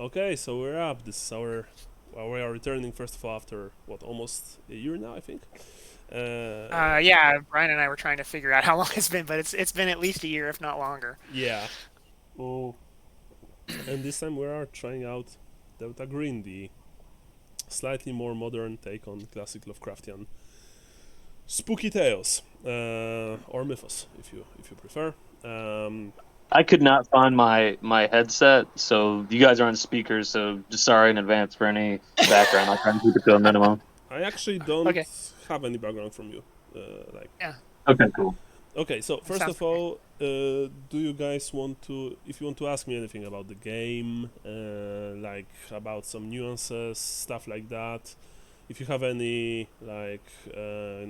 Okay, so we're up. This is our. Well, we are returning first of all after almost a year now, I think. Yeah, Brian and I were trying to figure out how long it's been, but it's been at least a year, if not longer. Yeah. Oh, and this time we are trying out Delta Green, the slightly more modern take on classic Lovecraftian spooky tales, or mythos, if you prefer. Um, I could not find my headset, so you guys are on speakers. So just sorry in advance for any background. I'll try and keep it to a minimum. I actually don't Okay. have any background from you. Like, Yeah, Okay, cool. okay, so that first sounds of okay. all, do you guys want to, if you want to ask me anything about the game, like about some nuances, stuff like that, if you have any like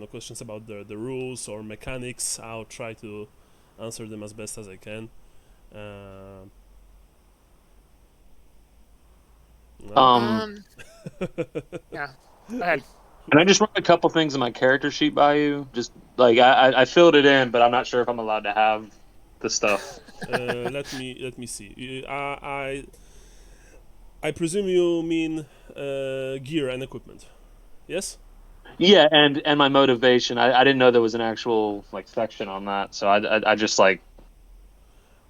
questions about the rules or mechanics, I'll try to answer them as best as I can. Uh, no? Um, yeah. Go ahead. Can I just run a couple things in my character sheet by you? Just like I filled it in, but I'm not sure if I'm allowed to have the stuff. Let me see. I presume you mean gear and equipment. Yes. Yeah, and my motivation. I didn't know there was an actual like section on that, so I just like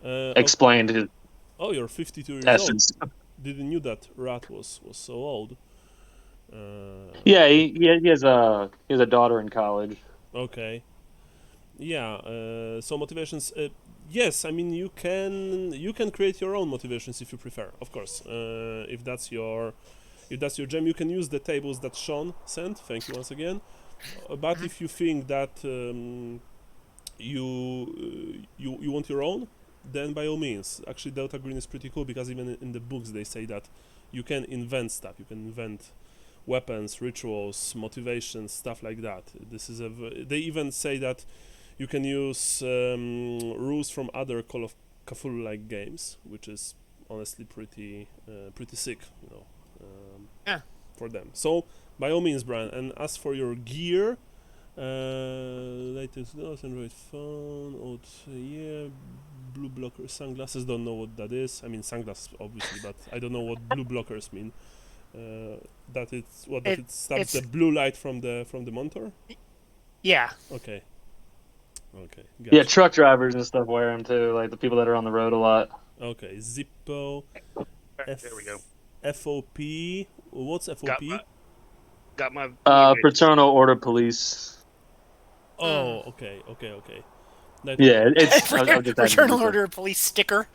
Okay. explained his Oh, you're 52 years old. essence. Didn't knew that Rat was so old. Yeah, he has a daughter in college. Okay. Yeah. So motivations. Yes, I mean you can create your own motivations if you prefer. Of course. If that's your gem, you can use the tables that Sean sent. Thank you once again. But Mhm. if you think that you want your own, then by all means. Actually, Delta Green is pretty cool because even in the books they say that you can invent stuff. You can invent weapons, rituals, motivations, stuff like that. They even say that you can use rules from other Call of Cthulhu like games, which is honestly pretty sick, Yeah. for them. So by all means, Brian. And as for your gear, latest nose, Android phone, yeah, blue blocker sunglasses. Don't know what that is. I mean sunglasses obviously, but I don't know what blue blockers mean. That It it stops the it's blue light from the monitor. yeah. Okay, okay, Yeah, gotcha. truck drivers and stuff wear them too, like the people that are on the road a lot. Okay, Zippo, There we go. F FOP. What's Got FOP? my got my motivations. Fraternal Order Police. Oh, Mm. okay. Night Yeah, Order. I'll just add it Fraternal deeper. Order of Police sticker.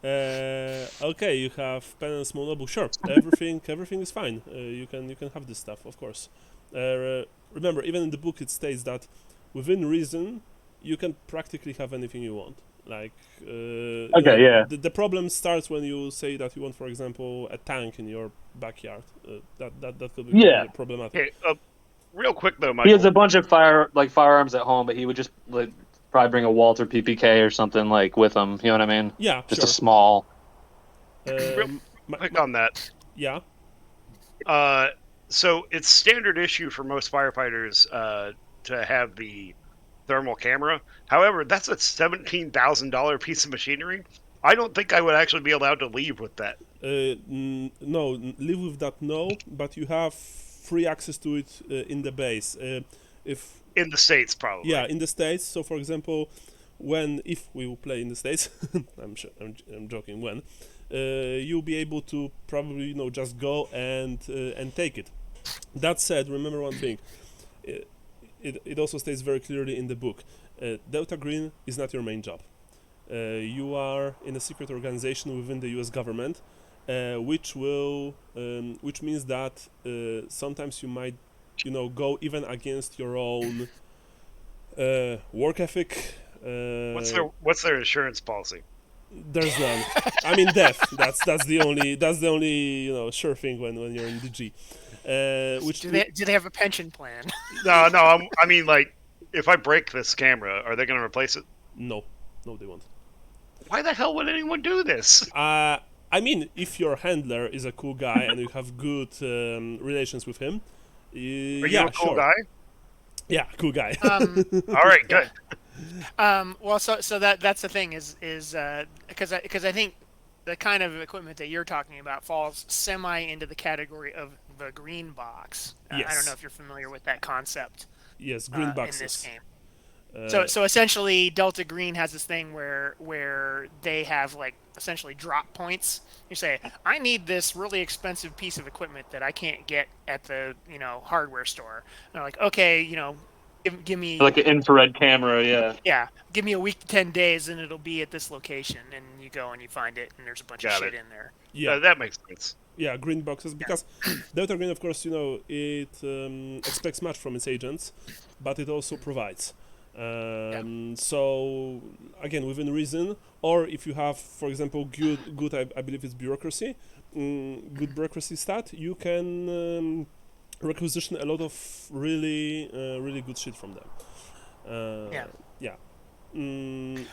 Okay, you have pen and small notebook. Sure, everything is fine. You can have this stuff, of course. Remember, even in the book it states that within reason, you can practically have anything you want. Like, Okay, yeah. the problem starts when you say that you want, for example, a tank in your backyard. That could become Yeah. problematic. Okay, real quick though, He has Michael. a bunch of firearms at home, but he would just like probably bring a Walter PPK or something like with him. You know what I mean? Yeah, Just a sure. small. Real Um, quick on that. yeah. Uh, so it's standard issue for most firefighters to have the thermal camera. However, that's a $17,000 piece of machinery. I don't think I would actually be allowed to leave with that No, live with that. No, but you have free access to it in the base. If in the States, probably. Yeah, in the states. So, for example, if we will play in the states, I'm sure, I'm joking. When you'll be able to probably just go and take it. That said, remember one thing. It also states very clearly in the book. Delta Green is not your main job. You are in a secret organization within the U.S. government, which means that sometimes you might, go even against your own work ethic. What's their insurance policy? There's none. I mean, death. That's the only sure thing when you're in DG. Which Do they have a pension plan? No, I mean, like, if I break this camera, are they going to replace it? no, no, they won't. Why the hell would anyone do this? I mean, if your handler is a cool guy and you have good relations with him, Are you yeah, a cool sure. guy? Yeah, cool guy. All right, good. Well, so that's the thing is because I think the kind of equipment that you're talking about falls semi into the category of the green box. I don't know Yes. if you're familiar with that concept Yes, green in this boxes. game. Uh, So essentially, Delta Green has this thing where they have like essentially drop points. You say, I need this really expensive piece of equipment that I can't get at the hardware store. And they're like, okay, give me Like an infrared camera, yeah. yeah, give me a week to 10 days, and it'll be at this location. And you go and you find it, and there's a bunch of Got shit it. in there. yeah, That makes sense. yeah, green boxes because Delta Green, of course, it expects much from its agents, but it also provides. So again, within reason, or if you have, for example, good, I believe it's bureaucracy, good bureaucracy stat, you can requisition a lot of really good shit from them. Yeah. Yeah. Mm,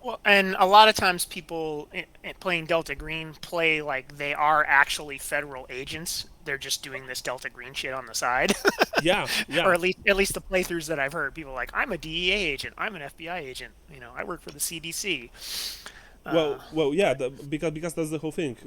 Well, and a lot of times people playing Delta Green play like they are actually federal agents. They're just doing this Delta Green shit on the side, yeah, or yeah. at least the playthroughs that I've heard. People are like, I'm a DEA agent. I'm an FBI agent. I work for the CDC. Well, yeah, because that's the whole thing.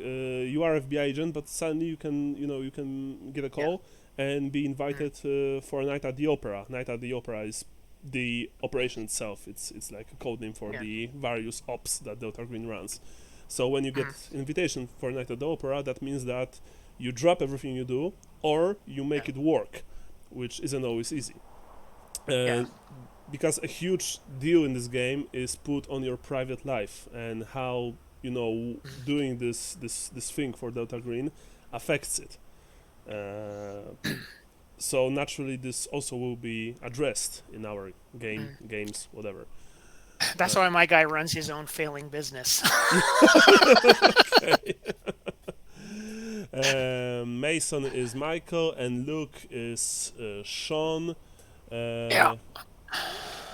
You are FBI agent, but suddenly you can get a call and be invited for a night at the opera. Night at the opera is the operation itself. It's like a code name for the various ops that Delta Green runs. So when you get invitation for a night at the opera, that means that you drop everything you do, or you make it work, which isn't always easy. Yeah. Because a huge deal in this game is put on your private life and how doing this thing for Delta Green affects it. So naturally, this also will be addressed in our games, whatever. That's why my guy runs his own failing business. Mason is Michael and Luke is Sean. Yeah.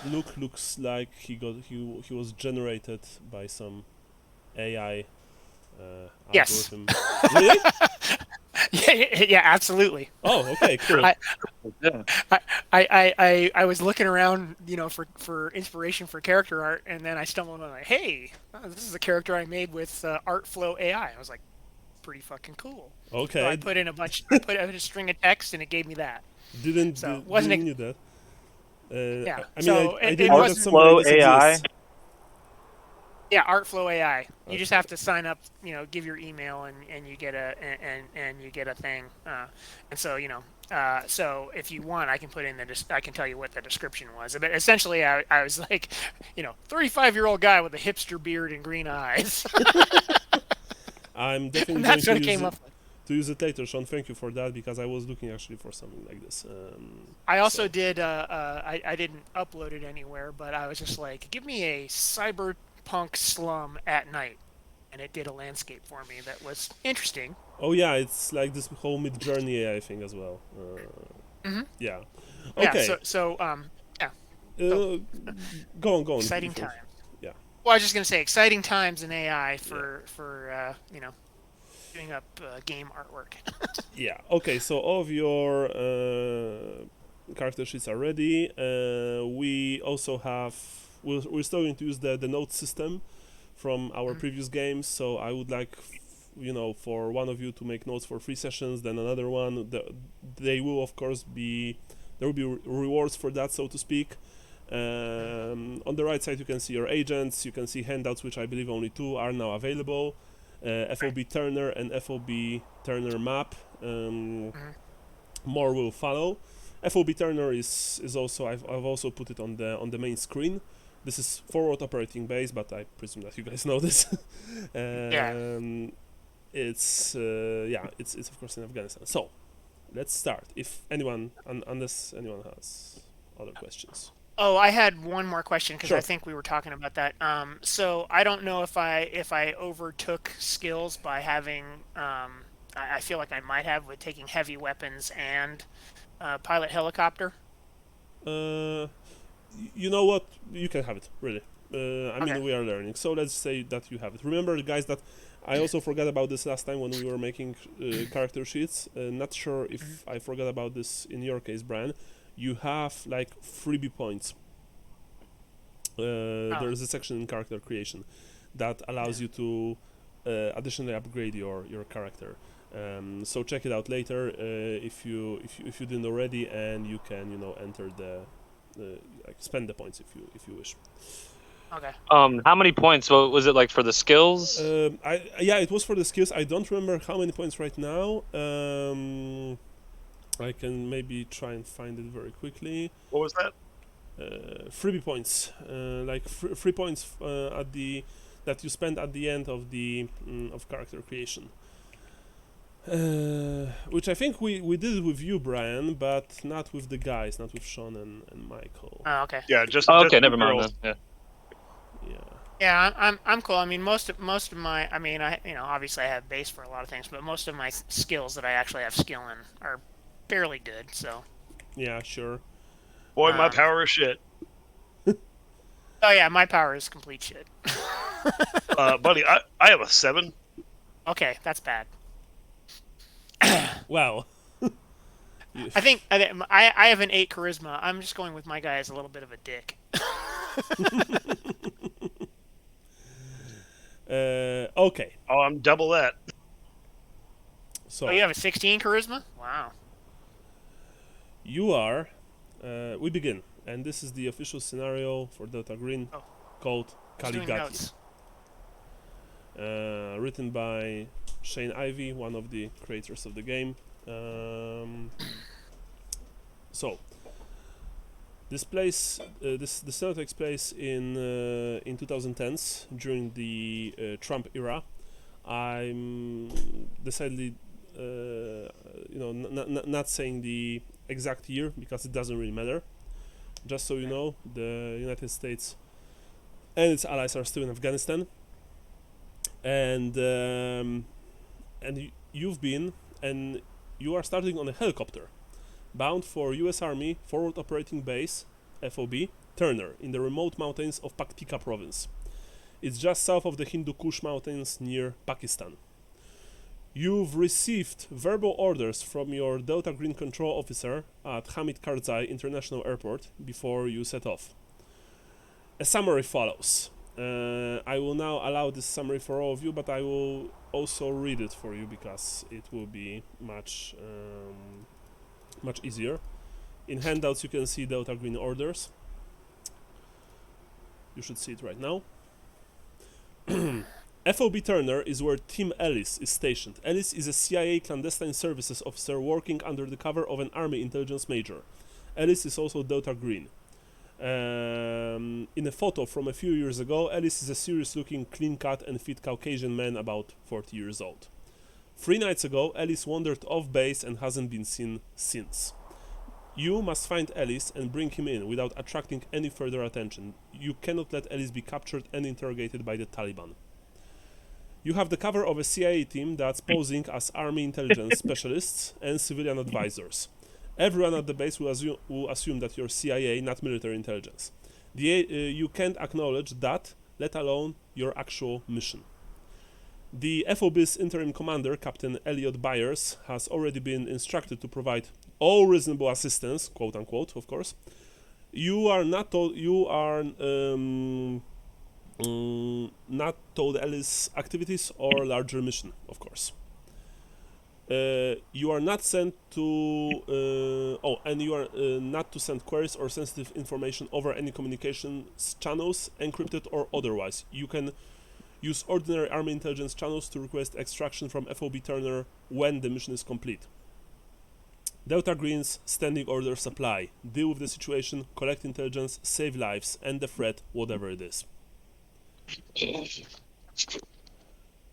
Luke looks like he was generated by some AI Yes. algorithm. Really? yeah, absolutely. Oh, okay, cool. Yeah. I was looking around, for inspiration for character art, and then I stumbled on like, hey, this is a character I made with Artflow AI. I was like, pretty fucking cool. Okay. So I put in a string of text, and it gave me that. Didn't So didn't wasn't knew that. Yeah. I mean, So I it didn't know that wasn't- something like this AI? exists. Yeah, Artflow AI. You just Okay. have to sign up, give your email, and you get and you get a thing. And so so if you want, I can put in I can tell you what the description was. But essentially, I was like, 35-year-old guy with a hipster beard and green eyes. I'm definitely And going that's what to it use came it, up with. to use it later, Sean. Thank you for that because I was looking actually for something like this. I also so- did. I didn't upload it anywhere, but I was just like, give me a cyberpunk slum at night, and it did a landscape for me that was interesting. Oh yeah, it's like this whole Mid-Journey AI thing as well. Yeah. Yeah. Okay. Yeah. Go on. Exciting before- times. Yeah. Well, I was just gonna say exciting times in AI for doing up game artwork. Yeah. Okay. So all of your character sheets are ready. We also have. We're still going to use the note system from our previous games. So I would like, for one of you to make notes for 3 sessions, then another one. They will of course be. There will be rewards for that, so to speak. On the right side, you can see your agents. You can see handouts, which I believe only 2 are now available. FOB Turner and FOB Turner map. More will follow. FOB Turner is also I've also put it on the main screen. This is forward operating base, but I presume that you guys know this. It's it's of course in Afghanistan. So let's start. If anyone, unless anyone has other questions. Oh, I had one more question because Sure. I think we were talking about that. So I don't know if I overtook skills by having. I feel like I might have with taking heavy weapons and pilot helicopter. You know what? You can have it, really. I mean, Okay. we are learning. So let's say that you have it. Remember, guys, that I also forgot about this last time when we were making character sheets. Not sure if I forgot about this in your case, Brian. You have like freebie points. There is a section in character creation that allows you to additionally upgrade your character. So check it out later if you didn't already, and you can enter like spend the points if you wish. Okay. How many points? What was it like for the skills? Yeah, it was for the skills. I don't remember how many points right now. I can maybe try and find it very quickly. What was that? Freebie points, like 3 points that you spend at the end of the of character creation. Which I think we did it with you, Brian, but not with the guys, not with Sean and Michael. Oh, okay. Yeah, just Oh, just okay, the never mind girls. then. Yeah. Yeah. Yeah, I'm cool. I mean, most of my, I mean, obviously I have base for a lot of things, but most of my skills that I actually have skill in are fairly good. So. Yeah, sure. Boy, my power is shit. Oh yeah, my power is complete shit. Buddy, I have a 7. Okay, that's bad. Well. I think I have an 8 charisma. I'm just going with my guy as a little bit of a dick. Okay. Oh, I'm double that. So Oh, you have a 16 charisma? Wow. you are. We begin, and this is the official scenario for Delta Green, Oh. called Just doing Ghati. notes. Written by Shane Ivey, one of the creators of the game. So this scenario takes place in 2010s during the Trump era. I'm decidedly not saying the exact year because it doesn't really matter. Just so you know, the United States and its allies are still in Afghanistan, and you are starting on a helicopter bound for U.S. Army Forward Operating Base (FOB) Turner in the remote mountains of Paktika province. It's just south of the Hindu Kush mountains near Pakistan. You've received verbal orders from your Delta Green control officer at Hamid Karzai International Airport before you set off. A summary follows. I will now allow this summary for all of you, but I will also read it for you because it will be much easier. In handouts you can see Delta Green orders. You should see it right now. FOB Turner is where Tim Ellis is stationed. Ellis is a CIA clandestine services officer working under the cover of an Army intelligence major. Ellis is also Delta Green. In a photo from a few years ago, Ellis is a serious-looking, clean-cut and fit Caucasian man about 40 years old. 3 nights ago, Ellis wandered off base and hasn't been seen since. You must find Ellis and bring him in without attracting any further attention. You cannot let Ellis be captured and interrogated by the Taliban. You have the cover of a CIA team that's posing as Army intelligence specialists and civilian advisors. Everyone at the base will assume that you're CIA, not military intelligence. You can't acknowledge that, let alone your actual mission. The FOB's interim commander, Captain Elliot Byers, has already been instructed to provide all reasonable assistance, quote unquote, of course. You are not told not told Ellis' activities or larger mission, of course. You are not sent to you are not to send queries or sensitive information over any communications channels, encrypted or otherwise. You can use ordinary Army intelligence channels to request extraction from FOB Turner when the mission is complete. Delta Green's standing orders apply. Deal with the situation, collect intelligence, save lives, end the threat, whatever it is.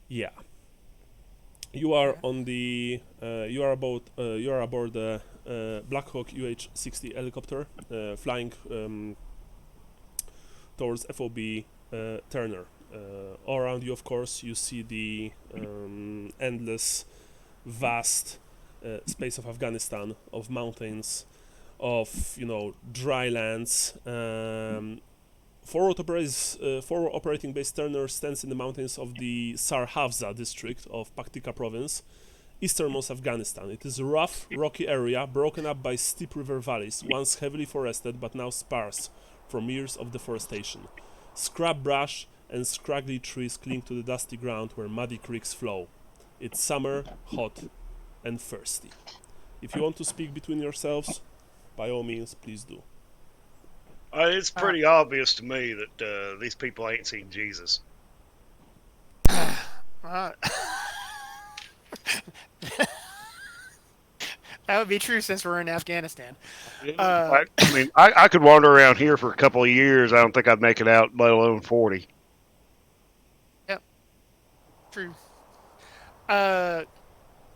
Yeah. You are on the you are aboard the Black Hawk UH-60 helicopter flying towards FOB Turner. All around you, of course, you see the endless, vast space of Afghanistan, of mountains, of dry lands. Forward operating base Turner stands in the mountains of the Sarhavza district of Paktika province, easternmost Afghanistan. It is a rough, rocky area broken up by steep river valleys, once heavily forested but now sparse from years of deforestation. Scrub brush and scraggly trees cling to the dusty ground where muddy creeks flow. It's summer, hot, and thirsty. If you want to speak between yourselves, by all means, please do. It's pretty obvious to me that these people ain't seen Jesus. That would be true since we're in Afghanistan. I mean, I could wander around here for a couple of years. I don't think I'd make it out, let alone 40. Yep. True.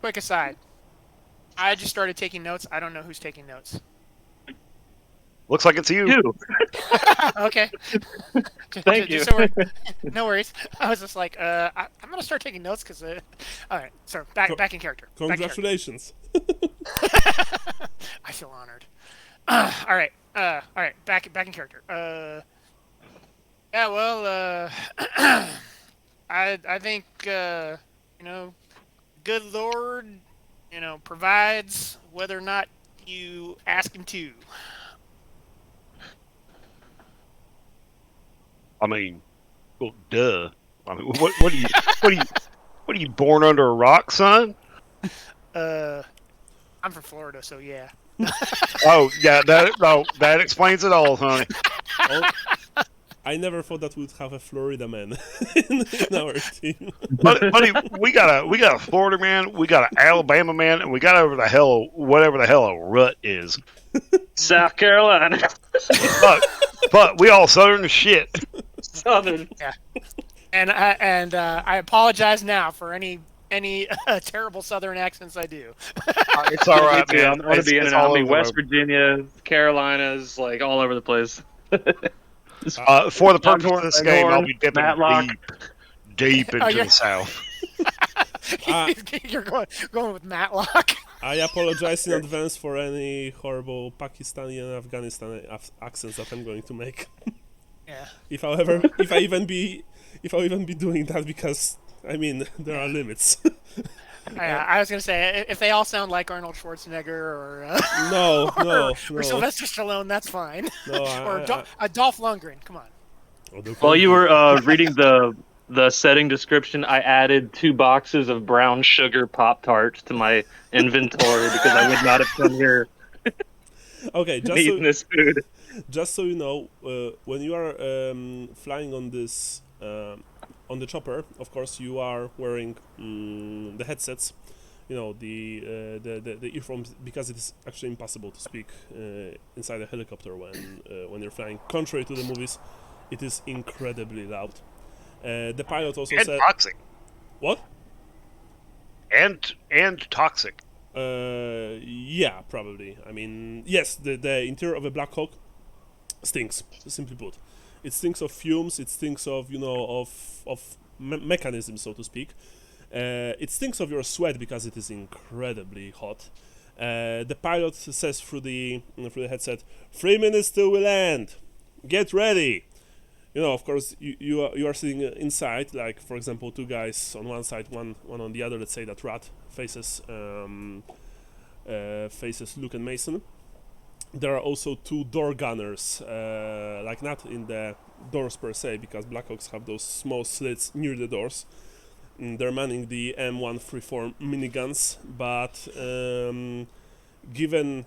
Quick aside. I just started taking notes. I don't know who's taking notes. Looks like it's you. Okay. Thank you. No worries. I was just like, I'm gonna start taking notes because. All right. So back in character. Congratulations. I feel honored. All right. Back in character. Yeah. Well. I think good Lord, provides whether or not you ask him to. I mean, well, duh. I mean, what are you born under a rock, son? I'm from Florida, so yeah. Oh yeah, that explains it all, honey. Oh, I never thought that we'd have a Florida man in our team. Buddy, we got a Florida man, we got an Alabama man, and we got whatever the hell a rut is. South Carolina. But we all Southern as shit. Southern. Yeah. And I apologize now for any terrible Southern accents I do. It's all right, man. I'm going to be in and out. I mean, West Virginia, Carolinas, like all over the place. For the purpose of this game, I'll be dipping Matlock. deep into the South. You're going with Matlock. I apologize in advance for any horrible Pakistani and Afghanistan accents that I'm going to make. Yeah. If I even be doing that, because I mean there are limits. I was gonna say if they all sound like Arnold Schwarzenegger or no. or Sylvester Stallone, that's fine. No, or Dolph Lundgren. Come on. While you were reading the setting description, I added 2 boxes of brown sugar Pop-Tarts to my inventory because I would not have come here okay, eating this food. Just so you know, when you are flying on this on the chopper, of course you are wearing the headsets, the earphones, because it is actually impossible to speak inside a helicopter when you're flying. Contrary to the movies, it is incredibly loud. The pilot also said toxic. What? And toxic. Yeah, probably. I mean, yes, the interior of a Black Hawk stinks, simply put. It stinks of fumes, it stinks of, of mechanisms, so to speak. It stinks of your sweat because it is incredibly hot. The pilot says through the headset, 3 minutes till we land. Get ready. Of course, you are sitting inside, like, for example, 2 guys on one side, one on the other. Let's say that Rat faces Luke and Mason. There are also 2 door gunners, like not in the doors per se, because Blackhawks have those small slits near the doors. They're manning the M134 miniguns, but given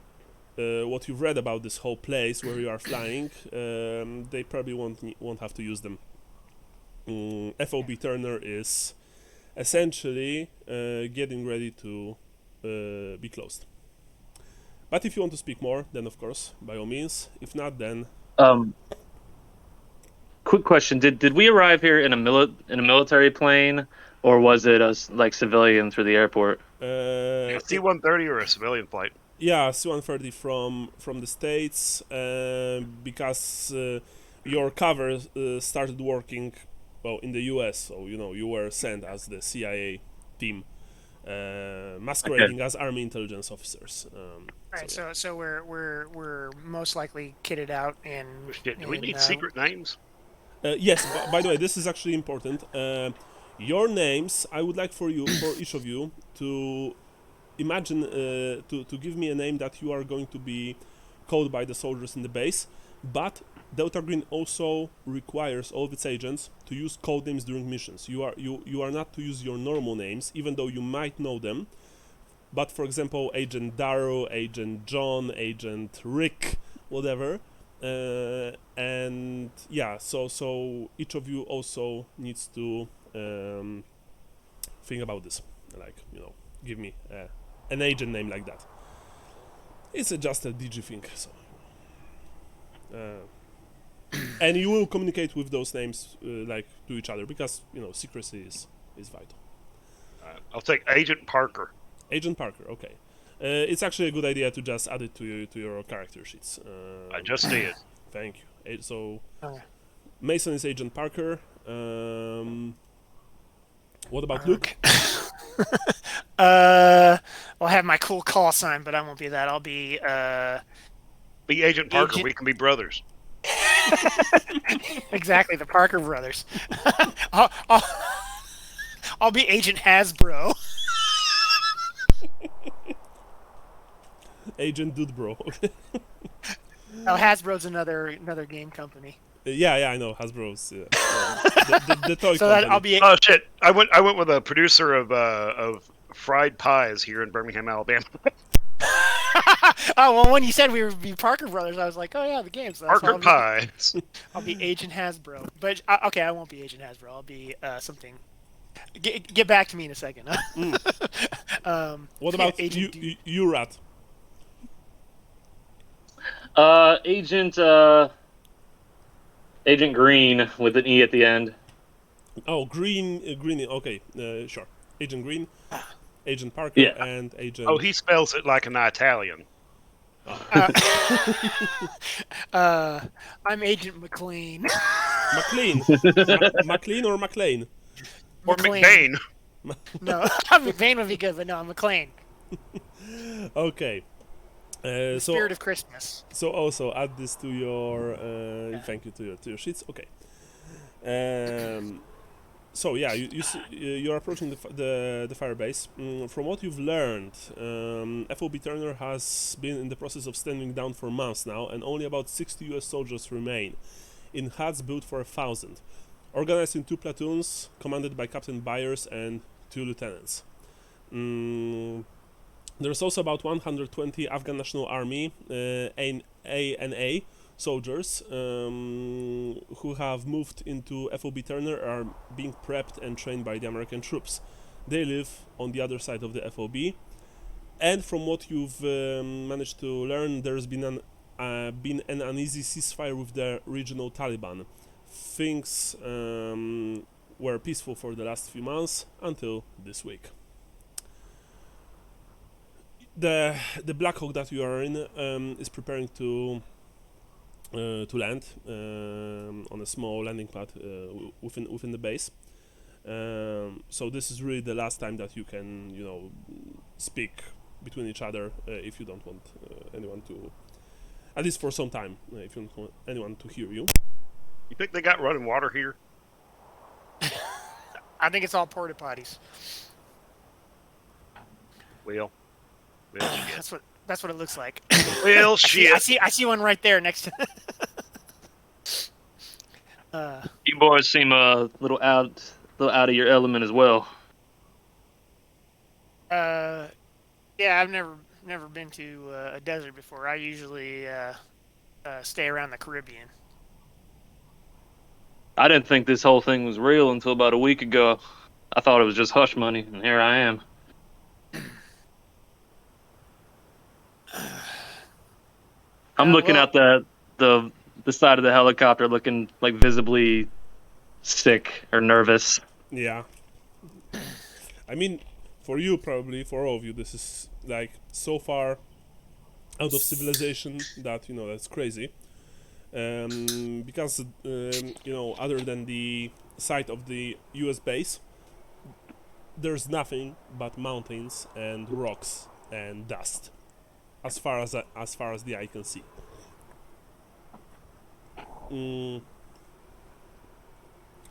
what you've read about this whole place where you are flying, they probably won't have to use them. FOB Turner is essentially getting ready to be closed. But if you want to speak more, then of course, by all means. If not, then quick question: Did we arrive here in a military plane, or was it us like civilian through the airport? C-130 or a civilian flight? Yeah, C-130 from the States, because your cover started working in the US, so you were sent as the CIA team, masquerading as Army intelligence officers. Right, so we're most likely kitted out in. Do we need secret names? Yes. By the way, this is actually important. Your names, I would like for each of you to imagine to give me a name that you are going to be called by the soldiers in the base, but Delta Green also requires all of its agents to use code names during missions. You are not to use your normal names, even though you might know them. But for example, Agent Daryl, Agent John, Agent Rick, whatever. And yeah, so each of you also needs to think about this. Like, give me an agent name like that. It's just a DG thing, so. And you will communicate with those names like to each other because secrecy is vital. I'll take Agent Parker. Agent Parker, okay. It's actually a good idea to just add it to your character sheets. I just did. Thank you. So Okay. Mason is Agent Parker. What about Luke? Well, I have my cool call sign, but I won't be that. I'll be Be Agent Parker. Agent- We can be brothers. exactly the Parker brothers. I'll be Agent Hasbro. Agent Dude Bro. Oh, Hasbro's another game company. Yeah, I know Hasbro's. The toy So company. that I'll be. Oh shit! I went with a producer of fried pies here in Birmingham, Alabama. Oh well, when you said we would be Parker brothers, I was like, oh yeah, the game. So that's Parker pies. I'll be Agent Hasbro. But okay, I won't be Agent Hasbro. I'll be something. Get back to me in a second. What about Agent you, Rat? Agent Green with an E at the end. Oh, Green. Okay, sure. Agent Green, Agent Parker, Yeah. and Agent. Oh, he spells it like an Italian. I'm Agent McLean. McLean. McLean or McLean? Or McLean. McBain. No, McBain would be good, but no, McLean. Okay. So Spirit of Christmas. So also add this to your thank you to your sheets. Okay. So yeah, you're approaching the fire base. From what you've learned, FOB Turner has been in the process of standing down for months now, and only about 60 U.S. soldiers remain in huts built for 1,000, organized in 2 platoons, commanded by Captain Byers and 2 lieutenants. There's also about 120 Afghan National Army ANA soldiers who have moved into FOB Turner, are being prepped and trained by the American troops. They live on the other side of the FOB, and from what you've managed to learn, there's been an uneasy ceasefire with the regional Taliban. Things were peaceful for the last few months until this week. The Black Hawk that you are in is preparing to land on a small landing pad within the base. So this is really the last time that you can speak between each other if you don't want anyone to, at least for some time, if you don't want anyone to hear you. You think they got running water here? I think it's all porta potties. Well, shit. That's what it looks like. Well, shit. I see one right there next to. You boys seem a little out of your element as well. Yeah, I've never been to a desert before. I usually stay around the Caribbean. I didn't think this whole thing was real until about a week ago. I thought it was just hush money, and here I am. I'm looking at the side of the helicopter, looking like visibly sick or nervous. Yeah. I mean, for you probably, for all of you, this is like so far out of civilization that that's crazy. Because other than the site of the U.S. base, there's nothing but mountains and rocks and dust, as far as the eye can see.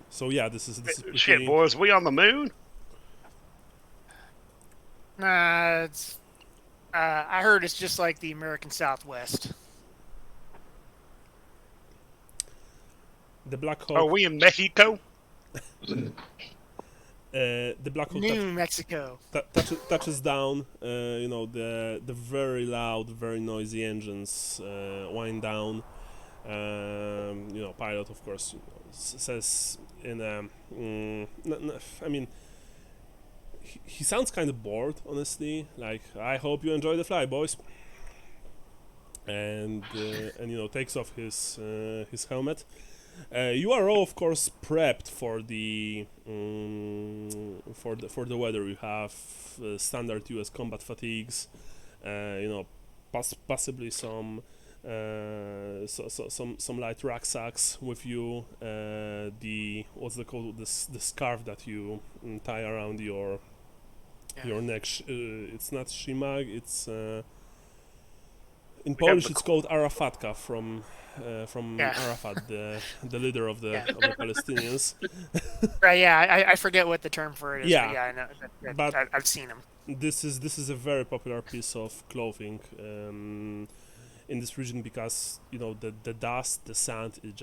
So yeah, this is Shit, pretty- boys, we on the moon? Nah, it's. I heard it's just like the American Southwest. The Black Hawk. Are we in Mexico? The Black Hawk New Mexico. touches down. The very loud, very noisy engines wind down. Pilot, of course, says in a. He sounds kind of bored, honestly. Like, I hope you enjoy the flight, boys. And takes off his helmet. You are all, of course, prepped for the weather. You have standard U.S. combat fatigues. Possibly some light rucksacks with you. The scarf that you tie around your neck. It's not shimag. It's in Polish it's called Arafatka from Arafat, the leader of the Palestinians. Right. Yeah. I forget what the term for it is. Yeah. But yeah, I know. But I've seen them. This is a very popular piece of clothing in this region because the dust, the sand is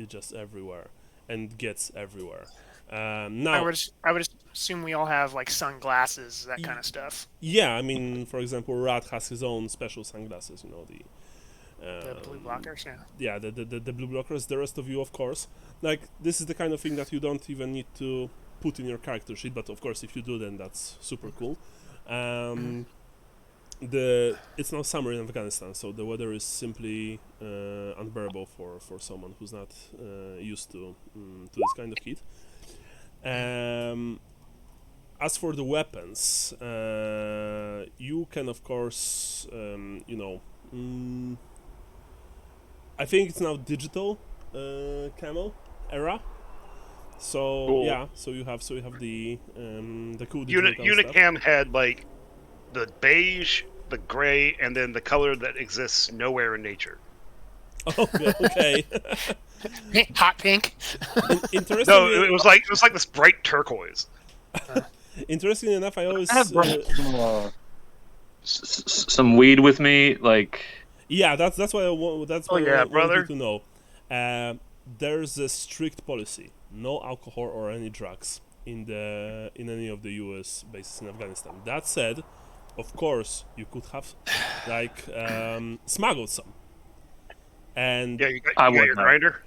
just everywhere and gets everywhere. Now I would assume we all have like sunglasses, that kind of stuff. Yeah, for example, Rad has his own special sunglasses. The blue blockers, yeah. Yeah, the blue blockers. The rest of you, of course, like this is the kind of thing that you don't even need to put in your character sheet. But of course, if you do, then that's super cool. It's now summer in Afghanistan, so the weather is simply unbearable for someone who's not used to this kind of heat. As for the weapons, you can, of course, I think it's now digital camo era. So cool. Yeah, so you have the cool digital Unicam had like the beige, the gray, and then the color that exists nowhere in nature. Okay. Hot pink. Interesting. No, it was like this bright turquoise. Interestingly enough, I always some weed with me, like. Yeah, that's what I want. That's what I want you to know. There's a strict policy: no alcohol or any drugs in any of the U.S. bases in Afghanistan. That said, of course, you could have smuggled some. And yeah, you got your grinder.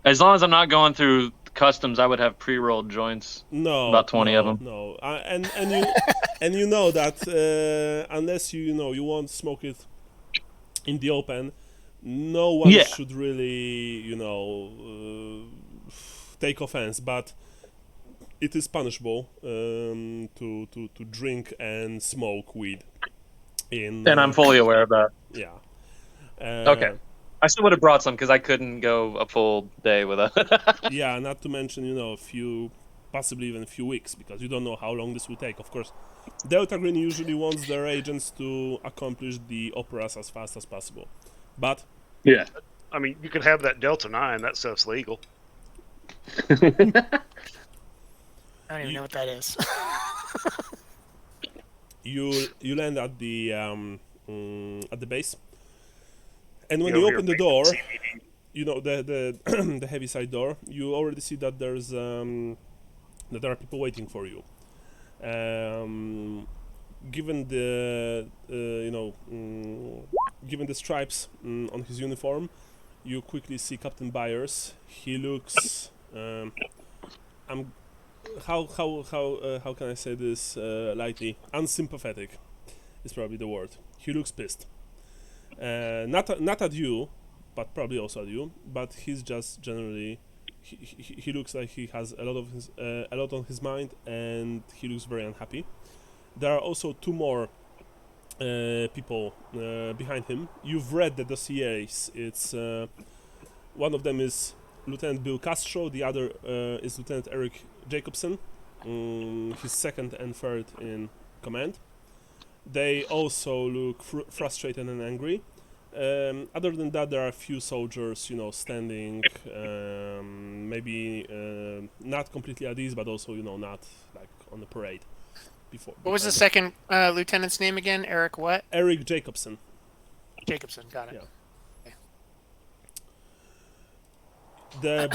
As long as I'm not going through customs, I would have pre-rolled joints. No, about 20 of them. No, and you know that unless you won't smoke it in the open, no one should really take offense. But it is punishable to drink and smoke weed. And I'm fully aware of that. Yeah. Okay. I still would have brought some because I couldn't go a full day without. Yeah, not to mention, possibly even a few weeks, because you don't know how long this will take. Of course, Delta Green usually wants their agents to accomplish the operas as fast as possible. But yeah, you could have that Delta 9. That stuff's legal. I don't even know what that is. You land at the base. And when you open the door, the heavy side door, you already see that that there are people waiting for you. Given the stripes on his uniform, you quickly see Captain Byers. He looks how can I say this lightly? Unsympathetic is probably the word. He looks pissed. Not at you, but probably also at you. But he's just generally, he looks like he has a lot on his mind, and he looks very unhappy. There are also two more people behind him. You've read the dossiers. It's one of them is Lieutenant Bill Castro. The other is Lieutenant Eric Jacobson. He's second and third in command. They also look frustrated and angry. Other than that, there are a few soldiers, standing, maybe not completely at ease, but also, not like on the parade. What was the second lieutenant's name again? Eric what? Eric Jacobson. Jacobson, got it. Yeah. the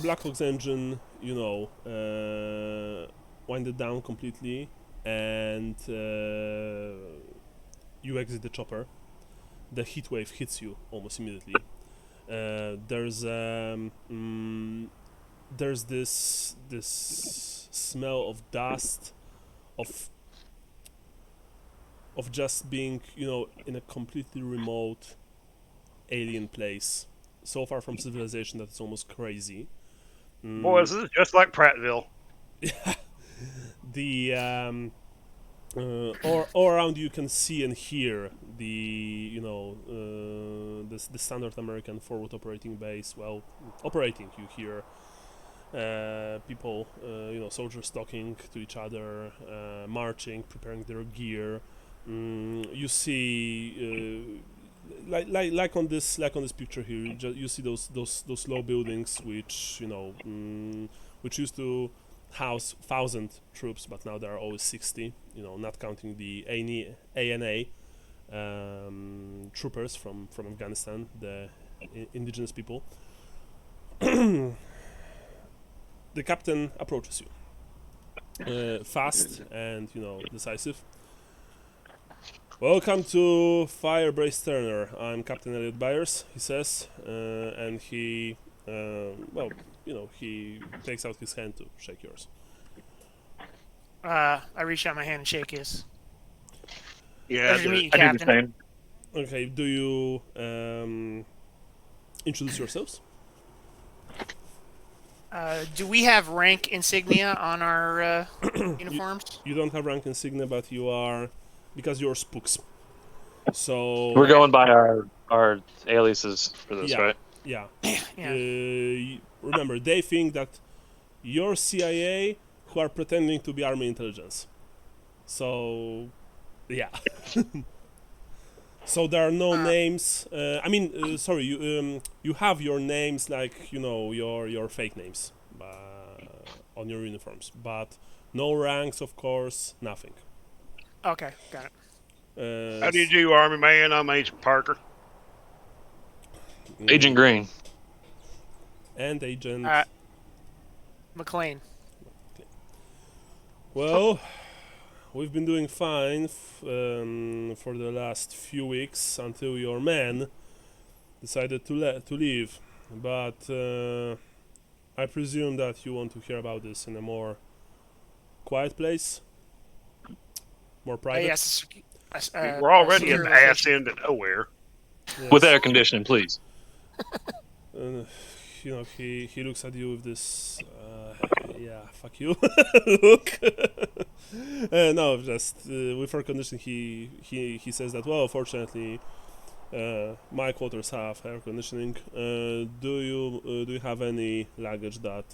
Black Ops engine, winded down completely, and you exit the chopper. The heat wave hits you almost immediately. There's this smell of dust, of just being, in a completely remote alien place, so far from civilization that it's almost crazy. Boys, this is just like Prattville. The all around you can see and hear the the standard American forward operating base. Well, operating, you hear people, soldiers talking to each other, marching, preparing their gear. You see, like on this picture here, you see those low buildings which which used to house 1,000 troops, but now there are always 60. Not counting the ANA troopers from Afghanistan, the indigenous people. The captain approaches you, fast and decisive. Welcome to Firebase Turner. I'm Captain Elliot Byers, he says, and he, he takes out his hand to shake yours. I reach out my hand and shake his. Yeah, Pleasure to meet you, I do the Captain. same. Okay, do you introduce yourselves? Do we have rank insignia on our uniforms? You don't have rank insignia, but you are, because you're spooks. So We're going by our aliases for this, Yeah. right? yeah. Yeah. Remember, they think that you're CIA who are pretending to be army intelligence. So, yeah. So there are no names. Sorry, you have your names, like your fake names, on your uniforms, but no ranks, of course, nothing. Okay, got it. How do you do, Army Man? I'm Agent Parker. Agent Green. And Agent. McLean. Well, we've been doing fine for the last few weeks until your man decided to leave. But I presume that you want to hear about this in a more quiet place, more private. Yes. We're already secure in ass location. into nowhere. Yes. With air conditioning, please. He looks at you with this, fuck you look. No, just with air conditioning, he says that, well, fortunately, my quarters have air conditioning. Do you have any luggage that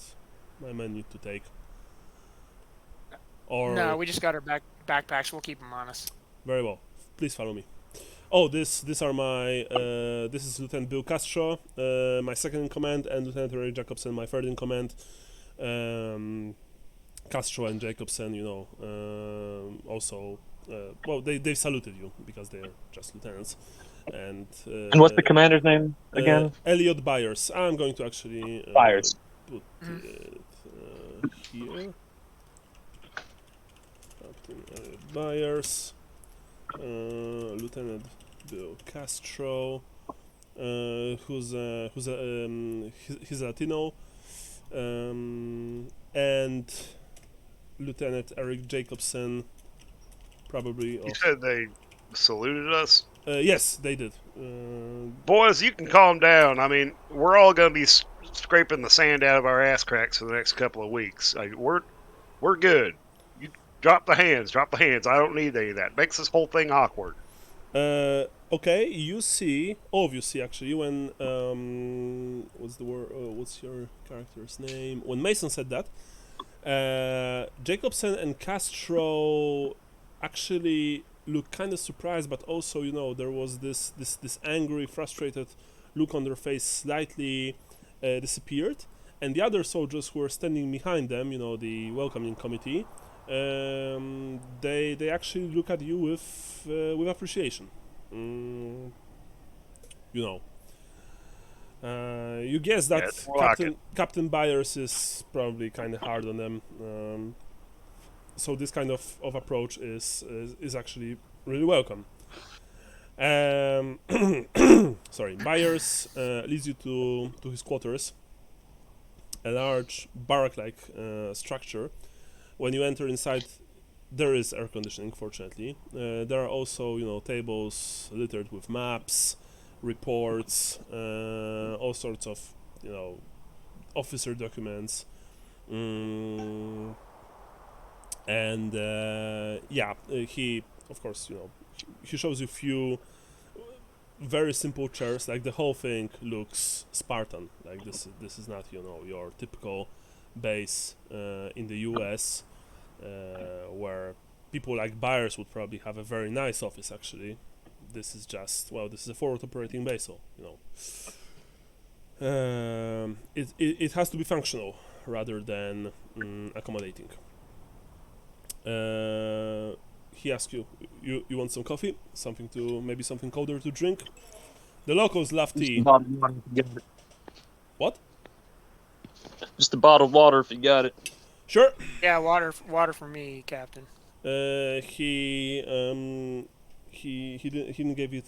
my men need to take? Or No, we just got our backpacks. We'll keep them on us. Very well. Please follow me. Oh, these are my. This is Lieutenant Bill Castro, my second in command, and Lieutenant Ray Jacobson, my third in command. Castro and Jacobson, also. Well, they saluted you because they're just lieutenants. And And what's the commander's name again? Elliot Byers. I'm going to actually Byers. put it here. Captain Elliot Byers. Lieutenant Bill Castro, who's he's Latino, and Lieutenant Eric Jacobson, probably. You said they saluted us? Yes, they did. Boys, you can calm down. I mean, we're all going to be scraping the sand out of our ass cracks for the next couple of weeks. We're good. You drop the hands. I don't need any of that. Makes this whole thing awkward. Okay, you see, all of you see actually, when what's the word? What's your character's name? When Mason said that, Jacobson and Castro actually look kind of surprised, but also there was this angry, frustrated look on their face, slightly disappeared, and the other soldiers who were standing behind them, the welcoming committee, they actually look at you with appreciation. You guess that it's more like Captain Byers is probably kind of hard on them. So this kind of approach is actually really welcome. Sorry, Byers leads you to his quarters, a large barrack-like structure. When you enter inside, there is air conditioning, fortunately. There are also, tables littered with maps, reports, all sorts of, officer documents. He, of course, he shows you few very simple chairs. Like the whole thing looks Spartan. Like this is not your typical base in the U.S. Where people like Byers would probably have a very nice office. Actually, this is just this is a forward operating base, so it has to be functional rather than accommodating. He asks you want some coffee, maybe something colder to drink. The locals love tea. What? Just a bottle of water if you got it. Sure. Yeah, water for me, Captain. He didn't give it.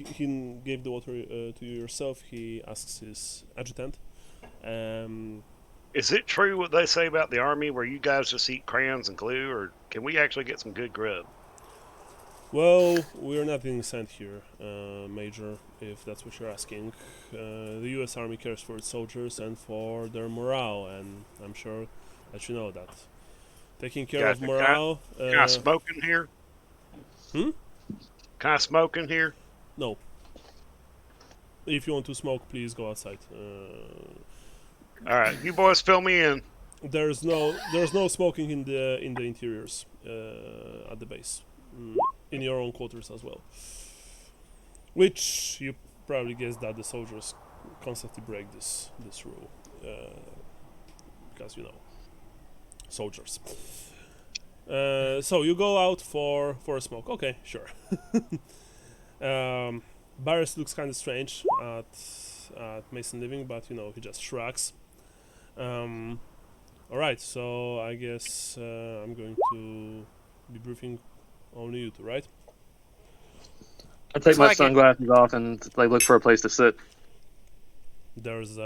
He gave the water to you yourself. He asks his adjutant. Is it true what they say about the army, where you guys just eat crayons and glue, or can we actually get some good grub? Well, we're not being sent here, Major, if that's what you're asking. The U.S. Army cares for its soldiers and for their morale, and I'm sure that you know that. Taking care of morale... Can I smoke in here? Hmm? Can I smoke in here? No. If you want to smoke, please go outside. All right, you boys fill me in. There's no smoking in the interiors at the base. In your own quarters as well. Which you probably guess that the soldiers constantly break this rule. Because, soldiers. So you go out for a smoke. Okay, sure. Barris looks kind of strange at Mason Living, but, he just shrugs. Alright, so I guess I'm going to be briefing only you two, right? I take my sunglasses off and look for a place to sit. There's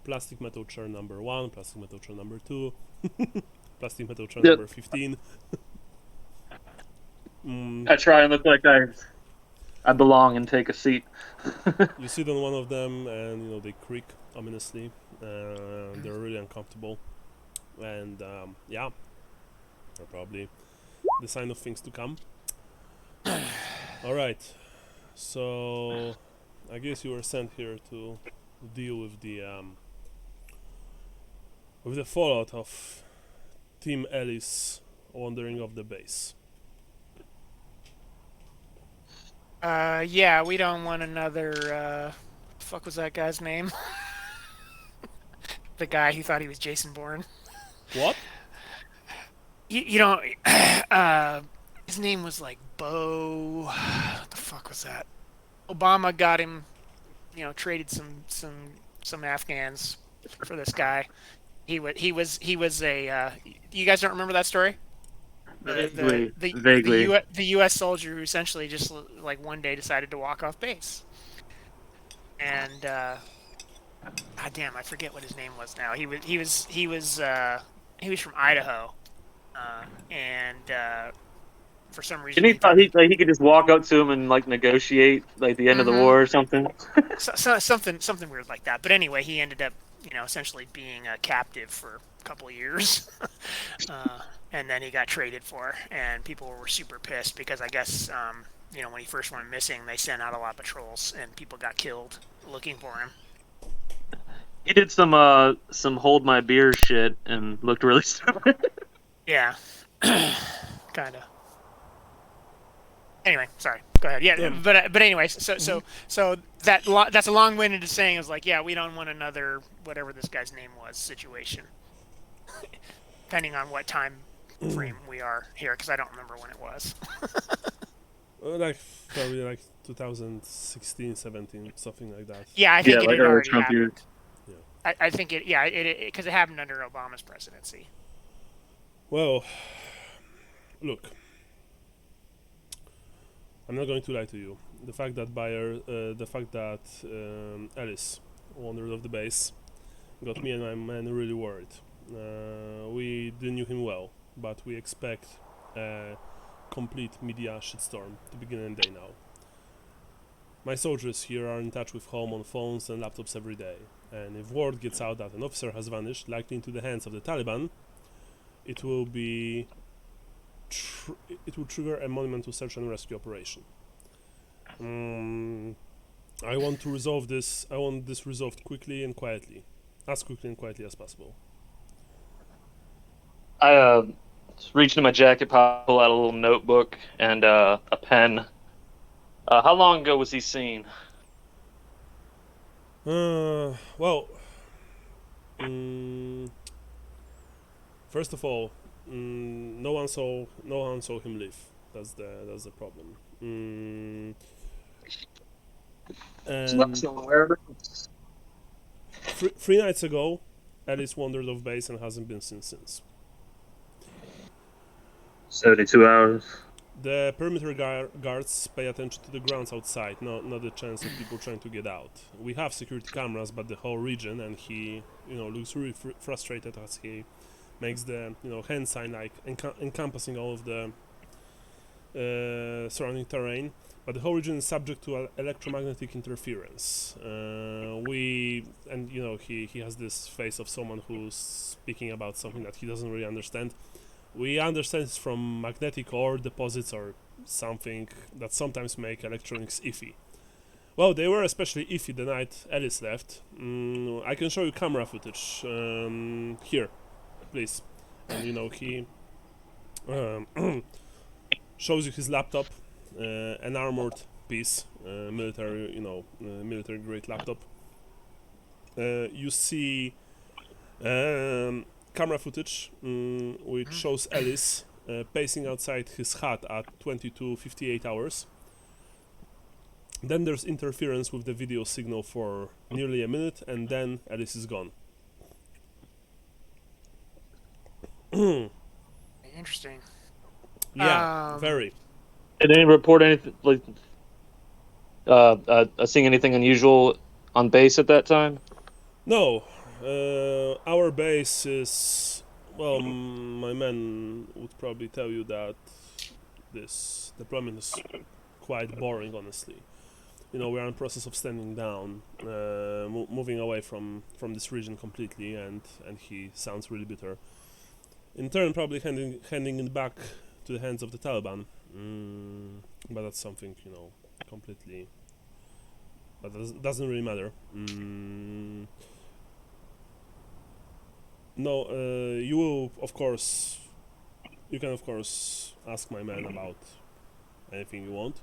plastic metal chair number 1, plastic metal chair number 2, plastic metal chair number 15. I try and look like I belong and take a seat. You sit on one of them and they creak ominously. They're really uncomfortable, and they're probably the sign of things to come. All right, so I guess you were sent here to deal with the fallout of Team Ellis wandering off the base. Yeah, we don't want another. Fuck was that guy's name? The guy who thought he was Jason Bourne. What? His name was like Bo. What the fuck was that? Obama got him, traded some Afghans for this guy. He was a. You guys don't remember that story? Vaguely. The U.S. soldier who essentially just one day decided to walk off base, and God damn, I forget what his name was now. He was from Idaho, and for some reason he thought he could just walk up to him and negotiate the end of the war or something. something weird like that. But anyway, he ended up essentially being a captive for a couple of years. And then he got traded for, and people were super pissed because I guess, when he first went missing, they sent out a lot of patrols, and people got killed looking for him. He did some hold my beer shit and looked really stupid. Yeah, kind of. Anyway, sorry. Go ahead. Yeah, but anyway, so that's a long-winded saying. Is we don't want another whatever this guy's name was situation. Depending on what time frame we are here, because I don't remember when it was. Like probably like 2016, 17, something like that. Yeah, I Yeah, think it like had early already Trump years. happened. Yeah. I think it, yeah, because it happened under Obama's presidency. Well, look, I'm not going to lie to you. The fact that Ellis wandered off the base got me and my men really worried. We didn't knew him well, but we expect a complete media shitstorm to begin any day now. My soldiers here are in touch with home on phones and laptops every day, and if word gets out that an officer has vanished, likely into the hands of the Taliban, it will be it will trigger a monumental search and rescue operation. I want to resolve this. I want this resolved quickly and quietly, as quickly and quietly as possible. I just reached in my jacket pocket, pull out a little notebook and a pen. How long ago was he seen? Well, first of all, no one saw him leave. That's the problem. And three nights ago, Alice wandered off base and hasn't been seen since. 72 hours. The perimeter guards pay attention to the grounds outside, not the chance of people trying to get out. We have security cameras, but the whole region, and he, looks really frustrated as he makes the, hand sign, like encompassing all of the surrounding terrain. But the whole region is subject to electromagnetic interference. He has this face of someone who's speaking about something that he doesn't really understand. We understand it's from magnetic ore deposits or something that sometimes make electronics iffy. Well, they were especially iffy the night Alice left. I can show you camera footage. Here, please. And he shows you his laptop, an armored piece, military grade laptop. You see camera footage which shows Alice pacing outside his hut at 22:58 hours. Then there's interference with the video signal for nearly a minute, and then Alice is gone. Interesting. Yeah, very. Did any report anything like seeing anything unusual on base at that time? No, our base is, well, my men would probably tell you that this deployment is quite boring, honestly. We're in the process of standing down, moving away from this region completely, and he sounds really bitter. In turn, probably handing it back to the hands of the Taliban. But that's something, completely. But it doesn't really matter. No, you can of course ask my man about anything you want.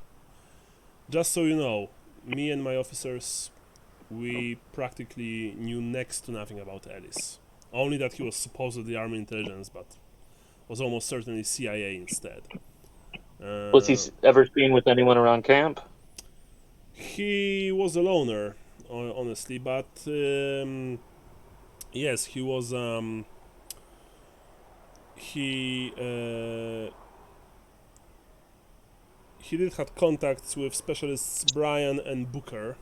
Just so you know, me and my officers, we practically knew next to nothing about Ellis. Only that he was supposedly Army intelligence, but was almost certainly CIA instead. Was he ever seen with anyone around camp? He was a loner, honestly, but yes, he was. He did have contacts with specialists Brian and Booker.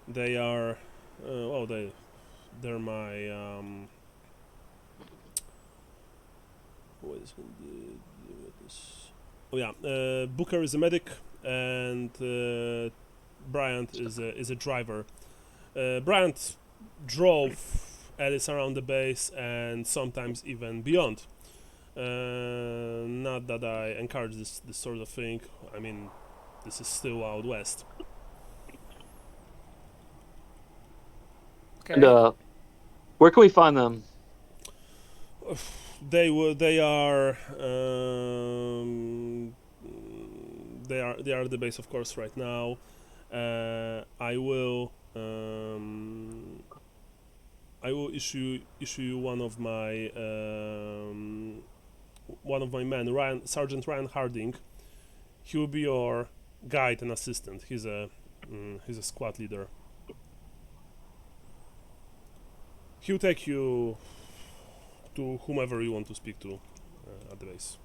They are, they're my. What is this? Oh yeah, Booker is a medic, and Bryant is a driver. Bryant drove Alice around the base and sometimes even beyond. Not that I encourage this sort of thing. I mean, this is still Wild West. Okay. And where can we find them? They are at the base, of course, right now. I will issue you one of my men, Sergeant Ryan Harding. He will be your guide and assistant. He's a squad leader. He'll take you to whomever you want to speak to at the base.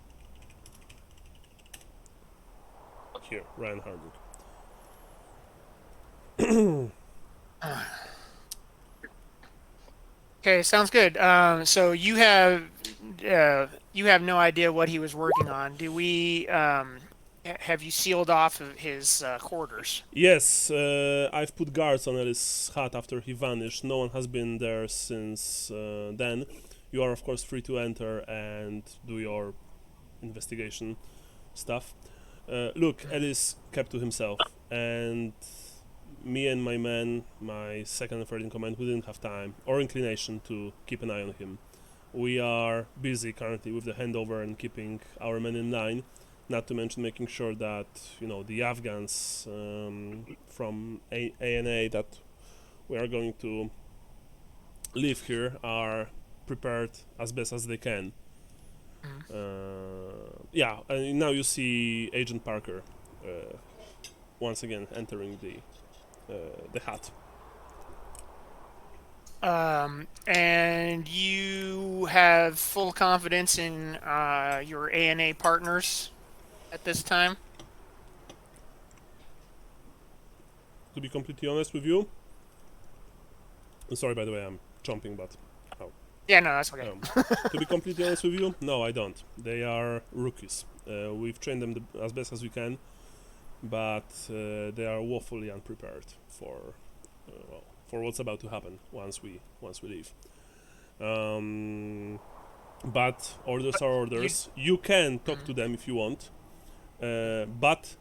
Here, Ryan Harding. Okay, sounds good. So you have no idea what he was working on. Do we? Have you sealed off of his quarters? Yes, I've put guards on Ellis' hut after he vanished. No one has been there since then. You are, of course, free to enter and do your investigation stuff. Look, Ellis kept to himself, and me and my men, my second and third in command, we didn't have time or inclination to keep an eye on him. We are busy currently with the handover and keeping our men in line, not to mention making sure that, the Afghans from ANA that we are going to live here are prepared as best as they can. And now you see Agent Parker once again entering the hut. And you have full confidence in your ANA partners at this time? To be completely honest with you, I'm sorry, by the way, I'm chomping, but Yeah, no, that's okay. to be completely honest with you, no, I don't. They are rookies. We've trained them as best as we can, but they are woefully unprepared for what's about to happen once we leave. But orders are orders. You can talk to them if you want, but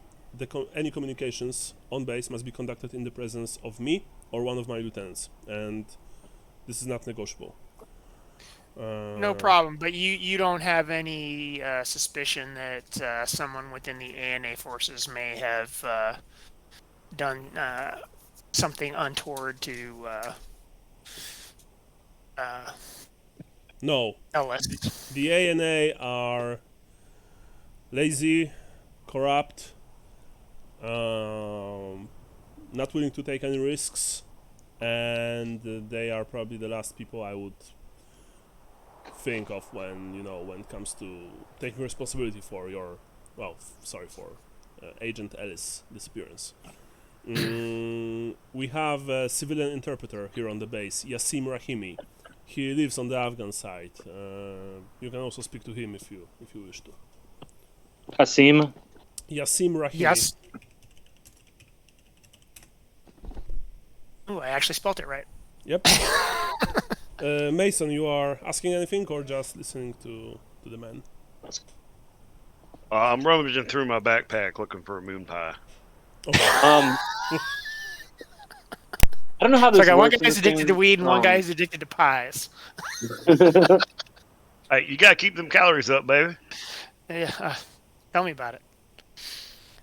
any communications on base must be conducted in the presence of me or one of my lieutenants, and this is not negotiable. No problem, but you don't have any suspicion that someone within the ANA forces may have done something untoward to No. Ellis. The ANA are lazy, corrupt, not willing to take any risks, and they are probably the last people I would think of when it comes to taking responsibility for Agent Ellis' disappearance. We have a civilian interpreter here on the base, Yasim Rahimi. He lives on the Afghan side. You can also speak to him if you wish to. Yasim Rahimi. Yes. Ooh, I actually spelt it right. Yep. Mason, you are asking anything or just listening to the man? I'm rummaging through my backpack looking for a moon pie. Okay. I don't know how this It's like works. one guy's addicted to weed and one guy's addicted to pies. Hey, you gotta keep them calories up, baby. Yeah, tell me about it.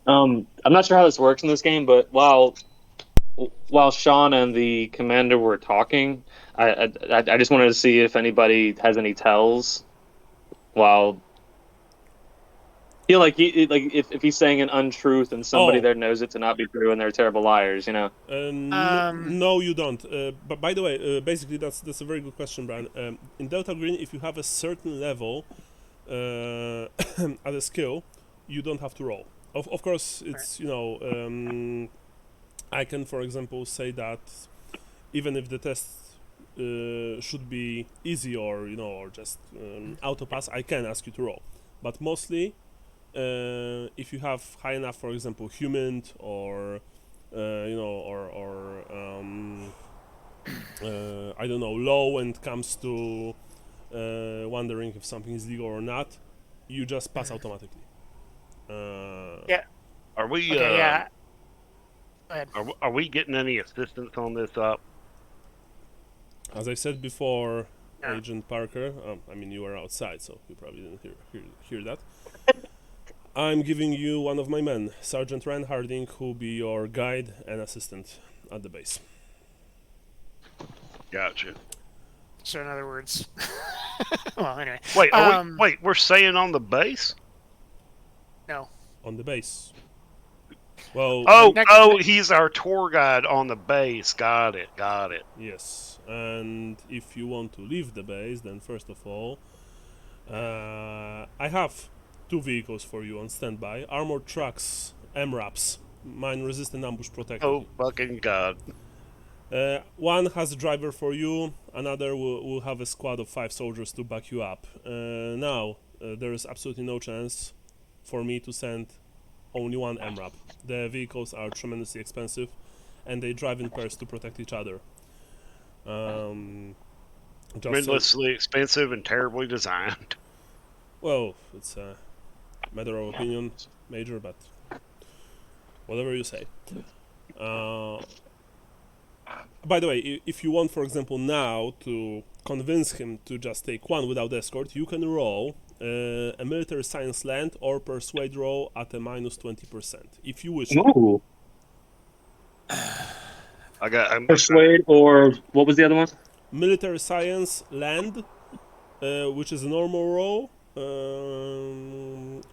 I'm not sure how this works in this game, but while Sean and the commander were talking, I just wanted to see if anybody has any tells. While if he's saying an untruth and somebody there knows it to not be true and they're terrible liars, No, you don't. But by the way, basically that's a very good question, Brian. In Delta Green, if you have a certain level at a skill, you don't have to roll. Of course, it's I can, for example, say that even if the test should be easy or just auto pass, I can ask you to roll. But mostly, if you have high enough, for example, human or I don't know, low when it comes to wondering if something is legal or not, you just pass automatically. Yeah. Are we? Okay, yeah. Go ahead. Are we getting any assistance on this up? As I said before, Agent Parker, you were outside, so you probably didn't hear that. I'm giving you one of my men, Sergeant Ryan Harding, who will be your guide and assistant at the base. Gotcha. So in other words, well, anyway. Wait, we're staying on the base? No. On the base. Well. He's our tour guide on the base. Got it. Yes, and if you want to leave the base, then first of all, I have 2 vehicles for you on standby. Armored trucks, MRAPs, mine-resistant ambush protected. Oh, fucking God. One has a driver for you, another will have a squad of 5 soldiers to back you up. Now, there is absolutely no chance for me to send only one MRAP. The vehicles are tremendously expensive, and they drive in pairs to protect each other. Tremendously expensive and terribly designed. Well, it's a matter of opinion, Major, but whatever you say. By the way, if you want, for example, now to convince him to just take one without escort, you can roll a military science land or persuade roll at a minus 20%, if you wish. Ooh. I'm Persuade, or what was the other one? Military science land, which is a normal roll,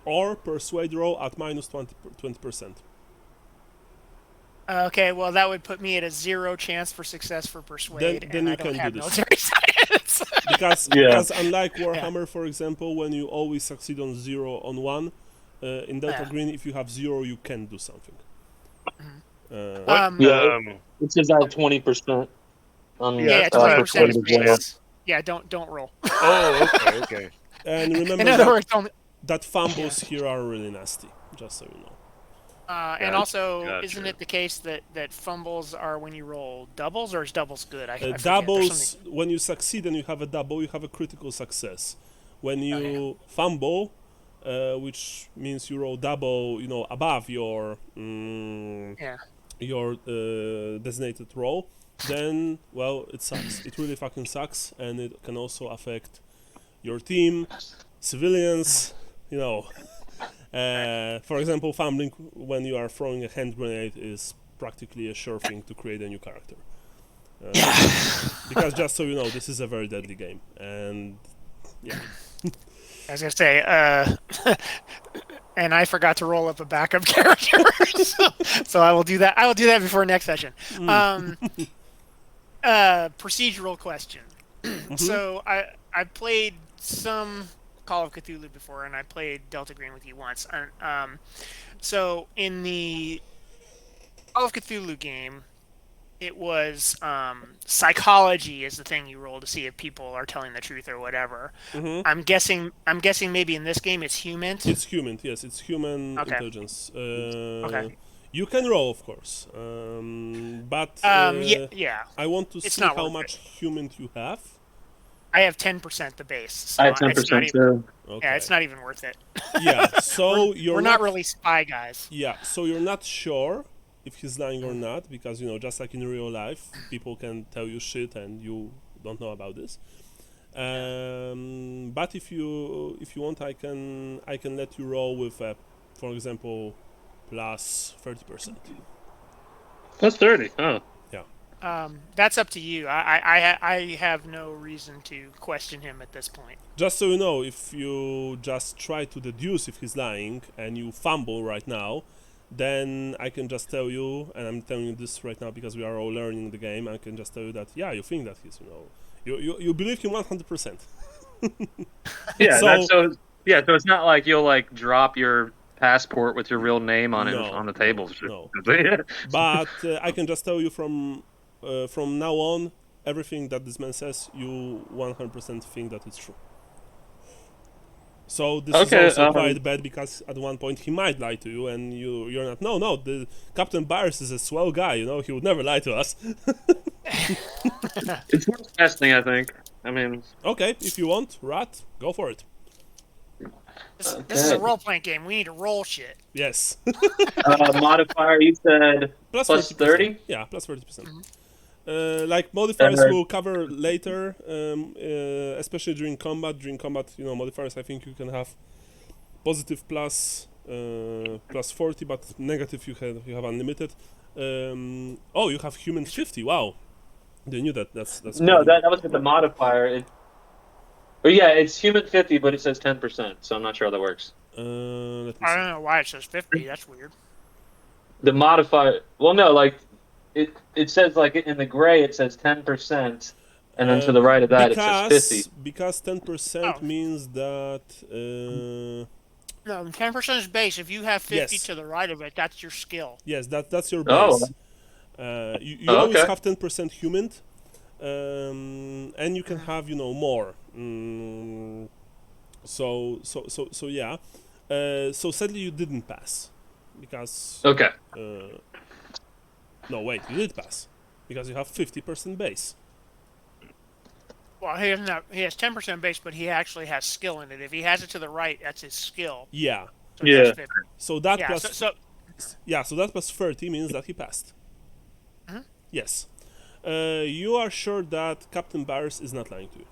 or persuade roll at minus 20%. Okay, well that would put me at a 0 chance for success for persuade, Then and you I don't can have do this. military science. Because unlike Warhammer, for example, when you always succeed on 0 on 1, in Delta Green, if you have 0, you can do something. It says I have 20%. Yeah, 20% is base. Yeah, don't roll. Oh, okay. And remember In other words, only. that fumbles here are really nasty, just so you know. And also, Gotcha. isn't it the case that fumbles are when you roll doubles, or is doubles good? I forget. Doubles, when you succeed and you have a double, you have a critical success. When you fumble, which means you roll double, above your designated roll, then, well, it sucks. It really fucking sucks, and it can also affect your team, civilians, For example, fumbling when you are throwing a hand grenade is practically a sure thing to create a new character. Because just so you know, this is a very deadly game, and yeah. I was gonna say, and I forgot to roll up a backup character, so I will do that. I will do that before next session. Procedural question. So I played some Call of Cthulhu before, and I played Delta Green with you once. So in the Call of Cthulhu game, it was psychology is the thing you roll to see if people are telling the truth or whatever. I'm guessing maybe in this game it's human. It's human, yes. It's human intelligence. You can roll, of course, but I want to see how much human you have. I have 10% the base. So I have 10% too. Okay. Yeah, it's not even worth it. Yeah, so we're not really spy guys. Yeah, so you're not sure if he's lying or not, because just like in real life, people can tell you shit and you don't know about this. But if you want, I can let you roll with, for example, plus 30%. Plus 30. Oh. That's up to you. I have no reason to question him at this point. Just so you know, if you just try to deduce if he's lying and you fumble right now, then I can just tell you, and I'm telling you this right now because we are all learning the game, I can just tell you that, you think that he's, you believe him 100%. So it's not like you'll drop your passport with your real name on it on the table. No. But I can just tell you from now on, everything that this man says, you 100% think that it's true. So this is also quite bad, because at one point he might lie to you, and you're not. No, the Captain Byers is a swell guy. He would never lie to us. It's worth testing, I think. I mean. Okay, if you want, Rat, go for it. This is a role-playing game. We need to roll shit. Yes. Modifier, you said plus 30? Yeah, plus 30%. Modifiers we'll cover later, especially during combat. During combat, modifiers, I think you can have positive plus 40, but negative you have unlimited. You have human 50. Wow, they knew that. That's no, that was with the modifier. It's human 50, but it says 10%, so I'm not sure how that works. Let me I see. don't know why it says 50. That's weird. The modifier. Well, no, like it says like in the gray it says 10%, and then to the right of that it says 50. Because 10% Oh. means that No, 10% is base. If you have 50 yes, to the right of it, that's your skill. yes, that's your Oh, base. You oh, always okay. have 10% human, and you can have more. So yeah. So sadly you didn't pass because Okay. no, wait, you did pass because you have 50% base. Well, he doesn't have, he has 10% base, but he actually has skill in it. If he has it to the right, that's his skill. Yeah. So he has Yeah. 50. So that Yeah, plus so that plus 30 means that he passed. Mhm. Yes. You are sure that Captain Barris is not lying to you.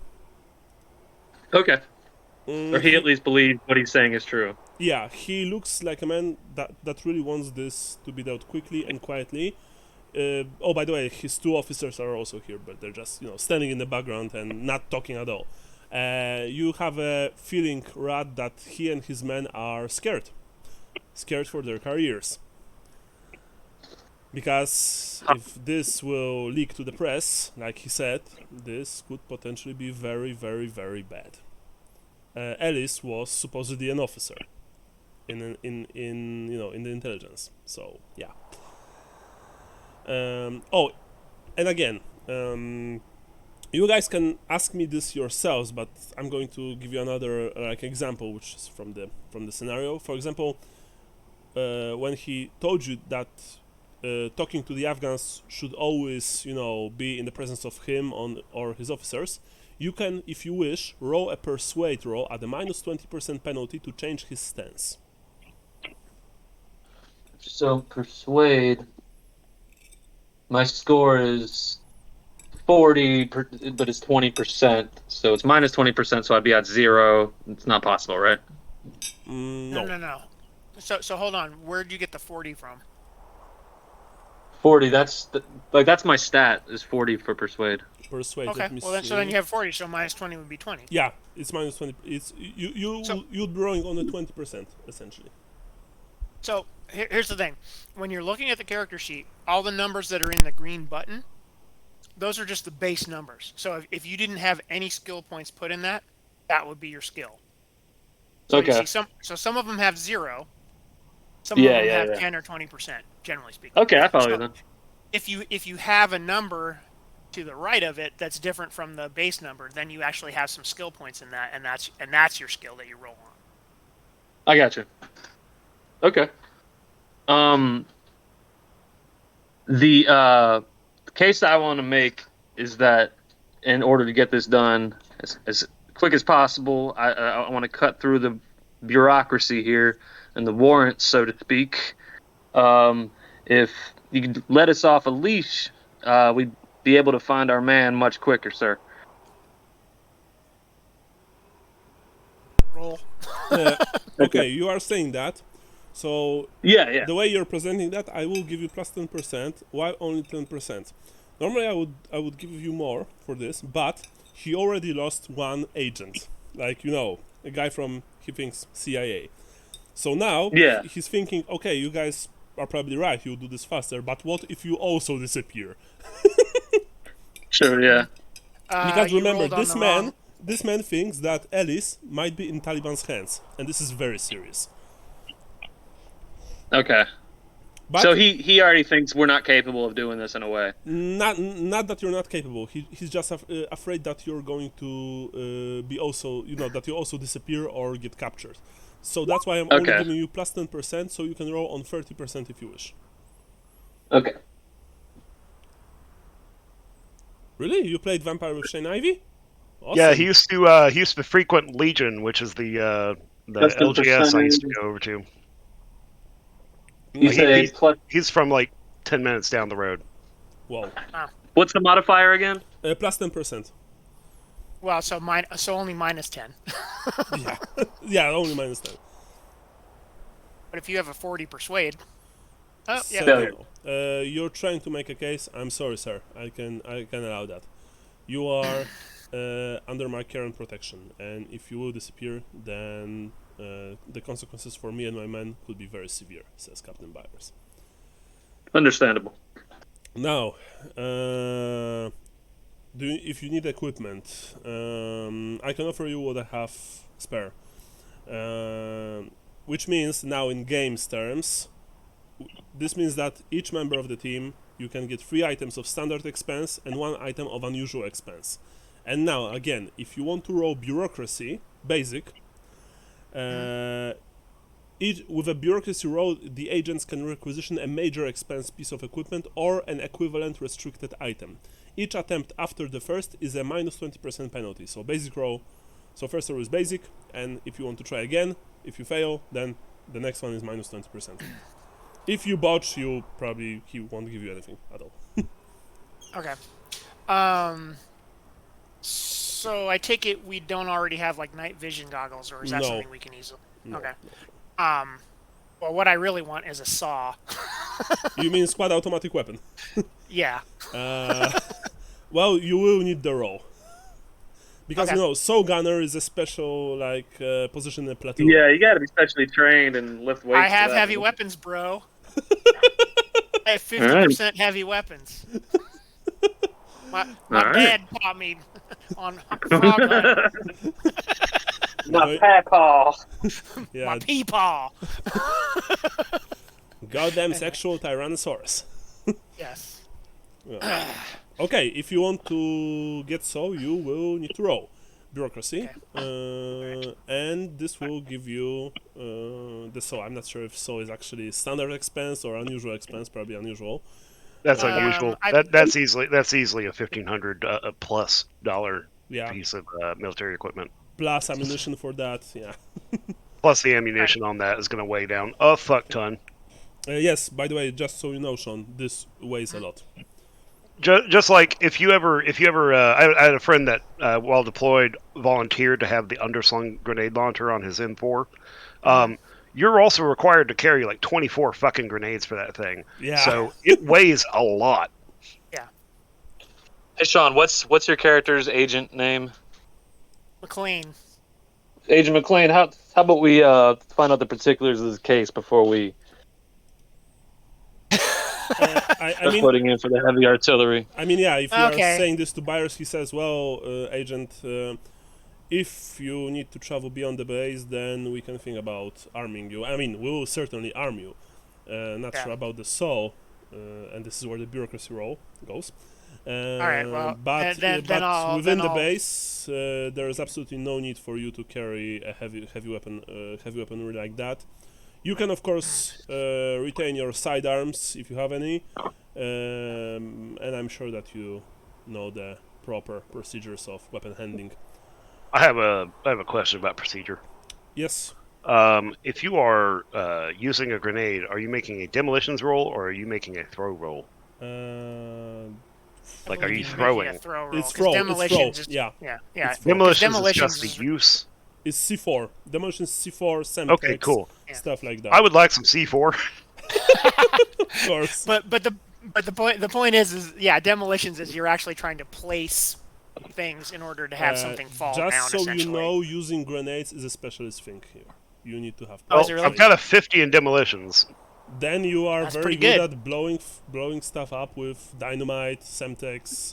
Okay. Or he He, at least believes what he's saying is true. yeah, he looks like a man that really wants this to be dealt quickly and quietly. Oh, by the way, his 2 officers are also here, but they're just standing in the background and not talking at all. You have a feeling, Rad, that he and his men are scared for their careers. Because if this will leak to the press, like he said, this could potentially be very, very, very bad. Ellis was supposedly an officer in the intelligence. So yeah. Oh, and again, you guys can ask me this yourselves, but I'm going to give you another example, which is from the scenario. For example, when he told you that talking to the Afghans should always, be in the presence of him or his officers, you can, if you wish, roll a persuade roll at a minus 20% penalty to change his stance. So persuade. My score is 40, but it's 20%. So it's minus 20%. So I'd be at 0. It's not possible, right? No. No. So hold on. Where'd you get the 40 from? 40. That's my stat is 40 for persuade. Persuade. Okay. Let me Well, then, see. so then you have 40. So minus 20 would be 20. Yeah, it's minus 20. It's you'd be rolling on the 20% essentially. So here's the thing: when you're looking at the character sheet, all the numbers that are in the green button, those are just the base numbers. So if you didn't have any skill points put in that, that would be your skill. So you Okay. see some of them have 0, some Yeah, of them yeah, have yeah. 10 or 20%, generally speaking. Okay, I follow you So then. if you have a number to the right of it that's different from the base number, then you actually have some skill points in that, and that's your skill that you roll on. I got you. Okay. The case that I want to make is that in order to get this done as quick as possible, I want to cut through the bureaucracy here and the warrants, so to speak. If you could let us off a leash, we'd be able to find our man much quicker, sir. Roll. Okay, you are saying that. So Yeah. the way you're presenting that, I will give you plus 10%. Why only 10%? Normally I would give you more for this, but he already lost 1 agent. Like, a guy from, he thinks, CIA. So now Yeah. he's thinking, okay, you guys are probably right, you'll do this faster, but what if you also disappear? Sure, yeah. Because You remember, rolled on the wrong. this man thinks that Ellis might be in Taliban's hands, and this is very serious. Okay. But So he already thinks we're not capable of doing this in a way. not that you're not capable. He's just afraid that you're going to be also, that you also disappear or get captured. So that's why I'm only Okay. giving you plus 10%, so you can roll on 30% if you wish. Okay. Really? You played Vampire with Shane Ivy? Awesome. Yeah, he used to frequent Legion, which is the That's the LGS I used to percentage. go over to. You say He's from like 10 minutes down the road. Wow. what's the modifier again? Plus 10%. Well, so only minus 10. Yeah. Yeah, only minus 10. But if you have a 40 persuade, oh yeah, Failure. You're trying to make a case. I'm sorry, sir. I can allow that. You are under my care and protection, and if you will disappear, then the consequences for me and my men could be very severe, says Captain Byers. Understandable. Now, if you need equipment, I can offer you what I have spare. Which means now in games terms, this means that each member of the team, you can get 3 items of standard expense and 1 item of unusual expense. And now, again, if you want to roll bureaucracy, basic, with a bureaucracy roll, the agents can requisition a major expense piece of equipment or an equivalent restricted item. Each attempt after the first is a minus 20% penalty. So basic roll. So first roll is basic, and if you want to try again, if you fail, then the next one is minus 20%. If you botch, he won't give you anything at all. Okay. So I take it we don't already have like night vision goggles, or is that No. something we can easily? No, Okay. no. Well, what I really want is a saw. You mean squad automatic weapon? Yeah. Well, you will need the roll. Because, Okay. Soul Gunner is a special, position in a platoon. Yeah, you got to be specially trained and lift weights. I have for that. heavy weapons, bro. I have 50% heavy weapons. My Alright. dad taught me on frog hunting. My papa. Yeah, My peepaw. goddamn sexual Tyrannosaurus. Yes. Yeah. Okay, if you want to get so, you will need to roll bureaucracy, and this will give you the so. I'm not sure if so is actually standard expense or unusual expense. Probably unusual. That's unusual. That's easily a $1,500 plus dollar Yeah, piece of military equipment. plus ammunition for that. Yeah. Plus the ammunition on that is going to weigh down a fuck ton. Yes. By the way, just so you know, Sean, this weighs a lot. Just like if you ever, I had a friend that while deployed volunteered to have the underslung grenade launcher on his M4. You're also required to carry like 24 fucking grenades for that thing. Yeah. So it weighs a lot. Yeah. Hey, Sean, what's your character's agent name? McLean. Agent McLean. How about we find out the particulars of this case before we I start mean, putting in for the heavy artillery? I mean, yeah. If you are Okay. saying this to Byers, he says, "Well, Agent, if you need to travel beyond the base, then we can think about arming you. I mean, we will certainly arm you. Not Yeah. sure about the saw, and this is where the bureaucracy roll goes. right, well, but then but I'll- within then the I'll- base, there is absolutely no need for you to carry a heavy weaponry like that. You can, of course, retain your sidearms if you have any, and I'm sure that you know the proper procedures of weapon handling. I have a question about procedure. Yes. If you are using a grenade, are you making a demolitions roll or are you making a throw roll? I Like, are believe you making throwing? a throw roll, It's 'cause throw, it's demolitions throw, is- yeah. Yeah. It's throw. Demolitions, demolitions is just is- the use. It's C4. Demolition C4, Semtex, Okay, cool. stuff like that. I would like some C4. Of course. But the point is demolitions is you're actually trying to place things in order to have something fall just down. so Essentially. you know, using grenades is a specialist thing here. You need to have. Oh, is it really? I've got a 50 in demolitions. Then you are That's very pretty good good. at blowing stuff up with dynamite, Semtex,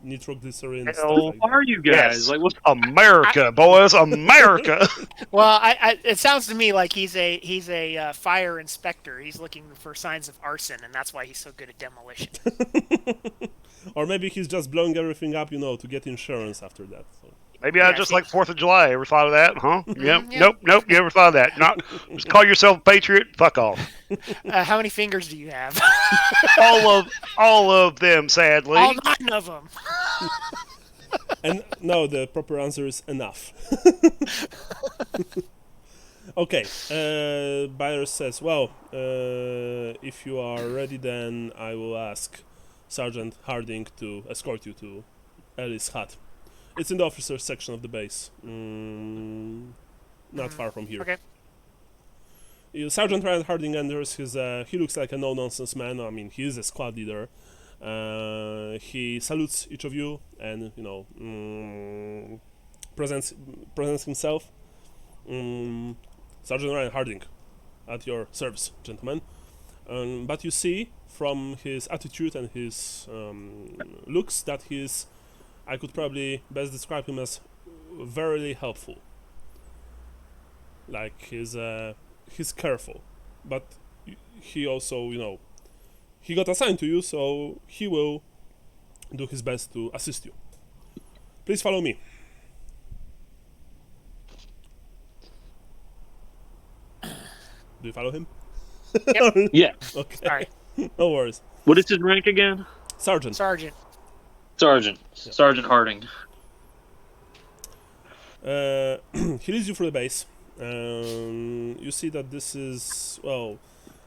nitroglycerin. Stuff Hell, like who that. are you guys? Yes. Like, what's America, boys, America. Well, it sounds to me like he's a fire inspector. He's looking for signs of arson, and that's why he's so good at demolition. Or maybe he's just blowing everything up, to get insurance after that. So. Maybe I Yeah, just see- like 4th of July. Ever thought of that? Huh? Yep. yeah. Nope. You ever thought of that? Not just call yourself a patriot. Fuck off. How many fingers do you have? all of them, sadly. All 9 of them. And no, the proper answer is enough. Okay, Byers says, well, if you are ready, then I will ask Sergeant Harding to escort you to Ellie's hut. It's in the officers section of the base, not far from here. Okay. Sergeant Ryan Harding enters. He looks like a no-nonsense man. I mean, he is a squad leader. He salutes each of you and presents himself. Sergeant Ryan Harding, at your service, gentlemen. But you see from his attitude and his looks that I could probably best describe him as very helpful. Like he's careful, but he also, he got assigned to you, so he will do his best to assist you. Please follow me. Do you follow him? Yep. Yeah. Okay. Sorry. No worries. What is his rank again? Sergeant. Sergeant. Sergeant. Sergeant Harding. He leads you through the base. You see that this is,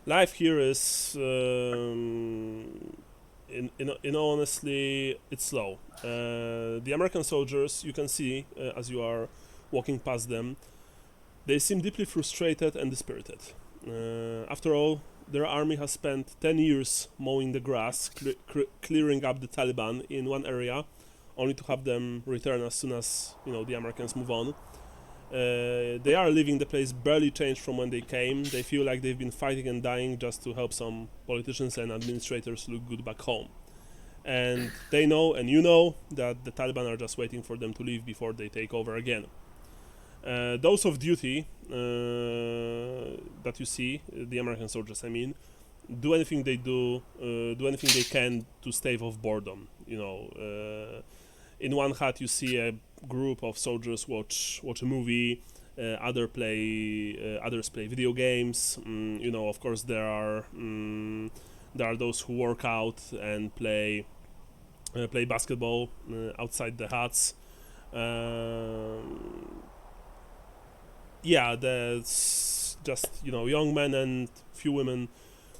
life here is, in honestly, it's slow. The American soldiers, you can see as you are walking past them, they seem deeply frustrated and dispirited. After all, their army has spent 10 years mowing the grass, clearing up the Taliban in one area, only to have them return as soon as the Americans move on. They are leaving the place barely changed from when they came. They feel like they've been fighting and dying just to help some politicians and administrators look good back home. And they know, and you know, that the Taliban are just waiting for them to leave before they take over again. Those of duty that you see, the American soldiers, I mean, do anything they can to stave off boredom. In one hut you see a group of soldiers watch a movie, others play video games. Of course there are those who work out and play basketball outside the huts. There's just young men and few women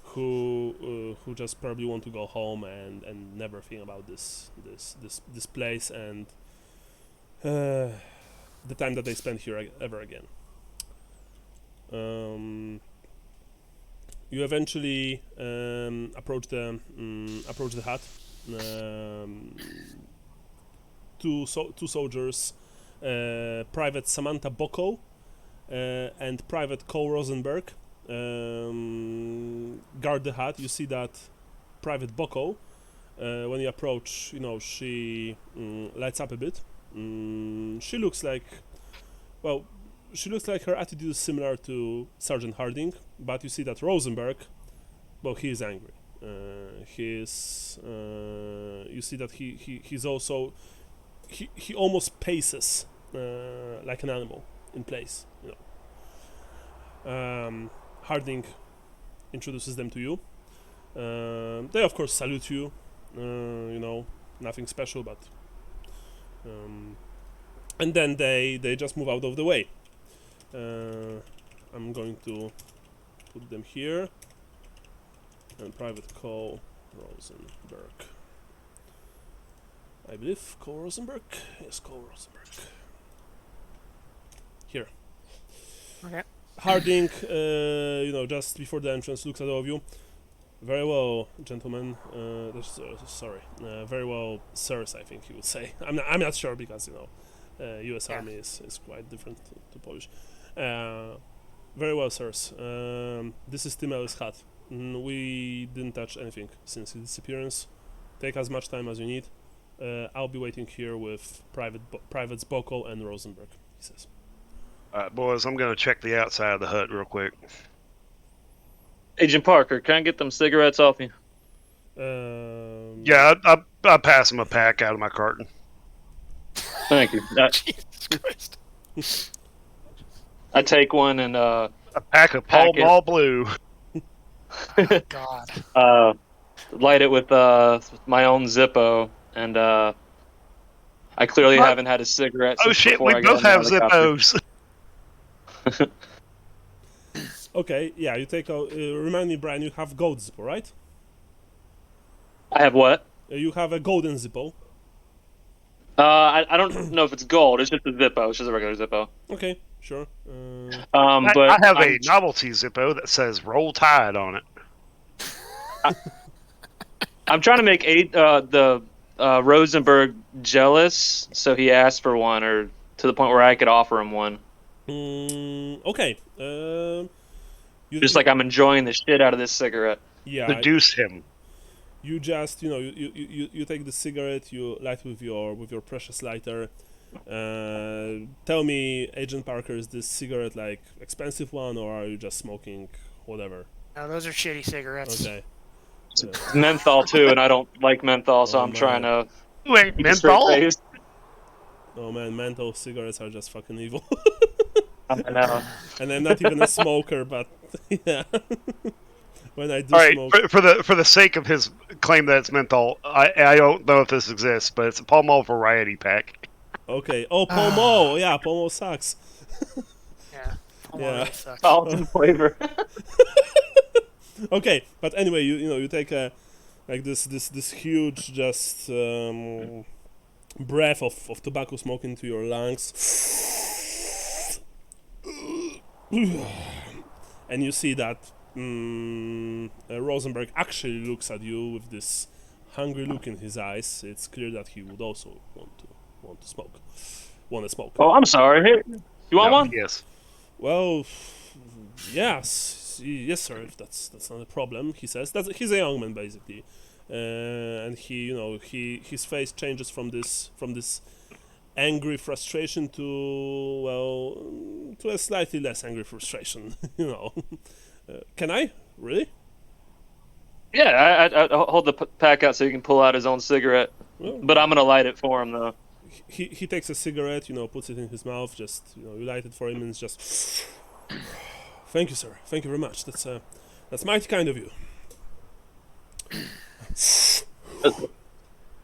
who just probably want to go home and never think about this place and the time that they spend here ever again. You eventually approach the hut. Two soldiers, Private Samantha Boko and Private Cole Rosenberg, guard the hut. You see that Private Boko, when you approach, she lights up a bit. She looks like her attitude is similar to Sergeant Harding, but you see that Rosenberg, he is angry. You see that he's also he almost paces like an animal in place. Harding introduces them to you. They of course salute you. Nothing special, but and then they just move out of the way. I'm going to put them here. And Private Cole Rosenberg. I believe Cole Rosenberg. Yes, Cole Rosenberg. Here. Okay. Harding, just before the entrance, looks at all of you. Very well, gentlemen. Very well, sirs. I think he would say. I'm not sure because U.S. Army is quite different to Polish. Very well, sirs. This is Tim Ellis' hut. We didn't touch anything since his disappearance. Take as much time as you need. I'll be waiting here with Privates Boko and Rosenberg, he says. Alright, boys, I'm gonna check the outside of the hut real quick. Agent Parker, can I get them cigarettes off you? Yeah, I pass him a pack out of my carton. Thank you. Jesus Christ. I take one and A pack of Pall Pack it. Mall Blue. God. light it with my own Zippo, and I clearly What? haven't had a cigarette. Oh since shit, before we I got both in the have helicopter. Zippos. Okay, yeah, you take remind me, Brian, you have gold Zippo, right? I have what? You have a golden Zippo. I don't know if it's gold. It's just a Zippo. It's just a regular Zippo. Okay, sure. But I have a novelty Zippo that says "Roll Tide" on it. I'm trying to make the Rosenberg jealous, so he asked for one, or to the point where I could offer him one. Okay. Just like I'm enjoying the shit out of this cigarette. Yeah. Seduce him. You just, you take the cigarette, you light with your precious lighter. Tell me, Agent Parker, is this cigarette like expensive one, or are you just smoking whatever? No, those are shitty cigarettes. Okay. It's menthol too, and I don't like menthol, so Oh, I'm trying to Wait, keep a straight menthol? face. Oh man, menthol cigarettes are just fucking evil. I know. And I'm not even a smoker, but yeah. When I do All right, smoke, for the sake of his claim that it's menthol, I don't know if this exists, but it's a Pall Mall variety pack. okay. Oh, Pomo, yeah, Pomo sucks. Yeah. Yeah. Really sucks. Fountain flavor. Okay, but anyway, you take a like this huge just breath of tobacco smoke into your lungs, and you see that Rosenberg actually looks at you with this hungry look in his eyes. It's clear that he would also want to smoke. Want to smoke. Oh, I'm sorry. Here, you want No, one? Yes. Well, yes, sir. If that's not a problem, he says. He's a young man basically, and his face changes from this angry frustration to a slightly less angry frustration. Can I really? Yeah, I hold the pack out so you can pull out his own cigarette. Well, But I'm gonna light it for him though. he takes a cigarette, puts it in his mouth. Just you light it for him, and it's just. Thank you, sir. Thank you very much. That's mighty kind of you.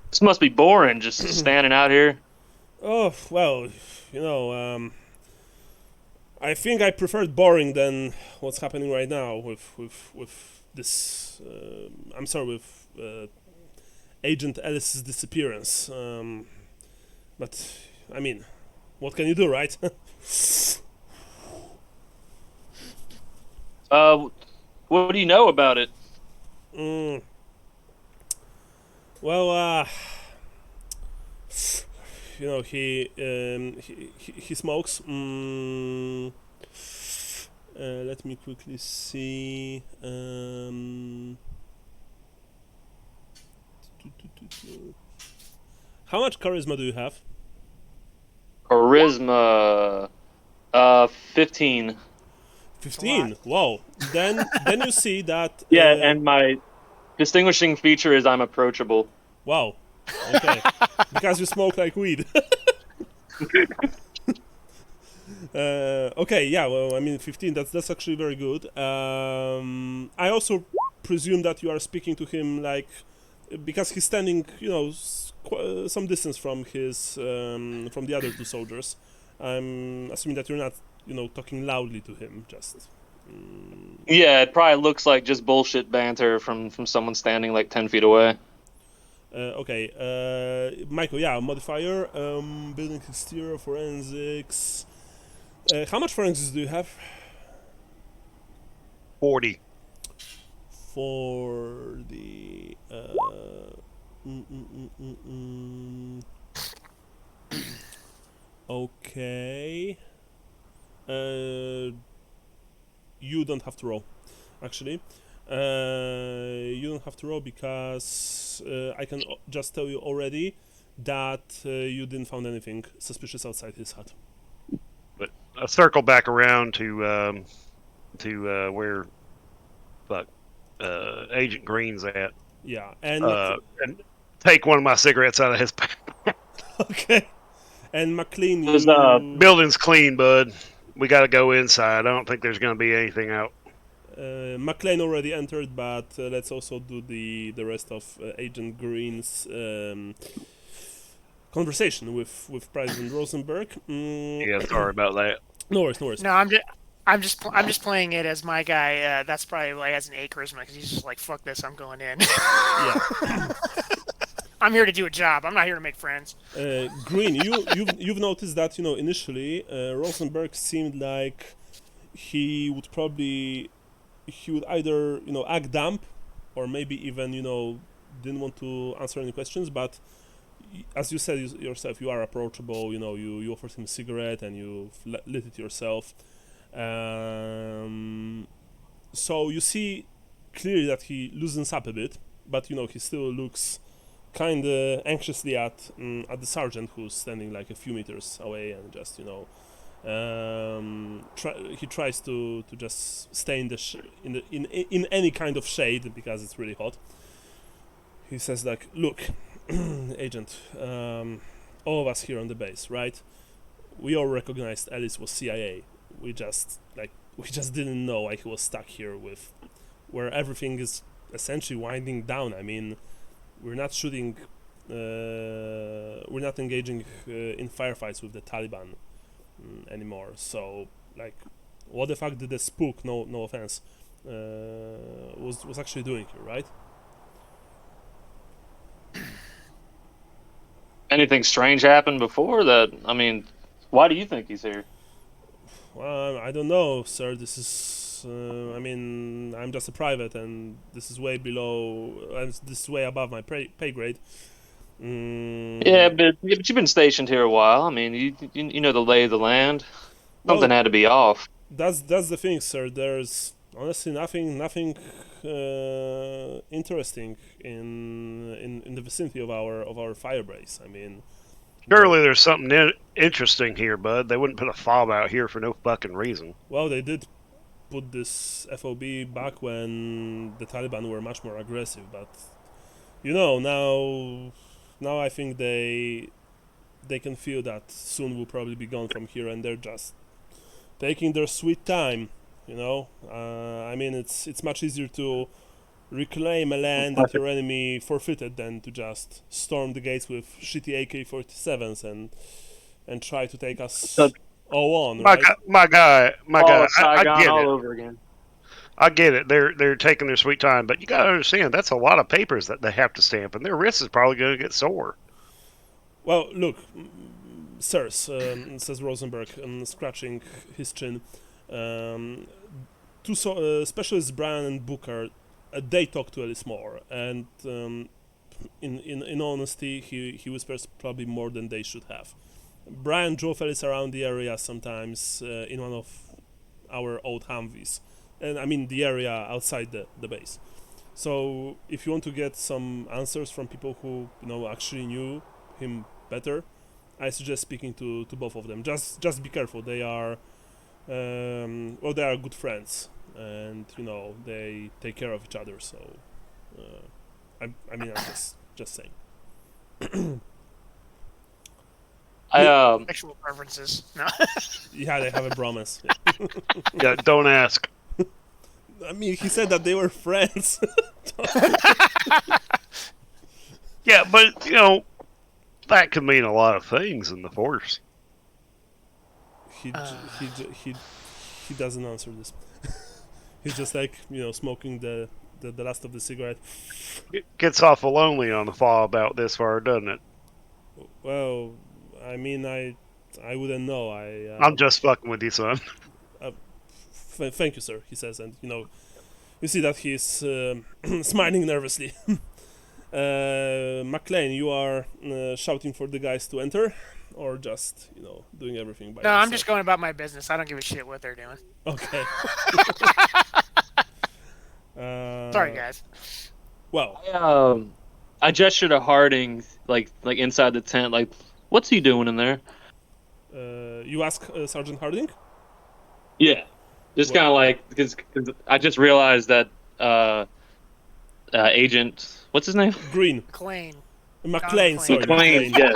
This must be boring, just standing out here. Oh well, I think I preferred boring than what's happening right now with this. I'm sorry, with Agent Ellis's disappearance. But I mean, what can you do, right? What do you know about it? Well, he smokes. Let me quickly see. How much charisma do you have? Charisma, 15. 15. Wow. Then you see that. Yeah, and my distinguishing feature is I'm approachable. Wow. Okay. Because you smoke like weed. Okay. Yeah. Well, I mean, 15. That's actually very good. I also presume that you are speaking to him because he's standing, some distance from from the other two soldiers. I'm assuming that you're not, talking loudly to him. Just. Yeah, it probably looks like just bullshit banter from someone standing like 10 feet away. Okay, Michael, yeah, modifier, building exterior, forensics. How much forensics do you have? 40. For the okay. You don't have to roll, actually. You don't have to roll because I can just tell you already that you didn't find anything suspicious outside his hut. But I'll circle back around to where Agent Green's at. Yeah, and And take one of my cigarettes out of his pack. okay, and McLean, There's, Building's clean, bud. We got to go inside. I don't think there's going to be anything out. McLean already entered, but let's also do the rest of Agent Green's conversation with President Rosenberg. Yeah, sorry about that. No worries. No, I'm just playing it as my guy. That's probably why he has an A charisma because he's just like, fuck this, I'm going in. Yeah. I'm here to do a job. I'm not here to make friends. Green, you've noticed that initially Rosenberg seemed like he would either act dumb or maybe even didn't want to answer any questions, but as you said yourself, you are approachable. You offered him a cigarette and you lit it yourself. So you see clearly that he loosens up a bit, but he still looks kind of anxiously at the sergeant who's standing like a few meters away, and just he tries to just stay in any kind of shade because it's really hot. He says like, look, agent, all of us here on the base, right? We all recognized Ellis was CIA. We just didn't know why he was stuck here with where everything is essentially winding down. I mean, we're not shooting, we're not engaging in firefights with the Taliban anymore. So, like, what the fuck did the spook, no offense, was actually doing here, right? Anything strange happened before that? I mean, why do you think he's here? Well, I don't know, sir. This is, I mean, I'm just a private, and this is way below, this is way above my pay grade. Yeah, but you've been stationed here a while. I mean, you know the lay of the land. Something had to be off. That's the thing, sir. There's honestly nothing interesting in the vicinity of our fire base. I mean, surely there's something interesting here, bud. They wouldn't put a fob out here for no fucking reason. Well, they did put this FOB back when the Taliban were much more aggressive, but now I think they can feel that soon we'll probably be gone from here, and they're just taking their sweet time. I mean, it's much easier to reclaim a land that your enemy forfeited than to just storm the gates with shitty AK-47s and try to take us all on. Right? My guy. I get all it. Over again. I get it. They're taking their sweet time, but you gotta understand that's a lot of papers that they have to stamp, and their wrist is probably going to get sore. Well, look, sirs, says Rosenberg, scratching his chin. Two specialists, Brian and Booker, they talk to Ellis more, and in honesty, he whispers probably more than they should have. Brian drove Ellis around the area sometimes in one of our old Humvees, and I mean the area outside the base. So if you want to get some answers from people who actually knew him better, I suggest speaking to both of them. Just be careful. They are they are good friends, and they take care of each other. So I mean, I'm just saying. Sexual preferences. No. Yeah, they have a bromance. Yeah, don't ask. I mean, he said that they were friends. Yeah, but that could mean a lot of things in the Force. He doesn't answer this. He's just like smoking the last of the cigarette. It gets awful lonely on the fall about this far, doesn't it? Well, I mean, I wouldn't know. I'm just fucking with you, son. Thank you, sir. He says, and you see that he's smiling nervously. McLean, you are shouting for the guys to enter, or just doing everything by yourself? I'm just going about my business. I don't give a shit what they're doing. Okay. Sorry, guys. Well, I gestured to Harding, like inside the tent, like, what's he doing in there? You ask Sergeant Harding? Yeah, just kind of like because I just realized that Agent, what's his name? Green. McLean. Sorry. McLean, yeah.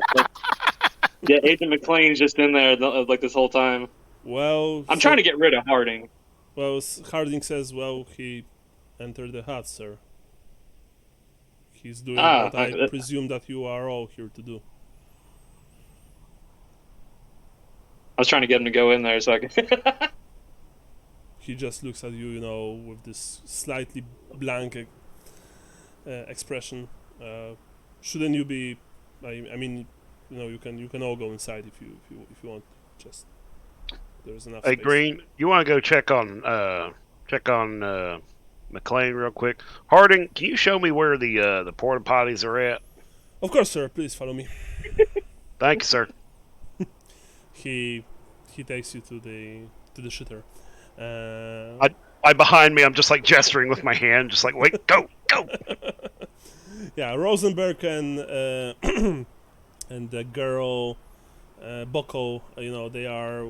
Yeah, Agent McLean's just in there like this whole time. Well, I'm trying to get rid of Harding. Well, Harding says, well, he entered the hut, sir. He's doing what I presume that you are all here to do. I was trying to get him to go in there so I could... He just looks at you, with this slightly blank expression. Shouldn't you be? I mean, you can all go inside if you want. Just there's enough. Hey, space. Green, you want to go check on McLean real quick? Harding, can you show me where the porta potties are at? Of course, sir. Please follow me. Thank you, sir. He takes you to the shitter. Behind me, I'm just like gesturing with my hand, just like, wait, go, go. Yeah, Rosenberg and and the girl Boko, they are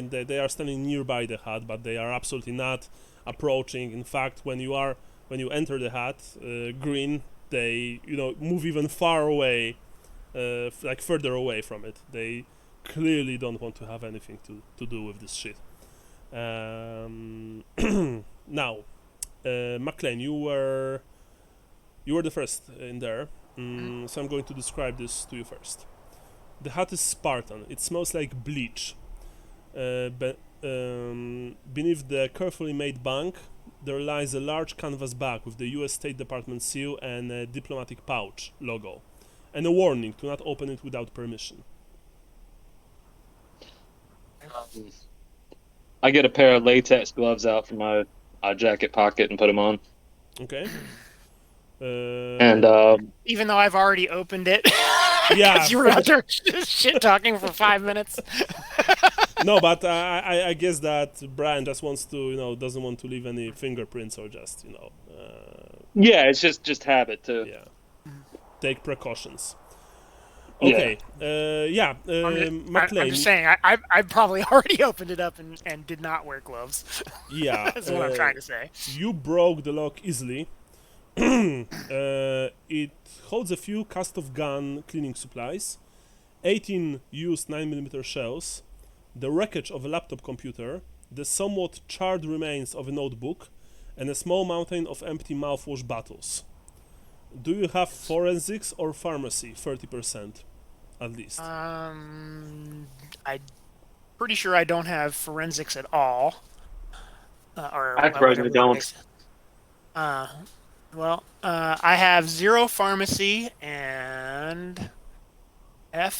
they are standing nearby the hut, but they are absolutely not approaching. In fact, when you enter the hut, Green, they move even far away, like further away from it. They clearly don't want to have anything to do with this shit. Now, McLean, you were the first in there, so I'm going to describe this to you first. The hut is Spartan. It smells like bleach. Beneath the carefully made bunk, there lies a large canvas bag with the U.S. State Department seal and a diplomatic pouch logo, and a warning to not open it without permission. I get a pair of latex gloves out from my jacket pocket and put them on. Okay. And Even though I've already opened it. Yeah. You were out there shit talking for 5 minutes. No, but I guess that Brian just wants to, doesn't want to leave any fingerprints or just, yeah, it's just habit too. yeah, take precautions. Okay. McLean. I'm just saying, I probably already opened it up and did not wear gloves. Yeah. That's what I'm trying to say. You broke the lock easily. It holds a few cast-off gun cleaning supplies, 18 used 9mm shells, the wreckage of a laptop computer, the somewhat charred remains of a notebook, and a small mountain of empty mouthwash bottles. Do you have forensics or pharmacy? 30%, at least. I'm pretty sure I don't have forensics at all. I probably don't. I have 0 pharmacy and I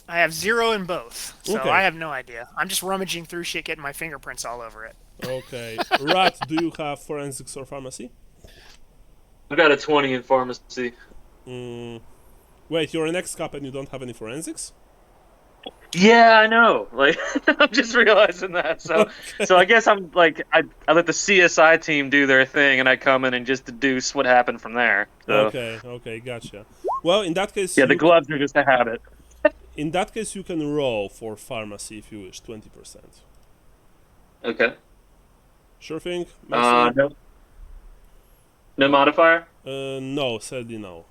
have 0 in both. So Okay. I have no idea. I'm just rummaging through shit, getting my fingerprints all over it. Okay. Rat, do you have forensics or pharmacy? I got a 20 in pharmacy. Wait, you're an ex-cop and you don't have any forensics? Yeah, I know. Like, I'm just realizing that. So I guess I'm like, I let the CSI team do their thing, and I come in and just deduce what happened from there. So, Okay, gotcha. Well, in that case, yeah, the gloves are just a habit. in that case, you can roll for pharmacy if you wish, 20%. Okay. Sure thing. No. No modifier. No, sadly no.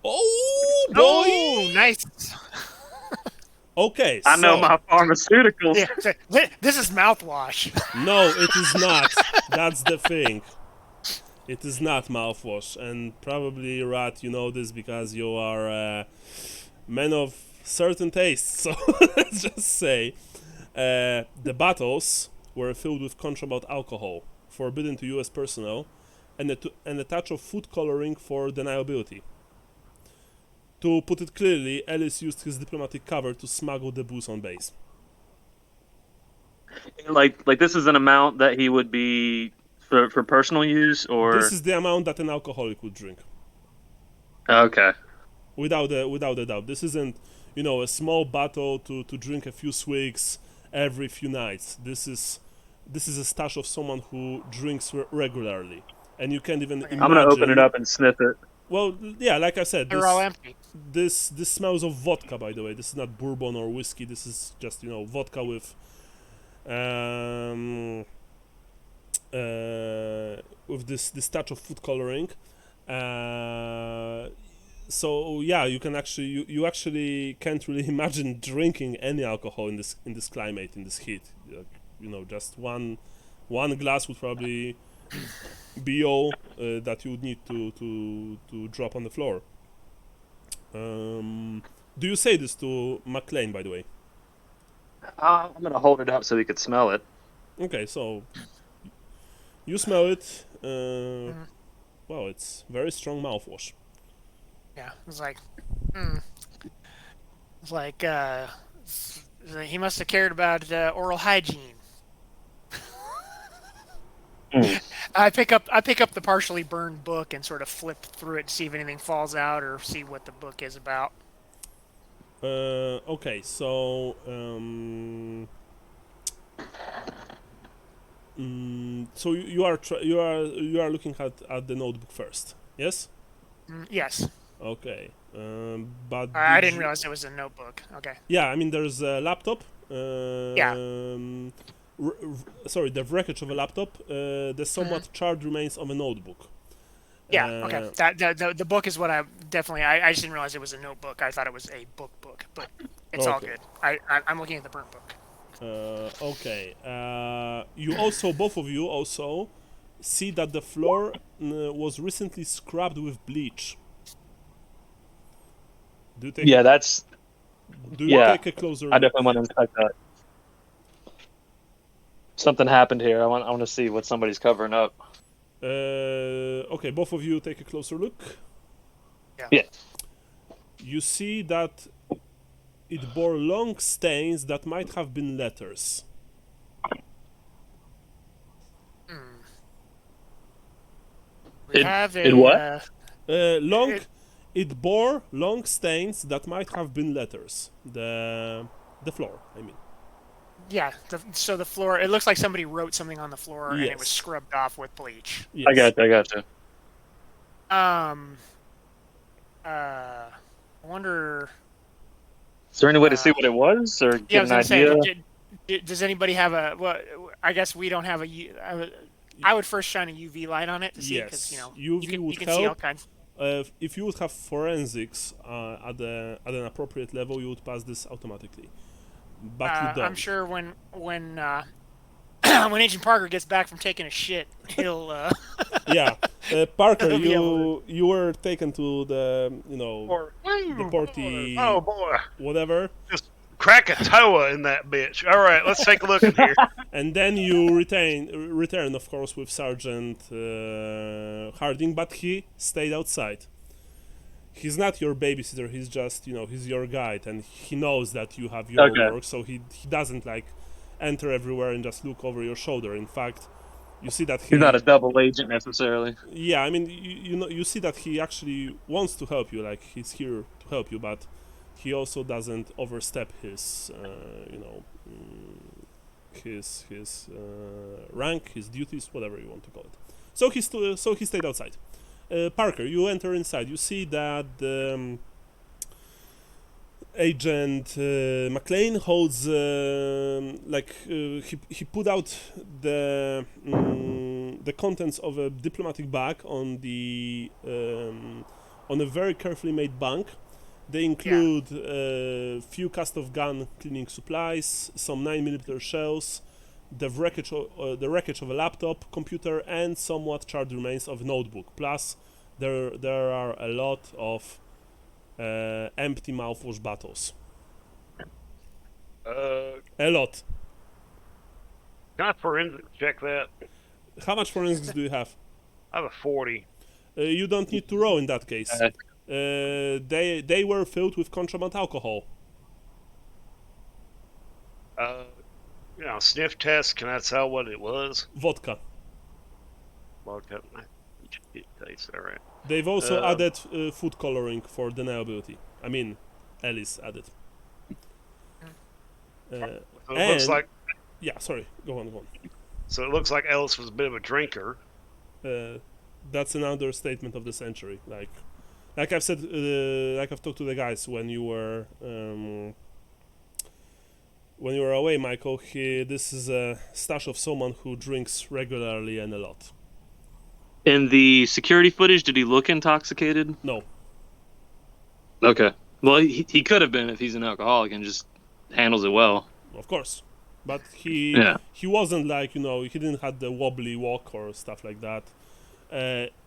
Oh boy! Oh, nice. Okay, I know so- my pharmaceuticals. Yeah, this is mouthwash. No, it is not. That's the thing. It is not mouthwash, and probably Rat, you know this because you are a man of certain tastes. So let's just say the bottles were filled with contraband alcohol, forbidden to U.S. personnel, and a touch of food coloring for deniability. To put it clearly, Ellis used his diplomatic cover to smuggle the booze on base. Like this is an amount that he would be for personal use, or This is the amount that an alcoholic would drink, okay. without a doubt. This isn't, a small bottle to drink a few swigs every few nights. This is a stash of someone who drinks regularly, and you can't even imagine. I'm gonna open it up and sniff it. Well, yeah, like I said, They're all empty. this smells of vodka, by the way. This is not bourbon or whiskey. This is just vodka with this touch of food coloring. So yeah, you can actually you actually can't really imagine drinking any alcohol in this climate, in this heat. Just one glass would probably be all that you would need to drop on the floor. Do you say this to McLean, by the way? I'm gonna hold it up so he could smell it. Okay, so you smell it. Well, it's very strong mouthwash. Yeah, it's like, he must have cared about oral hygiene. I pick up the partially burned book and sort of flip through it to see if anything falls out or see what the book is about. Okay, so so you are looking at the notebook first, yes? Yes. Okay, but I did didn't you- realize it was a notebook. Okay. Yeah, I mean there's a laptop. Yeah. Sorry, the wreckage of a laptop. The somewhat charred remains of a notebook. Yeah. Okay. The book is what I definitely. I just didn't realize it was a notebook. I thought it was a book, but it's all Okay. good. I'm looking at the burnt book. Okay. You also, both of you also, see that the floor was recently scrubbed with bleach. Do you take? Yeah, that's. Do you yeah, take a closer I look? definitely want to inspect that. Something happened here. I want to see what somebody's covering up. Okay, both of you take a closer look. Yeah. You see that it bore long stains that might have been letters. We It- have a. it what? It bore long stains that might have been letters. The floor, I mean. Yeah. So the floor. It looks like somebody wrote something on the floor and it was Yes. scrubbed off with bleach. Yes. I got you. I wonder. Is there any way to see what it was, or Yeah, I get was an gonna idea? say, does anybody have a? Well, I guess we don't have a. I would first shine a UV light on it to see, because Yes, you UV can, would you can see all help. kinds. If you would have forensics at an appropriate level, you would pass this automatically. But you don't. I'm sure when when Agent Parker gets back from taking a shit, he'll. Yeah, Parker, He'll be able you were taken to the the porty Oh boy! whatever, Just crack a toa in that bitch. All right, let's take a look in here. and then you return of course with Sergeant Harding, but he stayed outside. He's not your babysitter. He's just he's your guide, and he knows that you have your Okay. work, so he doesn't like enter everywhere and just look over your shoulder. In fact, you see that He's not a double agent necessarily. Yeah, I mean, you see that he actually wants to help you, like he's here to help you, but he also doesn't overstep his, his rank, his duties, whatever you want to call it. So he stayed outside. Parker, you enter inside. You see that Agent McLean holds he put out the contents of a diplomatic bag on a very carefully made bunk. They include a few cast of gun cleaning supplies, some 9mm shells, the wreckage of a laptop, computer, and somewhat charred remains of a notebook. Plus, there are a lot of empty mouthwash bottles. A lot. Can I forensic check that? How much forensics do you have? I have a 40. You don't need to roll in that case. They were filled with contraband alcohol. Sniff test. Can I tell what it was? Vodka. Vodka. It tastes all right. They've also added food coloring for deniability. I mean, Alice added. So it looks like. Yeah, sorry. Go on. So it looks like Ellis was a bit of a drinker. That's an understatement of the century. Like I've said, like I've talked to the guys when you were away, Michael. This is a stash of someone who drinks regularly and a lot. In the security footage, did he look intoxicated? No. Okay. Well, he could have been if he's an alcoholic and just handles it well. Of course. But he wasn't like, he didn't have the wobbly walk or stuff like that.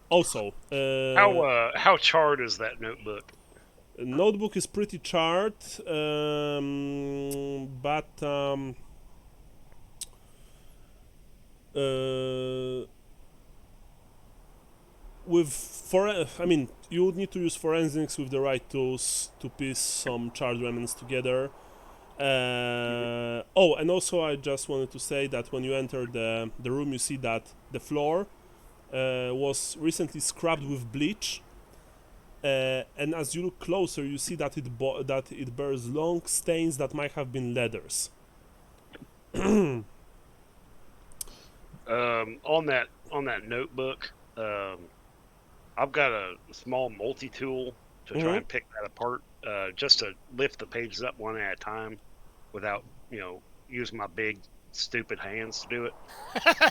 Also, How charred is that notebook? notebook is pretty charred, but you would need to use forensics with the right tools to piece some charred remnants together. And also I just wanted to say that when you enter the room, you see that the floor was recently scrubbed with bleach. And as you look closer, you see that it bears long stains that might have been leathers. On that notebook, I've got a small multi-tool to try and pick that apart, just to lift the pages up one at a time, without using my big stupid hands to do it.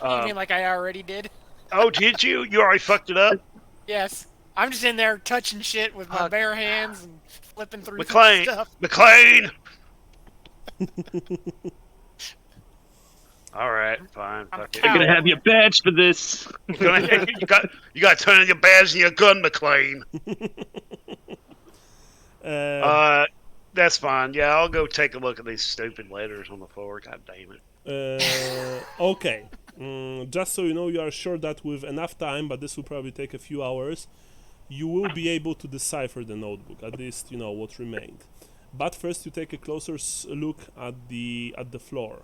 You mean like I already did? Oh, did you? You already fucked it up? Yes. I'm just in there touching shit with my bare hands and flipping through McLean! stuff. McLean! All right, fine. Fuck it. You're gonna have your badge for this. you got to turn in your badge and your gun, McLean. That's fine. Yeah, I'll go take a look at these stupid letters on the floor. God damn it. Okay. Just so you know, you are sure that with enough time, but this will probably take a few hours, you will be able to decipher the notebook, at least what remained. But first, you take a closer look at the floor.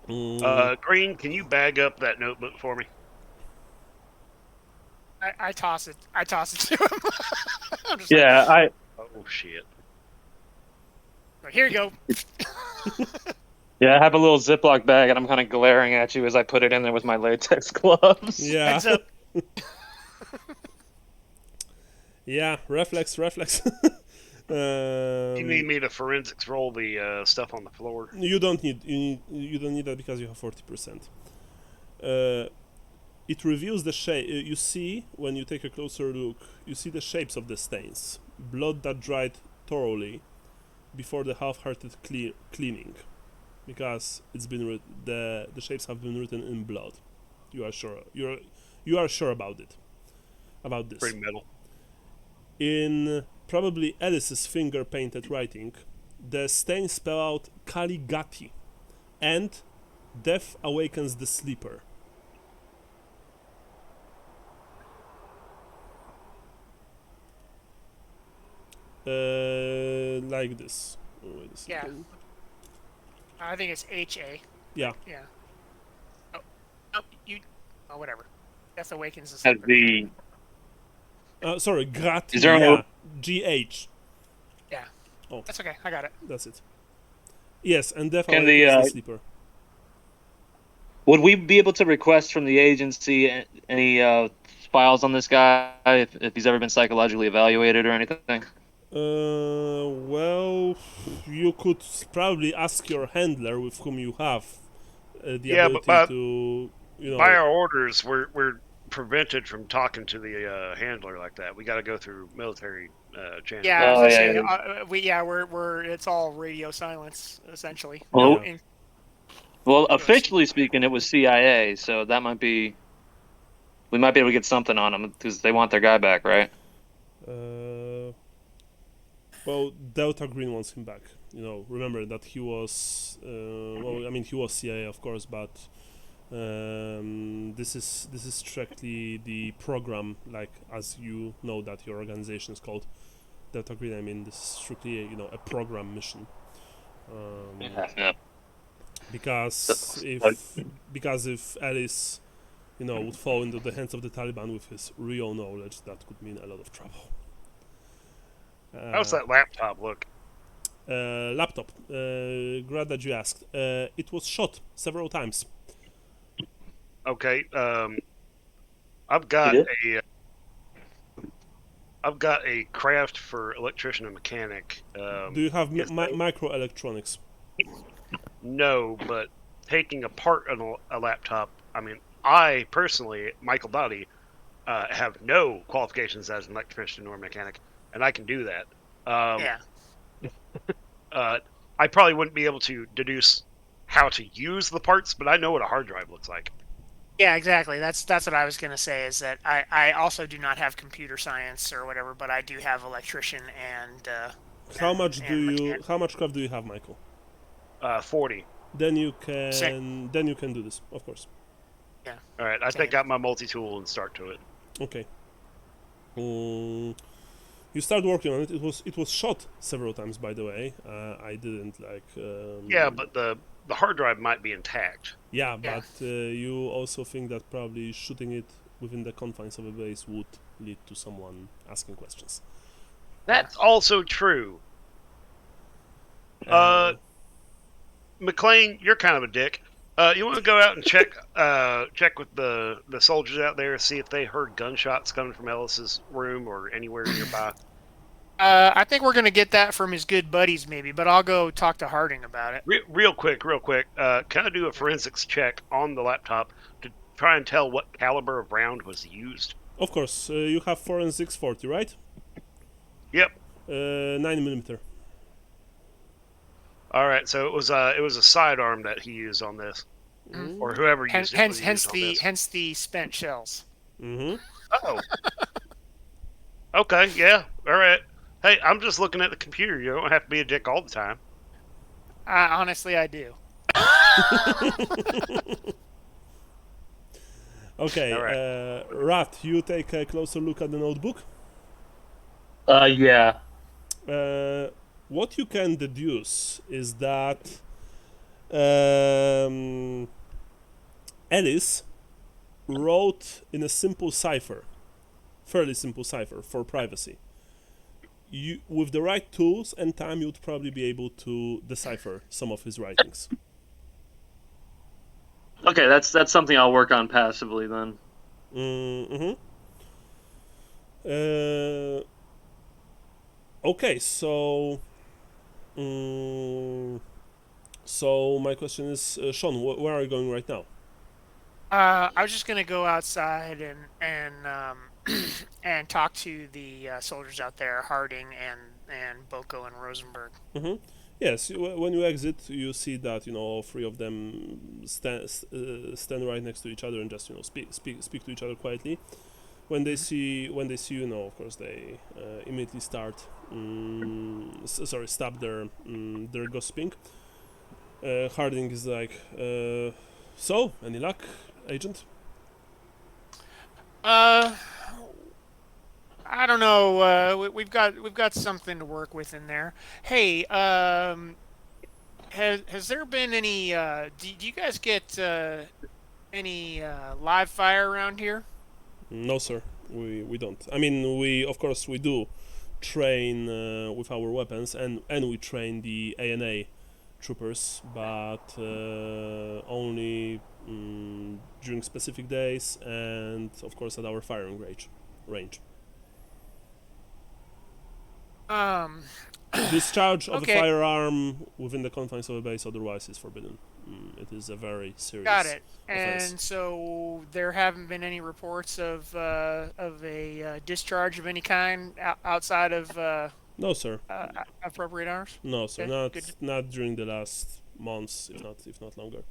Green, can you bag up that notebook for me? I toss it. I toss it to him. I'm just Oh shit. like, here you go. Yeah, I have a little Ziploc bag, and I'm kind of glaring at you as I put it in there with my latex gloves. Yeah. Heads up. Yeah, reflex. You need me to forensics roll the stuff on the floor? You don't need that because you have 40%. It reveals the shape. You see, when you take a closer look, you see the shapes of the stains. Blood that dried thoroughly before the half-hearted cleaning, because it's been the shapes have been written in blood. You are sure. You are sure about it. About this. Pretty metal. In probably Alice's finger-painted writing, the stains spell out Ghati, and death awakens the sleeper. Like this. Oh, wait a second. I think it's H-A. Yeah. Yeah. Oh, whatever. Death awakens the Has sleeper. the Sorry, Ghati. Is there a- Yeah. G-H. Yeah. Oh. That's okay. I got it. That's it. Yes, and death Can awakens the, the sleeper. would we be able to request from the agency any files on this guy if he's ever been psychologically evaluated or anything? Well, you could probably ask your handler with whom you have the ability to, By our orders, we're prevented from talking to the handler like that. We got to go through military channels. Yeah, I was gonna say, yeah. we're it's all radio silence essentially. Well, Yeah. Well, officially speaking, it was CIA, so that might be. We might be able to get something on them because they want their guy back, right? Well, Delta Green wants him back. Remember that he was. He was CIA, of course, but this is strictly the program, like as you know that your organization is called Delta Green. I mean, this is strictly a program mission. Yeah. Because if Alice, would fall into the hands of the Taliban with his real knowledge, that could mean a lot of trouble. How's that laptop look? Laptop. Glad that you asked. It was shot several times. Okay. I've got a craft for electrician and mechanic. Do you have microelectronics? No, but taking apart a laptop. I mean, I personally, Michael Dottie, have no qualifications as an electrician or mechanic, and I can do that. Yeah. I probably wouldn't be able to deduce how to use the parts, but I know what a hard drive looks like. Yeah, exactly. That's what I was gonna say. Is that I also do not have computer science or whatever, but I do have electrician and. How much craft do you have, Michael? 40. Then you can do this, of course. Yeah. All right. I take out my multi-tool and start to it. Okay. You start working on it. It was shot several times, by the way. I didn't like. Yeah, but the the hard drive might be intact. Yeah, Yeah. but you also think that probably shooting it within the confines of a base would lead to someone asking questions. That's also true. Uh, McLean, you're kind of a dick. You want to go out and check with the soldiers out there, see if they heard gunshots coming from Ellis's room or anywhere nearby. I think we're gonna get that from his good buddies, maybe. But I'll go talk to Harding about it. Real quick. Can I do a forensics check on the laptop to try and tell what caliber of round was used? of course, you have forensics 40, right? Yep. 9mm. All right. So it was a sidearm that he used on this, or whoever used it. Hence the spent shells. Mm-hmm. Oh. Okay. Yeah. All right. Hey, I'm just looking at the computer. You don't have to be a dick all the time. Honestly, I do. Okay, All right. Rat, you take a closer look at the notebook. Yeah. What you can deduce is that Ellis wrote in a simple cipher, fairly simple cipher for privacy. You, with the right tools and time, you'd probably be able to decipher some of his writings. Okay, that's something I'll work on passively then. Mm-hmm. Okay, so so my question is, Sean, where are you going right now? I was just gonna go outside and and talk to the soldiers out there, Harding and Boko and Rosenberg. Mm-hmm. Yes, when you exit, you see that all three of them stand right next to each other and just speak to each other quietly. When they see you, of course they immediately start stop their gossiping. Harding is like, so any luck, Agent? I don't know. We've got something to work with in there. Hey, has there been any? Do you guys get any live fire around here? No, sir. We don't. I mean, we of course we do train with our weapons, and we train the ANA troopers, but only during specific days, and of course at our firing range. Discharge of Okay. a firearm within the confines of a base otherwise is forbidden. It is a very serious Got it. offense. And so there haven't been any reports of a discharge of any kind outside of No, sir. appropriate hours. No, sir. Okay, Not during the last months, if not longer.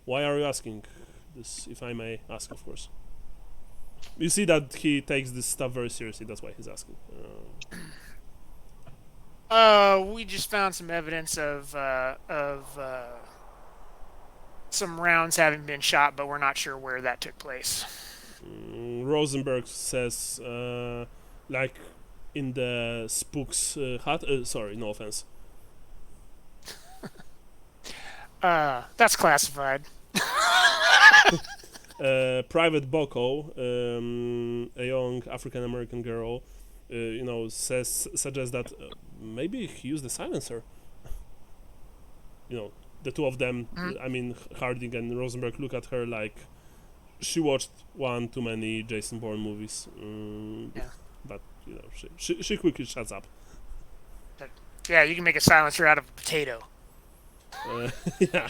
Why are you asking this, if I may ask, of course? You see that he takes this stuff very seriously. That's why he's asking. We just found some evidence of some rounds having been shot, but we're not sure where that took place. Rosenberg says, like in the spook's hut. Sorry, no offense. That's classified. Private Boko, a young African American girl, suggests that maybe he used a silencer. The two of them. I mean, Harding and Rosenberg look at her like she watched one too many Jason Bourne movies. Yeah. But she quickly shuts up. Yeah, you can make a silencer out of a potato. Yeah.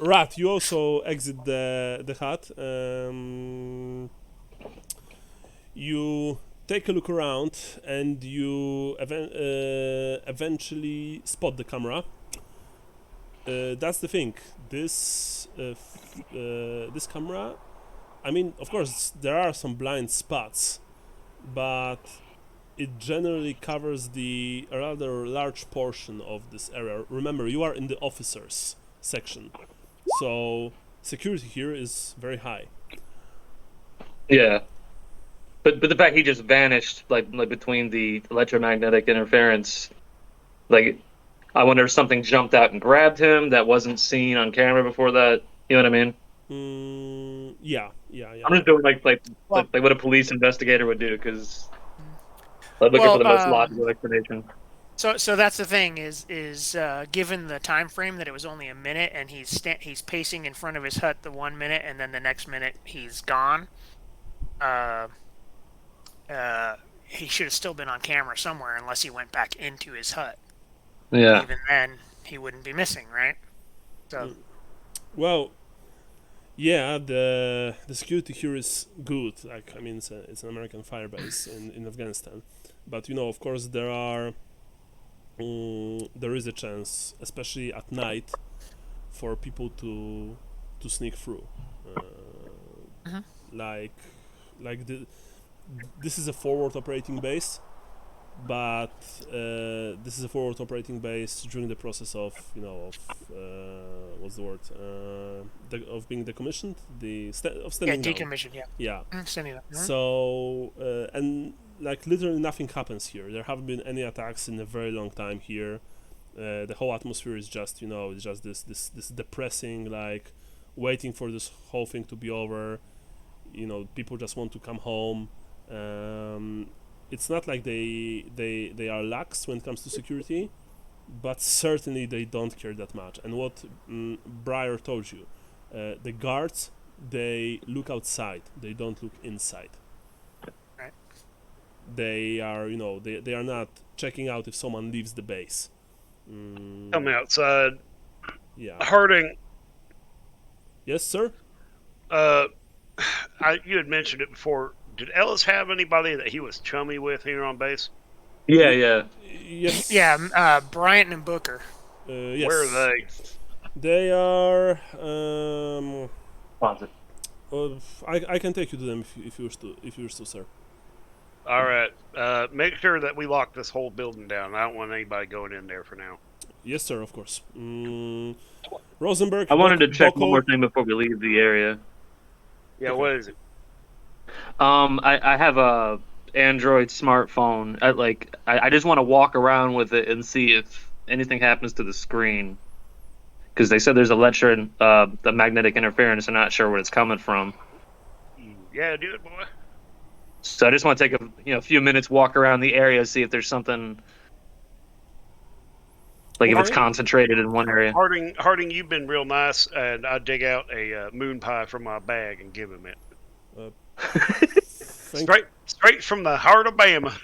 Rat, you also exit the hut. You take a look around, and you eventually spot the camera. That's the thing. This camera. I mean, of course, there are some blind spots, but it generally covers a rather large portion of this area. Remember, you are in the officers section, so security here is very high. Yeah. But the fact he just vanished like between the electromagnetic interference, like I wonder if something jumped out and grabbed him that wasn't seen on camera before that. You know what I mean? Yeah. I'm just doing like Well- what a police investigator would do, because I'm looking for the most logical explanation. So that's the thing is given the time frame that it was only a minute, and he's pacing in front of his hut the 1 minute, and then the next minute he's gone. He should have still been on camera somewhere, unless he went back into his hut. Yeah. Even then, he wouldn't be missing, right? So. Well, yeah, the security here is good. Like, I mean, it's an American fire base in Afghanistan, but of course there is a chance, especially at night, for people to sneak through. Like this is a forward operating base, but this is a forward operating base during the process of what's the word of being decommissioned, of standing down. Decommissioned. Yeah. Standing up. So and like literally nothing happens here. There haven't been any attacks in a very long time here. The whole atmosphere is just it's just this depressing, like waiting for this whole thing to be over. People just want to come home. It's not like they are lax when it comes to security, but certainly they don't care that much. And what Breyer told you, the guards, they look outside, they don't look inside. Right. They are they are not checking out if someone leaves the base. Come outside. Yeah. Harding. Yes, sir. You had mentioned it before. Did Ellis have anybody that he was chummy with here on base? Yeah. Yes. Yeah, Bryant and Booker. Yes. Where are they? They are. I can take you to them if you wish to, sir. All right. Make sure that we lock this whole building down. I don't want anybody going in there for now. Yes, sir. Of course. Rosenberg. I wanted to check Boko. one more thing before we leave the area. Yeah, Okay. what is it? I have a Android smartphone. I just want to walk around with it and see if anything happens to the screen, because they said there's the magnetic interference. I'm not sure where it's coming from. Yeah, do it, boy. So I just want to take a few minutes, walk around the area, see if there's something, like if it's concentrated in one area. Harding, you've been real nice, and I dig out a moon pie from my bag and give him it. Straight from the heart of Bama.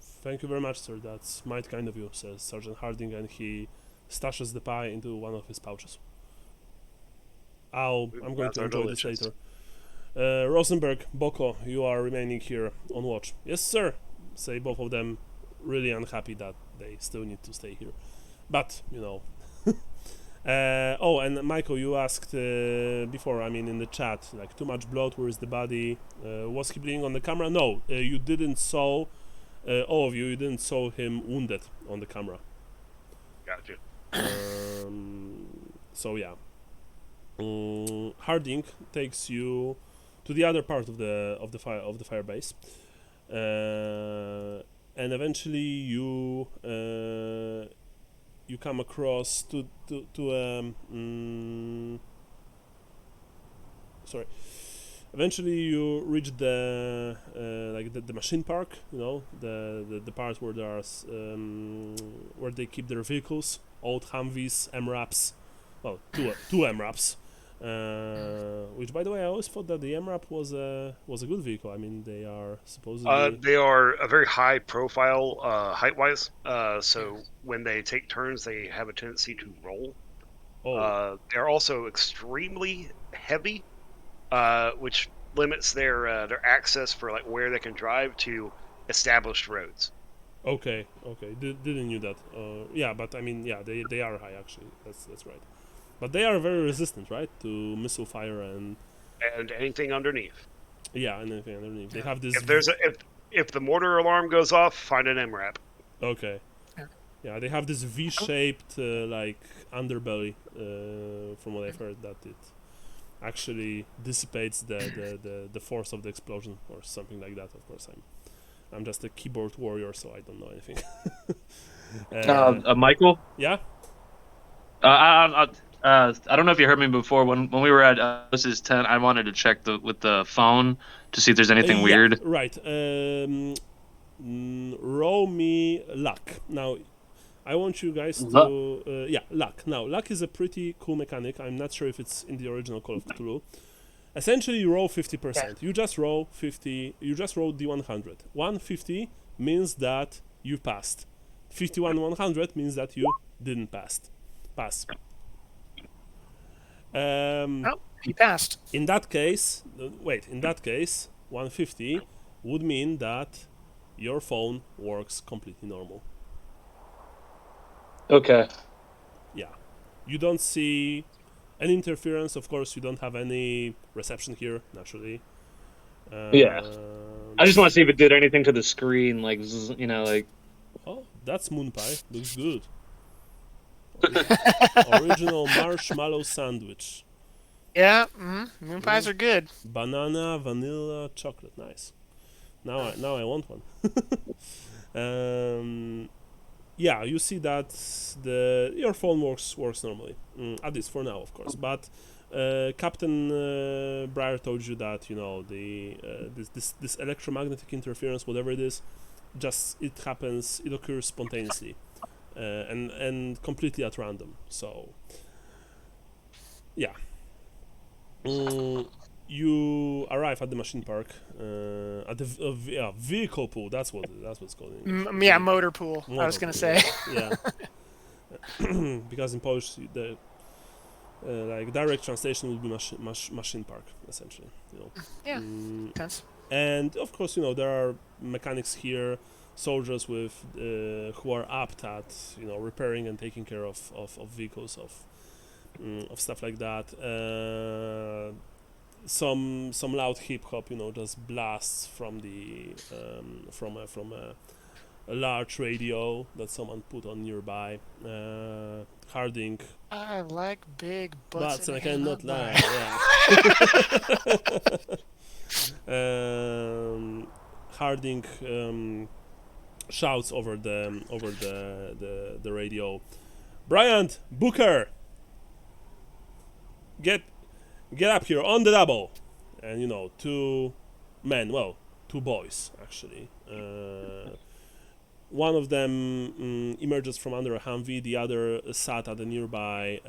Thank you very much, sir. That's mighty kind of you, says Sergeant Harding, and he stashes the pie into one of his pouches. I'm going to enjoy this later. Rosenberg, Boko, you are remaining here on watch. Yes, sir, say both of them, really unhappy that they still need to stay here. But, and Michael, you asked before, in the chat, like, too much blood, where is the body? Was he bleeding on the camera? No, you didn't saw, all of you didn't saw him wounded on the camera. Gotcha. So, yeah. Harding takes you to the other part of the fire base, and eventually you come across to eventually you reach the the machine park, the part where there are where they keep their vehicles, old Humvees, MRAPs, well, two MRAPs. Which, by the way, I always thought that the MRAP was a good vehicle. They are supposedly. They are a very high profile height-wise. So when they take turns, they have a tendency to roll. They're also extremely heavy, which limits their access for where they can drive to established roads. Okay. Didn't knew that. Yeah, but they are high actually. That's right. But they are very resistant, right, to missile fire and anything underneath. Yeah, and anything underneath. They have this. If the mortar alarm goes off, find an MRAP. Okay. Yeah, they have this V-shaped underbelly. From what I've heard, that it actually dissipates the force of the explosion or something like that. Of course, I'm just a keyboard warrior, so I don't know anything. Michael. Yeah. I don't know if you heard me before. When we were at Lewis's tent, I wanted to check with the phone to see if there's anything Yeah, weird. right. Roll me luck. Now, I want you guys to... luck. Now, luck is a pretty cool mechanic. I'm not sure if it's in the original Call of Cthulhu. Essentially, you roll 50%. Yeah. You just roll 50... You just roll the 100. 150 means that you passed. 51-100 means that you didn't pass. Oh, he passed. In that case, 150 would mean that your phone works completely normal. Okay. Yeah. You don't see any interference. Of course, you don't have any reception here, naturally. Yeah. I just want to see if it did anything to the screen, like, you know, like... Oh, that's moon pie. Looks good. Original marshmallow sandwich. Yeah, moon pies are good. Banana, vanilla, chocolate. Nice. Now I want one. Yeah, you see that your phone works normally. At least for now, of course. But Captain Breyer told you that this electromagnetic interference, whatever it is, it occurs spontaneously, and completely at random. So, yeah. You arrive at the machine park, at the vehicle pool. That's what it's called. Yeah, motor pool. I was gonna say. Yeah. Because in Polish, the like direct translation would be machine park, essentially. Yeah. Sense. And of course, there are mechanics here, soldiers who are apt at repairing and taking care of vehicles, of stuff like that. Some loud hip hop, just blasts from the from a large radio that someone put on nearby. Harding. I like big butts And I and cannot lie. Yeah. Harding shouts over the radio, "Bryant, Booker, get up here on the double." And two boys actually. One of them emerges from under a Humvee. The other sat at a nearby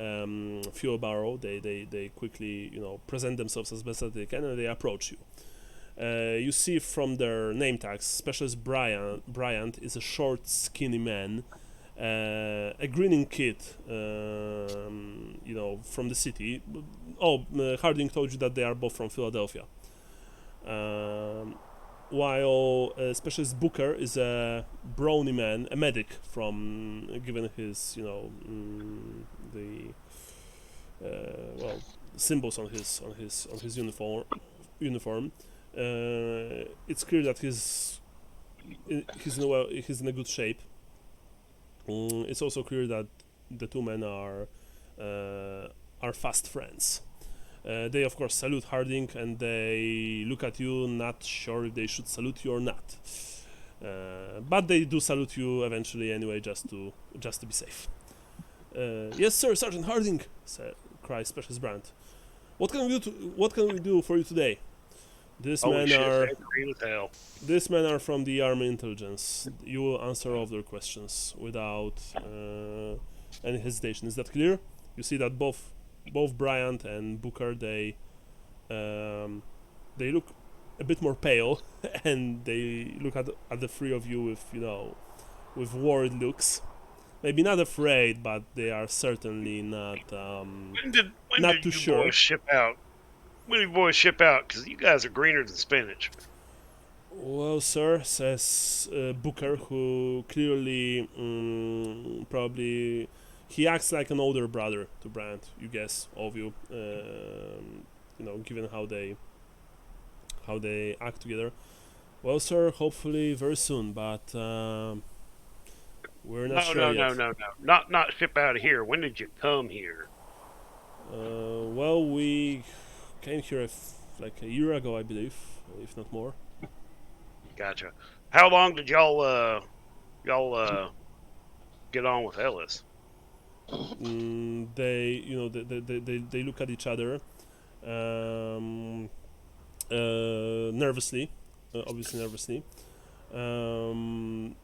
fuel barrel. They quickly present themselves as best as they can, and they approach you. You see from their name tags, Specialist Bryant is a short, skinny man, a grinning kid, from the city. Harding told you that they are both from Philadelphia. While Specialist Booker is a brawny man, a medic given his, symbols on his uniform. It's clear that he's in a good shape. It's also clear that the two men are fast friends. They of course salute Harding, and they look at you, not sure if they should salute you or not. But they do salute you eventually anyway, just to be safe. "Yes, sir, Sergeant Harding," cries Specialist Brandt. What can we do for you today?" These men are from the Army Intelligence. You will answer all their questions without any hesitation. Is that clear? You see that both Bryant and Booker, they look a bit more pale, and they look at the three of you with worried looks. Maybe not afraid, but they are certainly not When did too you sure. boys ship out? When did you boys ship out? Because you guys are greener than spinach. "Well, sir," says Booker, who clearly probably he acts like an older brother to Brandt. You guess, all of you, given how they act together. "Well, sir, hopefully very soon, but we're not sure yet." No. Not ship out of here. When did you come here? Well, we came here like a year ago, I believe, if not more. Gotcha. How long did y'all get on with Ellis? They, they look at each other, nervously, obviously nervously. And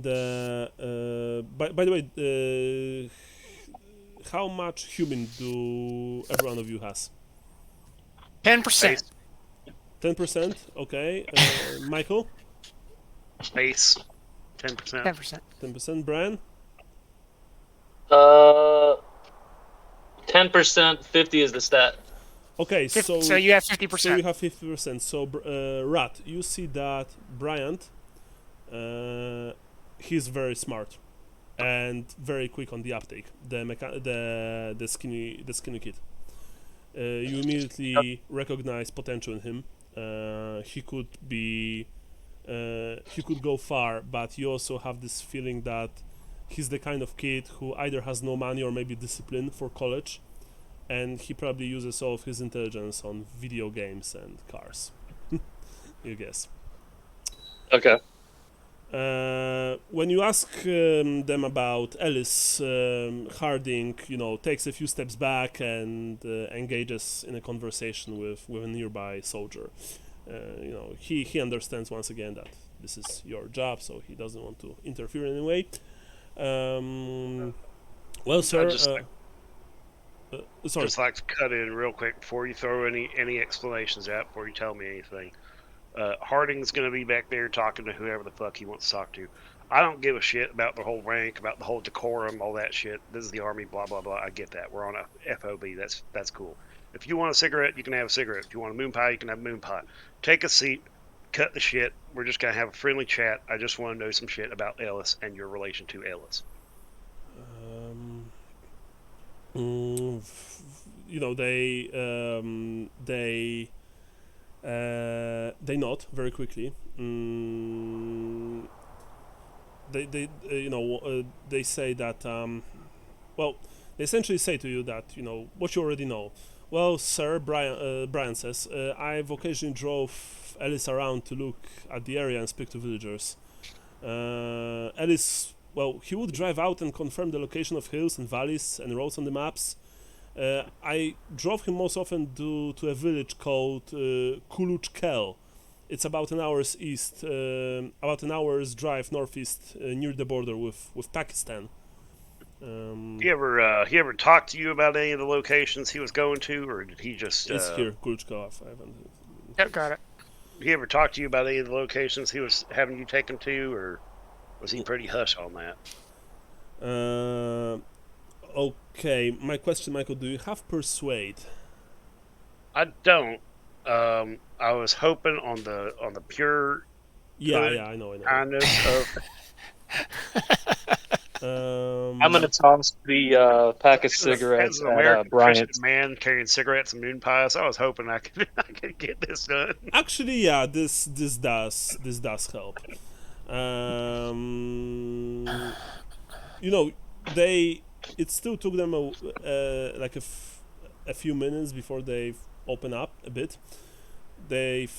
by the way, how much human do every one of you has? 10%. 10%. Okay. Michael. Base. 10%. 10%. 10%. Brian. 10%. 50 is the stat. Okay, So you have 50%. So you have 50%. So Rat, you see that Bryant, he's very smart and very quick on the uptake. The skinny kid. You immediately recognize potential in him. He could go far, but you also have this feeling that he's the kind of kid who either has no money or maybe discipline for college, and he probably uses all of his intelligence on video games and cars. You guess. Okay. When you ask them about Ellis, Harding, takes a few steps back and engages in a conversation with a nearby soldier. He understands once again that this is your job, so he doesn't want to interfere in any way. Well, sir. Sorry. Just like to cut in real quick before you throw any explanations out, before you tell me anything. Harding's going to be back there talking to whoever the fuck he wants to talk to. I don't give a shit about the whole rank, about the whole decorum, all that shit. This is the Army, blah, blah, blah. I get that. We're on a FOB. That's cool. If you want a cigarette, you can have a cigarette. If you want a moon pie, you can have a moon pie. Take a seat. Cut the shit. We're just going to have a friendly chat. I just want to know some shit about Ellis and your relation to Ellis. They nod very quickly. They say that they essentially say to you that what you already know. Well, sir, Brian says, I've occasionally drove Ellis around to look at the area and speak to villagers. Ellis, well, he would drive out and confirm the location of hills and valleys and roads on the maps. I drove him most often to a village called Kuluchkel. It's about an hour's drive northeast near the border with Pakistan. He ever talked to you about any of the locations he was going to, or did he just? It's here, Kuluchkel. Yep, got it. Did he ever talk to you about any of the locations he was having you take him to, or was he pretty hush on that? Okay, my question, Michael, do you have Persuade? I don't. I was hoping on the pure. Yeah, I know. Kindness of. I'm gonna toss the pack of cigarettes as an American Bryant. Christian man carrying cigarettes and moon pies, I was hoping I could get this done. Actually, yeah, this does help. It still took them a few minutes before they open up a bit. They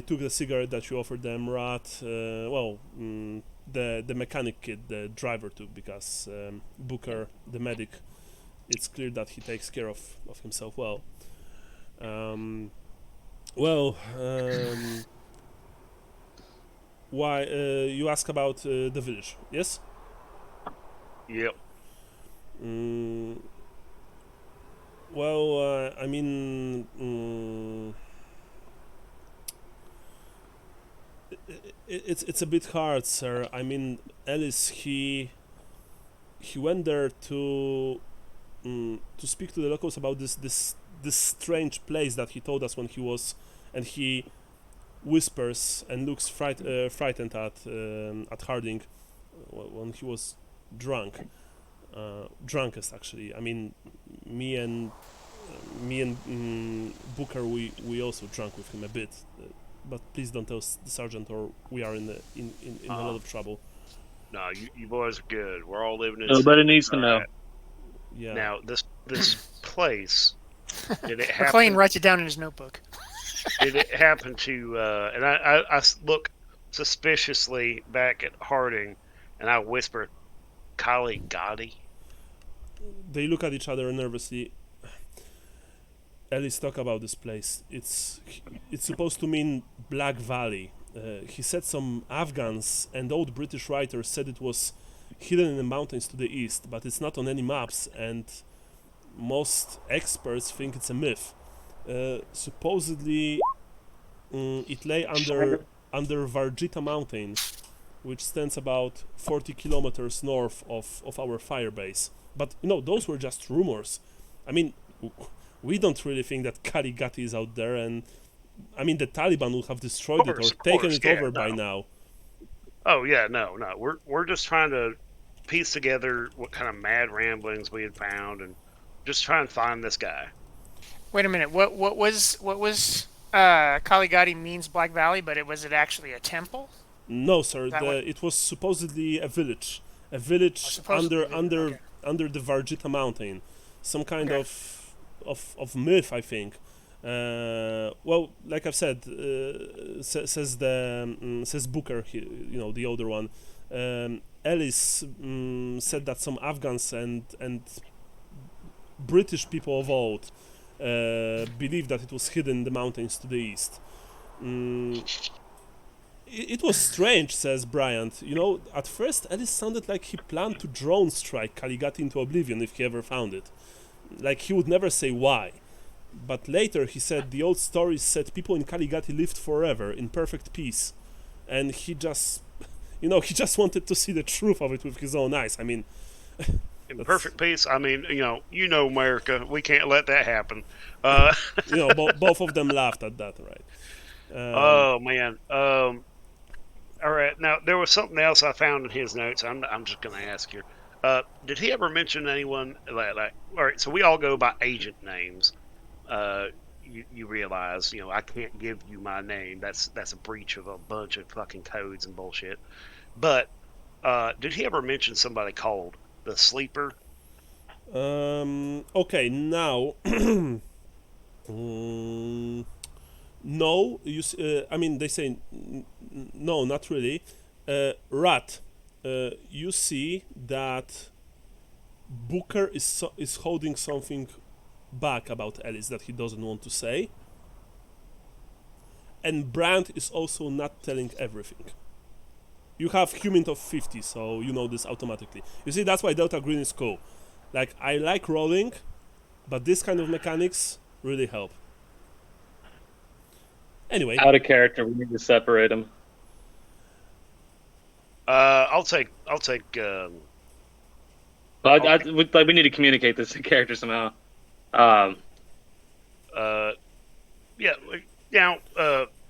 took the cigarette that you offered them, Rat. The mechanic kid, the driver took, because Booker, the medic, it's clear that he takes care of himself well. Why you ask about the village? Yes. Yep. It's a bit hard, sir. I mean, Ellis, he went there to speak to the locals about this strange place that he told us when he was, and he whispers and looks frightened at Harding when he was drunk. Drunkest, actually. I mean, me and Booker, we also drank with him a bit. But please don't tell the sergeant, or we are in a lot of trouble. No, you boys are good. We're all living in. Nobody needs to know. Yeah. Now this place. Did it happen? McLean writes it down in his notebook. Did it happen to? And I look. suspiciously back at Harding, and I whisper, "Kali Ghati." They look at each other nervously. Ellis talk about this place. It's supposed to mean Black Valley. He said some Afghans and old British writers said it was hidden in the mountains to the east, but it's not on any maps, and most experts think it's a myth. Supposedly, it lay under Varjita Mountain, which stands about 40 kilometers north of our fire base. But those were just rumors. I mean, we don't really think that Kali Ghati is out there, and I mean the Taliban would have destroyed it or taken it over by now. Oh yeah, no. We're just trying to piece together what kind of mad ramblings we had found, and just try and find this guy. Wait a minute. What was Kali Ghati means Black Valley, but was it actually a temple? No, sir. It was supposedly a village under the Varjita Mountain, some kind of myth, I think. Well, like I've said, says Booker, the older one. Ellis said that some Afghans and British people of old believed that it was hidden in the mountains to the east. It was strange, says Bryant. At first Ellis sounded like he planned to drone strike Kali Ghati into oblivion if he ever found it. Like he would never say why. But later he said the old stories said people in Kali Ghati lived forever in perfect peace. And he just wanted to see the truth of it with his own eyes. I mean... In perfect peace? I mean, America, we can't let that happen. Both of them laughed at that, right? Oh, man. All right, now there was something else I found in his notes. I'm just going to ask you. Did he ever mention anyone like? All right, so we all go by agent names. You realize, I can't give you my name. That's a breach of a bunch of fucking codes and bullshit. But did he ever mention somebody called the Sleeper? Okay, now. No, I mean they say no, not really. Rat, you see that Booker is holding something back about Ellis that he doesn't want to say, and Brandt is also not telling everything. You have human of 50, so you know this automatically. You see, that's why Delta Green is cool. Like, I like rolling, but this kind of mechanics really help. Anyway, out of character, we need to separate them. I'll take. We need to communicate this to character somehow. Yeah.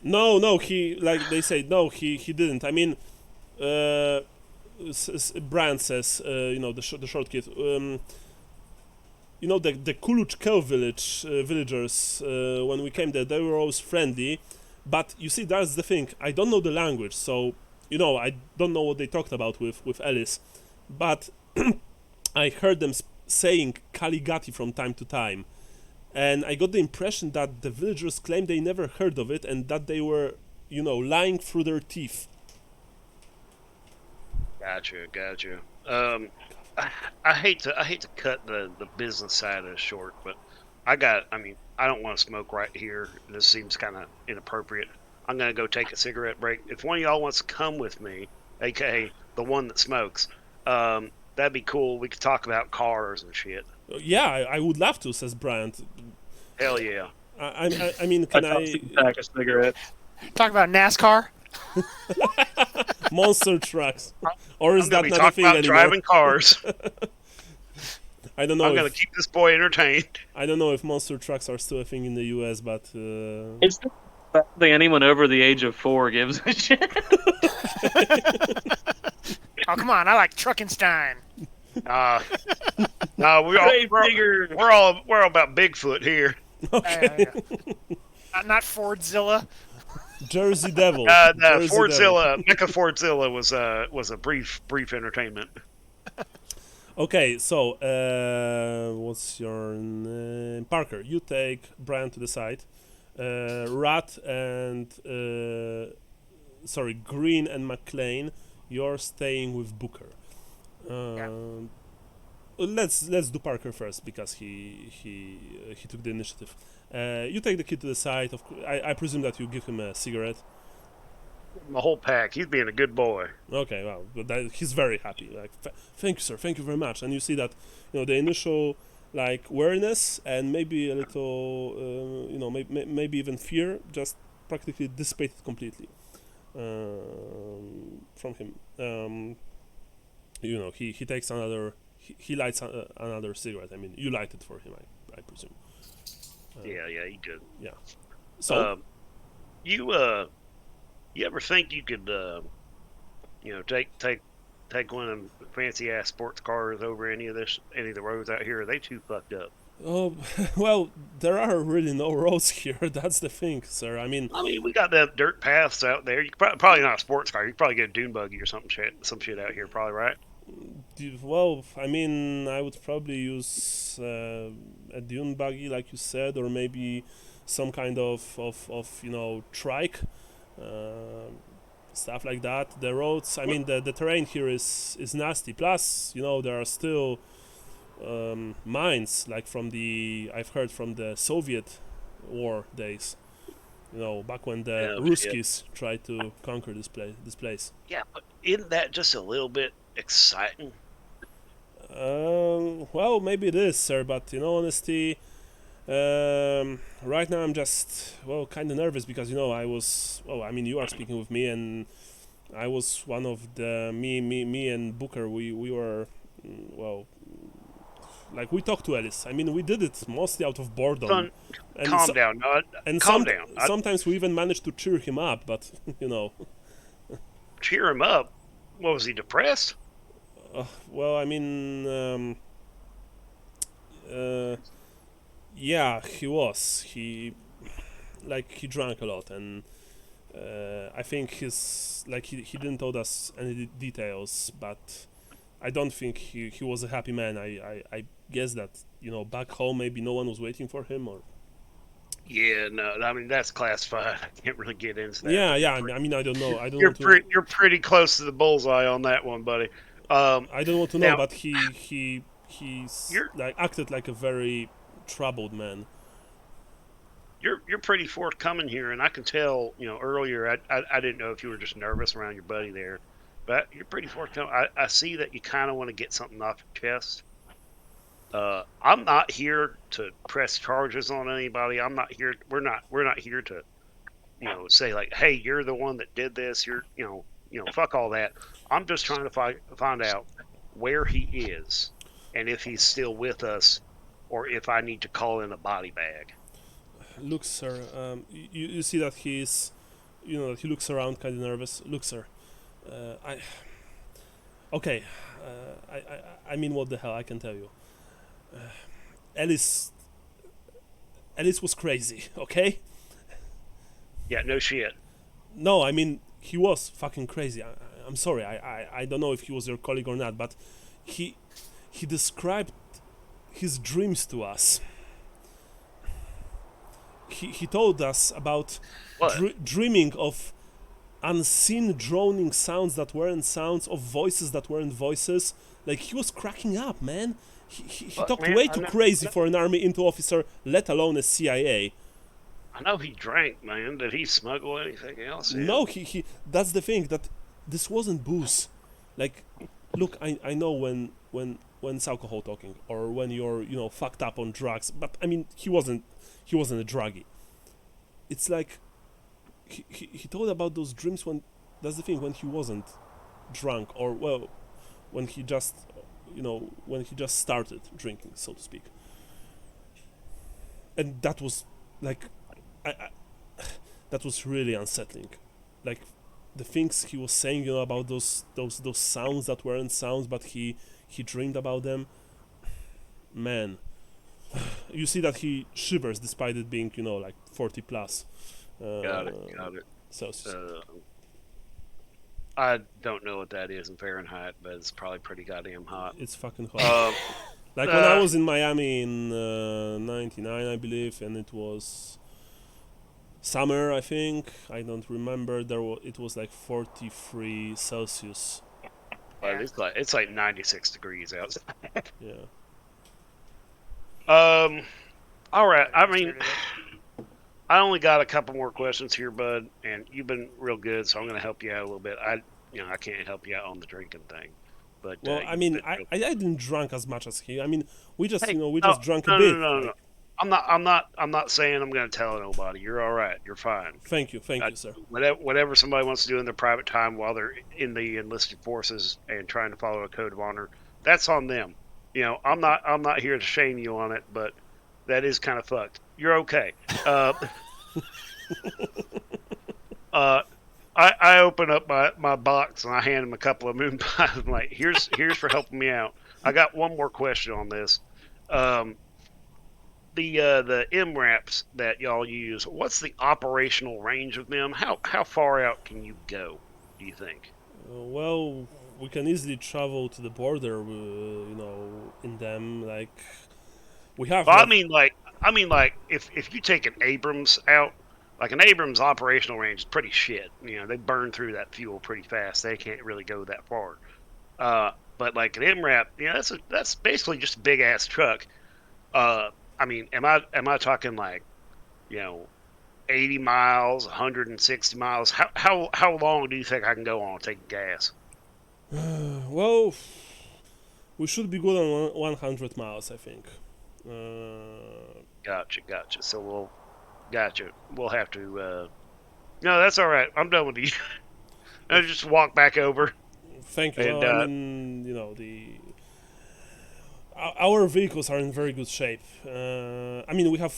No. He they say no. He didn't. I mean, Brand says, the short kid. The Kuluchkel villagers, when we came there, they were always friendly. But you see, that's the thing. I don't know the language, so I don't know what they talked about with Ellis. But I heard them saying Kali Ghati from time to time, and I got the impression that the villagers claimed they never heard of it and that they were, lying through their teeth. Gotcha. I hate to cut the business side of this short, but I don't want to smoke right here. This seems kind of inappropriate. I'm going to go take a cigarette break. If one of y'all wants to come with me, aka the one that smokes, that'd be cool. We could talk about cars and shit. Yeah, I would love to, says Bryant. Hell yeah. I mean, can I... Pack a cigarette. Talk about NASCAR? Monster trucks. Or is that not a thing anymore? Driving cars. I don't know. I'm going to keep this boy entertained. I don't know if monster trucks are still a thing in the US, but... It's not something anyone over the age of 4 gives a shit. Oh, come on. I like Truckenstein. No, we're all about Bigfoot here. Okay. Not Fordzilla. Jersey Devil. Fordzilla, Mecha Fordzilla was a brief entertainment. Okay, so what's your name? Parker, you take Brian to the side. Rat and Green and McLean, you're staying with Booker. Let's do Parker first because he took the initiative. You take the kid to the side. I presume that you give him a cigarette. The whole pack. He's being a good boy. Okay, well, but he's very happy. Like, thank you, sir. Thank you very much. And you see that, the initial like wariness and maybe a little, maybe even fear just practically dissipated completely from him. He takes another. He lights another cigarette. I mean, you light it for him, I presume. Yeah, he did. Yeah. So, you ever think you could, take one of them fancy ass sports cars over any of the roads out here? Are they too fucked up? oh, well, there are really no roads here. That's the thing, sir. I mean, we got the dirt paths out there. You could probably not a sports car. You could probably get a dune buggy or some shit out here, probably, right? well, I mean, I would probably use a dune buggy, like you said, or maybe some kind of trike, stuff like that. The roads, I mean, the terrain here is nasty. Plus, there are still mines, like I've heard from the Soviet war days. Back when the Ruskies tried to conquer this place. Yeah, but isn't that just a little bit exciting? Well, maybe it is, sir, but in all honesty, right now I'm just, kind of nervous because, you are speaking with me, and I was one of me and Booker, we were, like, we talked to Ellis. I mean, we did it mostly out of boredom. Son, and calm down. Calm down. Sometimes we even managed to cheer him up, but, Cheer him up? What, was he depressed? Well, I mean, yeah, he was. He drank a lot, and I think he didn't tell us any details, but I don't think he was a happy man. I guess that, back home maybe no one was waiting for him, or... Yeah, no, I mean, that's classified. I can't really get into that. Yeah, I mean, I don't know. You're pretty close to the bullseye on that one, buddy. I don't want to know, now, but he's acted like a very troubled man. You're pretty forthcoming here, and I can tell. Earlier I didn't know if you were just nervous around your buddy there, but you're pretty forthcoming. I see that you kind of want to get something off your chest. I'm not here to press charges on anybody. I'm not here. We're not here to, say like, hey, you're the one that did this. You're, fuck all that. I'm just trying to find out where he is, and if he's still with us, or if I need to call in a body bag. Look, sir, you see that he's, he looks around kind of nervous. Look, sir, I mean, what the hell, I can tell you. Ellis was crazy, okay? Yeah, no shit. No, I mean, he was fucking crazy. I'm sorry, I don't know if he was your colleague or not, but he described his dreams to us. He told us about dreaming of unseen droning sounds that weren't sounds, of voices that weren't voices. Like, he was cracking up, man. He talked way too crazy for an army into officer, let alone a CIA. I know he drank, man. Did he smuggle anything else in? No, he that's the thing, that this wasn't booze. Like, look, I know when it's alcohol talking, or when you're, fucked up on drugs, but I mean, he wasn't a druggie. It's like he told about those dreams when, that's the thing, when he wasn't drunk, or when he just started drinking, so to speak. And that was like, that was really unsettling. Like, the things he was saying, about those sounds that weren't sounds, but he dreamed about them. Man, you see that he shivers despite it being, like 40 plus. Got it. Celsius. I don't know what that is in Fahrenheit, but it's probably pretty goddamn hot. It's fucking hot. Like, when I was in Miami in '99, I believe, and it was summer, I think. I don't remember. It was like 43 Celsius. But it's like 96 degrees outside. Yeah. All right. I Sure mean, to it. I only got a couple more questions here, bud, and you've been real good, so I'm going to help you out a little bit. I can't help you out on the drinking thing, but Well, I you've mean, been I, real. I I didn't drink as much as he. I mean, we just Hey, we no, just drank a no, no, bit. no, no, no. Like, I'm not saying I'm going to tell nobody. You're all right. You're fine. thank you, sir. Whatever somebody wants to do in their private time while they're in the enlisted forces and trying to follow a code of honor, that's on them. I'm not here to shame you on it, but that is kind of fucked. You're okay. Uh, I open up my box and I hand him a couple of moon pies. I'm like, here's for helping me out. I got one more question on this. Um, the MRAPs that y'all use, what's the operational range of them? How far out can you go, do you think? Well, we can easily travel to the border. In them, like we have. Well, I mean like if you take an Abrams out, like an Abrams operational range is pretty shit. They burn through that fuel pretty fast. They can't really go that far. But like an MRAP, that's basically just a big ass truck. Uh, I mean, am I talking like, you know, 80 miles, 160 miles? How long do you think I can go on taking gas? Well, we should be good on 100 miles, I think. Gotcha. Gotcha. We'll have to. No, that's all right. I'm done with you. I just walk back over Thank you. and Well, I mean, our vehicles are in very good shape. I mean, we have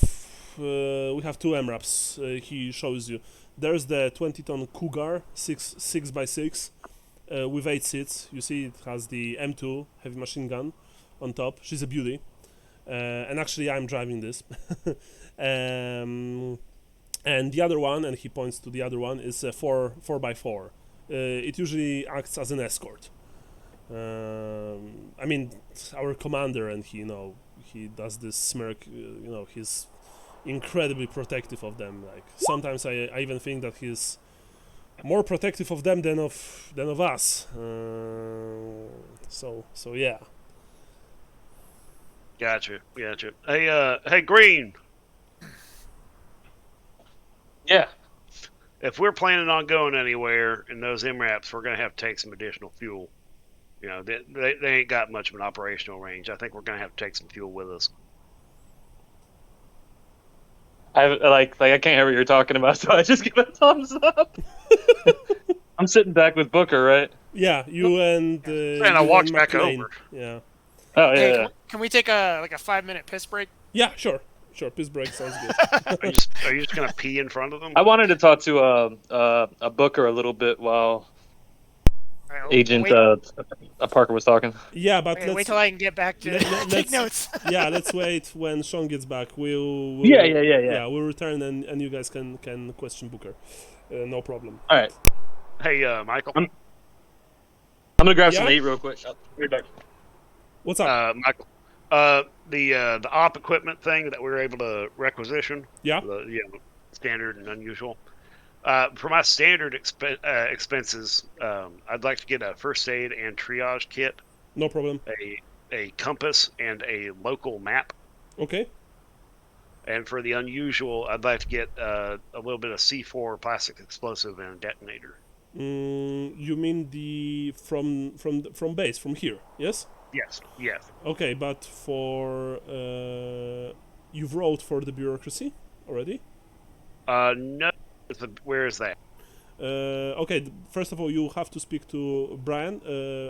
two MRAPs. He shows you. There's the 20-ton Cougar 6x6 with 8 seats. You see, it has the M2 heavy machine gun on top. She's a beauty. And actually, I'm driving this. And the other one, and he points to the other one, is a 4x4. It usually acts as an escort. I mean, our commander, and he does this smirk. He's incredibly protective of them. Like sometimes I even think that he's more protective of them than of us. So yeah. Gotcha. Hey, Green. Yeah. If we're planning on going anywhere in those MRAPs, we're gonna have to take some additional fuel. They ain't got much of an operational range. I think we're gonna have to take some fuel with us. I can't hear what you're talking about, so I just give a thumbs up. I'm sitting back with Booker, right? Yeah, you and And I you walked and back McLean. over. Yeah. Oh yeah. Hey, yeah. can we take a 5-minute piss break? Yeah, sure. Piss break sounds good. Are you just gonna pee in front of them? I wanted to talk to a Booker a little bit while All right, Agent Parker was talking. Yeah, but wait let's till I can get back to take let's notes. yeah, let's wait when Sean gets back. We'll Yeah. Yeah, we'll return and you guys can question Booker. No problem. All right. Hey, Michael. I'm gonna grab Yeah? some to eat real quick. I'll be back. What's up? Michael. The op equipment thing that we were able to requisition. Yeah? Standard and unusual. For my standard expenses, I'd like to get a first aid and triage kit, No problem. a compass, and a local map. Okay. And for the unusual, I'd like to get a little bit of C4 plastic explosive and a detonator. You mean the from base from here? Yes. Yes. Okay, but for you've wrote for the bureaucracy already. No. Where is that? Okay, first of all, you have to speak to Brian.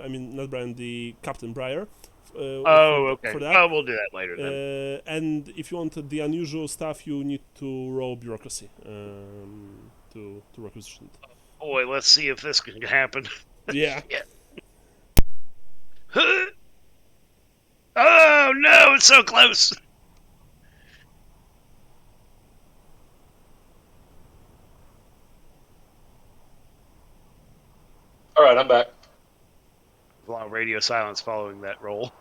I mean, not Brian, the Captain Breyer. Okay. For that. Oh, we'll do that later then. And if you want the unusual stuff, you need to roll bureaucracy to requisition it. Boy, let's see if this can happen. Yeah. Oh no, it's so close. All right, I'm back. A lot of radio silence following that roll.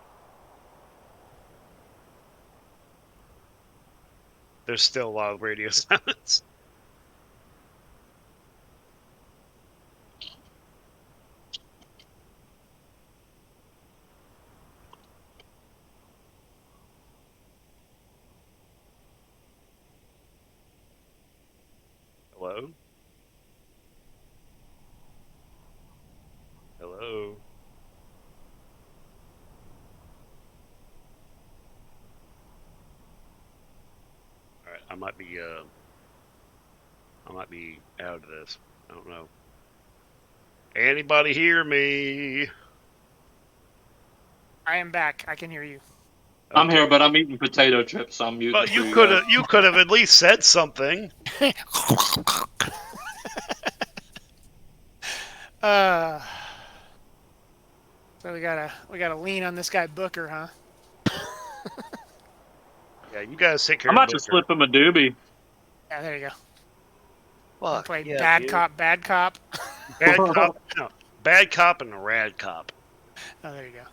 There's still a lot of radio silence. I might be out of this. I don't know. Anybody hear me? I am back. I can hear you. I'm here, but I'm eating potato chips, so I'm muting. But you could have at least said something. So we gotta lean on this guy Booker, huh? Yeah, you guys take care I'm of about to Booker. slip him a doobie. Yeah, there you go. Fuck, Play yeah, bad dude. cop, bad cop. Bad cop. No, bad cop and a rad cop. Oh, there you go.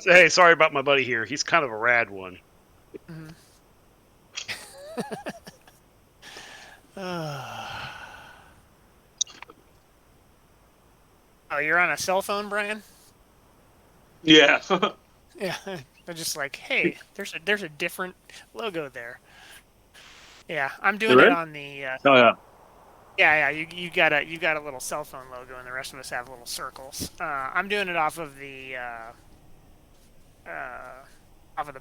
Hey, sorry about my buddy here. He's kind of a rad one. Mm-hmm. Oh, you're on a cell phone, Brian? Yeah. Yeah. They're just like, hey, there's a different logo there. Yeah, I'm doing There it is? on the. Oh yeah. Yeah. You got a little cell phone logo, and the rest of us have little circles. I'm doing it off of the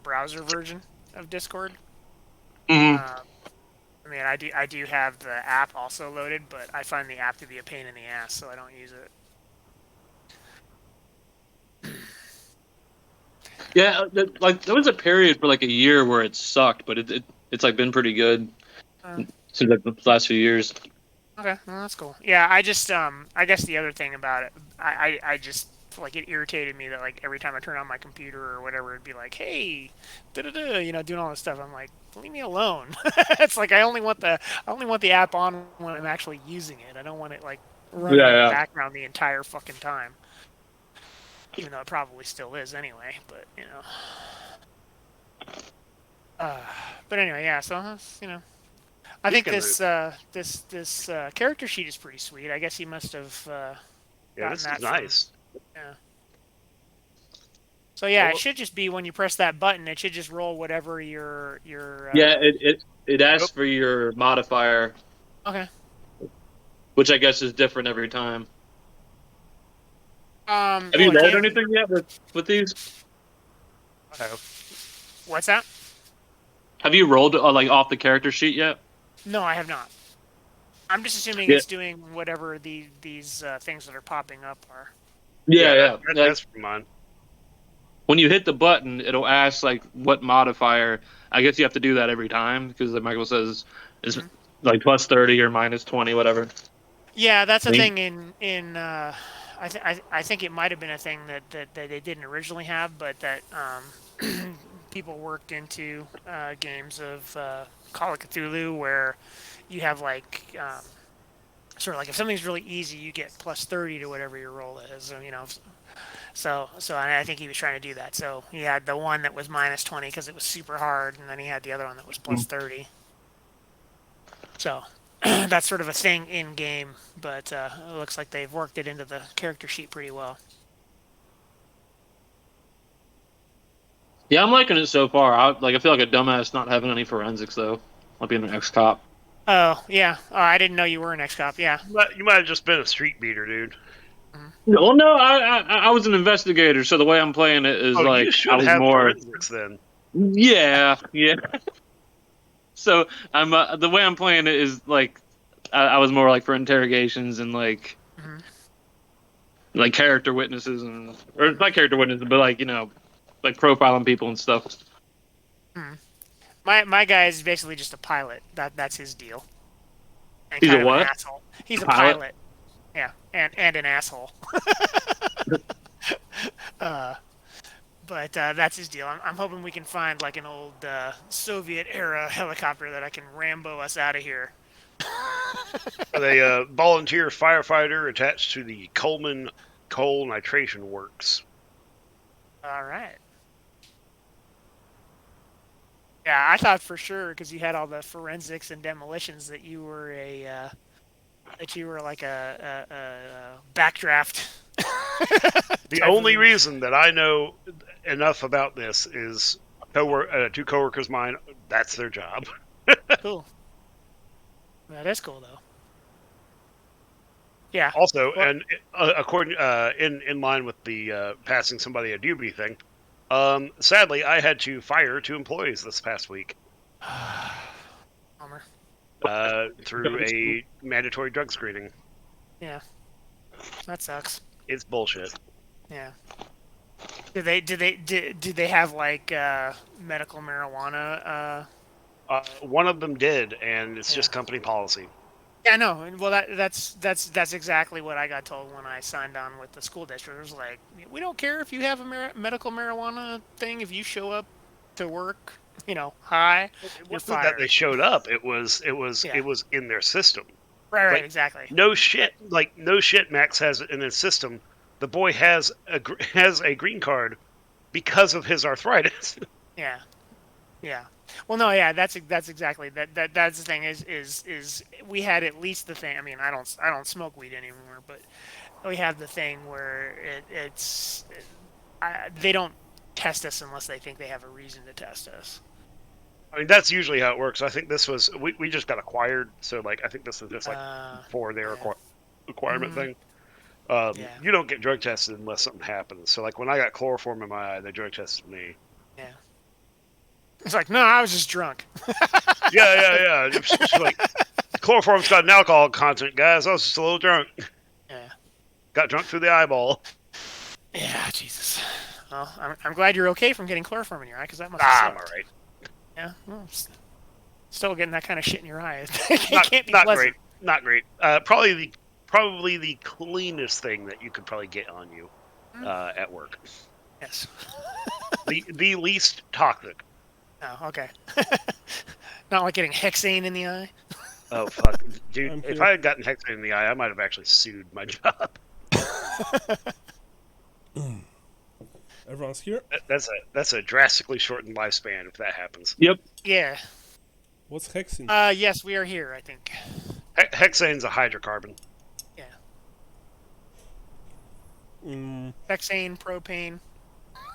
browser version of Discord. Mm-hmm. I mean, I do have the app also loaded, but I find the app to be a pain in the ass, so I don't use it. Yeah, like there was a period for like a year where it sucked, but it's like been pretty good since like the last few years. Okay, well, that's cool. Yeah, I just I guess the other thing about it, I just like it irritated me that like every time I turn on my computer or whatever, it'd be like, hey, doing all this stuff. I'm like, leave me alone. It's like I only want the app on when I'm actually using it. I don't want it like running in the background the entire fucking time. Even though it probably still is anyway, but but anyway, yeah. So I think this character sheet is pretty sweet. I guess he must have Yeah, gotten this that is nice. Yeah. So yeah, it should just be when you press that button, it should just roll whatever your Yeah, it asks for your modifier. Okay. Which I guess is different every time. Have well, you rolled anything yet with these? What's that? Have you rolled like off the character sheet yet? No, I have not. I'm just assuming it's doing whatever these things that are popping up are. Yeah. That's for mine. When you hit the button, it'll ask like what modifier. I guess you have to do that every time because like Michael says is like plus 30 or minus 20, whatever. Yeah, that's a thing in I think it might have been a thing that they didn't originally have, but that people worked into games of Call of Cthulhu where you have like sort of like if something's really easy, you get plus 30 to whatever your roll is, So I think he was trying to do that. So he had the one that was minus 20 because it was super hard, and then he had the other one that was plus 30. So that's sort of a thing in game, but it looks like they've worked it into the character sheet pretty well. Yeah, I'm liking it so far. I feel like a dumbass not having any forensics though. Like being an ex-cop. Oh yeah. Oh, I didn't know you were an ex-cop. Yeah. You might have just been a street beater, dude. Well, no, I was an investigator, so the way I'm playing it is like you should I was have more. forensics then. Yeah. So I'm the way I'm playing it is like I was more like for interrogations and like character witnesses or not character witnesses, but like like profiling people and stuff. My guy is basically just a pilot. That's his deal. And He's kind a of what? An asshole. He's a pilot. Yeah, and an asshole. But that's his deal. I'm hoping we can find like an old Soviet era helicopter that I can Rambo us out of here. Are they a volunteer firefighter attached to the Coleman Coal Nitration Works? All right. Yeah, I thought for sure because you had all the forensics and demolitions that you were like a backdraft. The only reason that I know enough about this is two coworkers of mine. That's their job. Cool. That is cool though. Yeah. Also, and according in line with the passing somebody a doobie thing, sadly I had to fire 2 employees this past week. Bummer. through a mandatory drug screening. Yeah, that sucks. It's bullshit. Yeah. Did they have like medical marijuana? One of them did, and it's Yeah. just company policy. Yeah, no. Well, that's exactly what I got told when I signed on with the school district. It was like, we don't care if you have a medical marijuana thing. If you show up to work, high, It you're wasn't that they fired. showed up. It was Yeah. it was in their system. Right, like, exactly. No shit. Like no shit. Max has it in his system. The boy has a green card because of his arthritis. Yeah, yeah. Well, no, yeah. That's exactly that's the thing. Is we had at least the thing. I mean, I don't smoke weed anymore, but we have the thing where they don't test us unless they think they have a reason to test us. I mean, that's usually how it works. I think this was we just got acquired, so like I think this was just like for their requirement thing. Yeah. You don't get drug tested unless something happens. So like when I got chloroform in my eye, they drug tested me. Yeah. It's like, no, I was just drunk. Yeah. It's like chloroform's got an alcohol content, guys. I was just a little drunk. Yeah. Got drunk through the eyeball. Yeah, Jesus. Well, I'm glad you're okay from getting chloroform in your eye, because that must I'm have all sucked. right. Yeah. Well, still getting that kind of shit in your eye. Not, can't be not pleasant. great. Not great. Probably the cleanest thing that you could probably get on you at work. Yes. The least toxic. Oh, okay. Not like getting hexane in the eye. Oh fuck, dude! I'm If here. I had gotten hexane in the eye, I might have actually sued my job. Everyone's here. That's a drastically shortened lifespan if that happens. Yep. Yeah. What's hexing? Yes, we are here, I think. Hexane's a hydrocarbon. Yeah. Hexane, propane.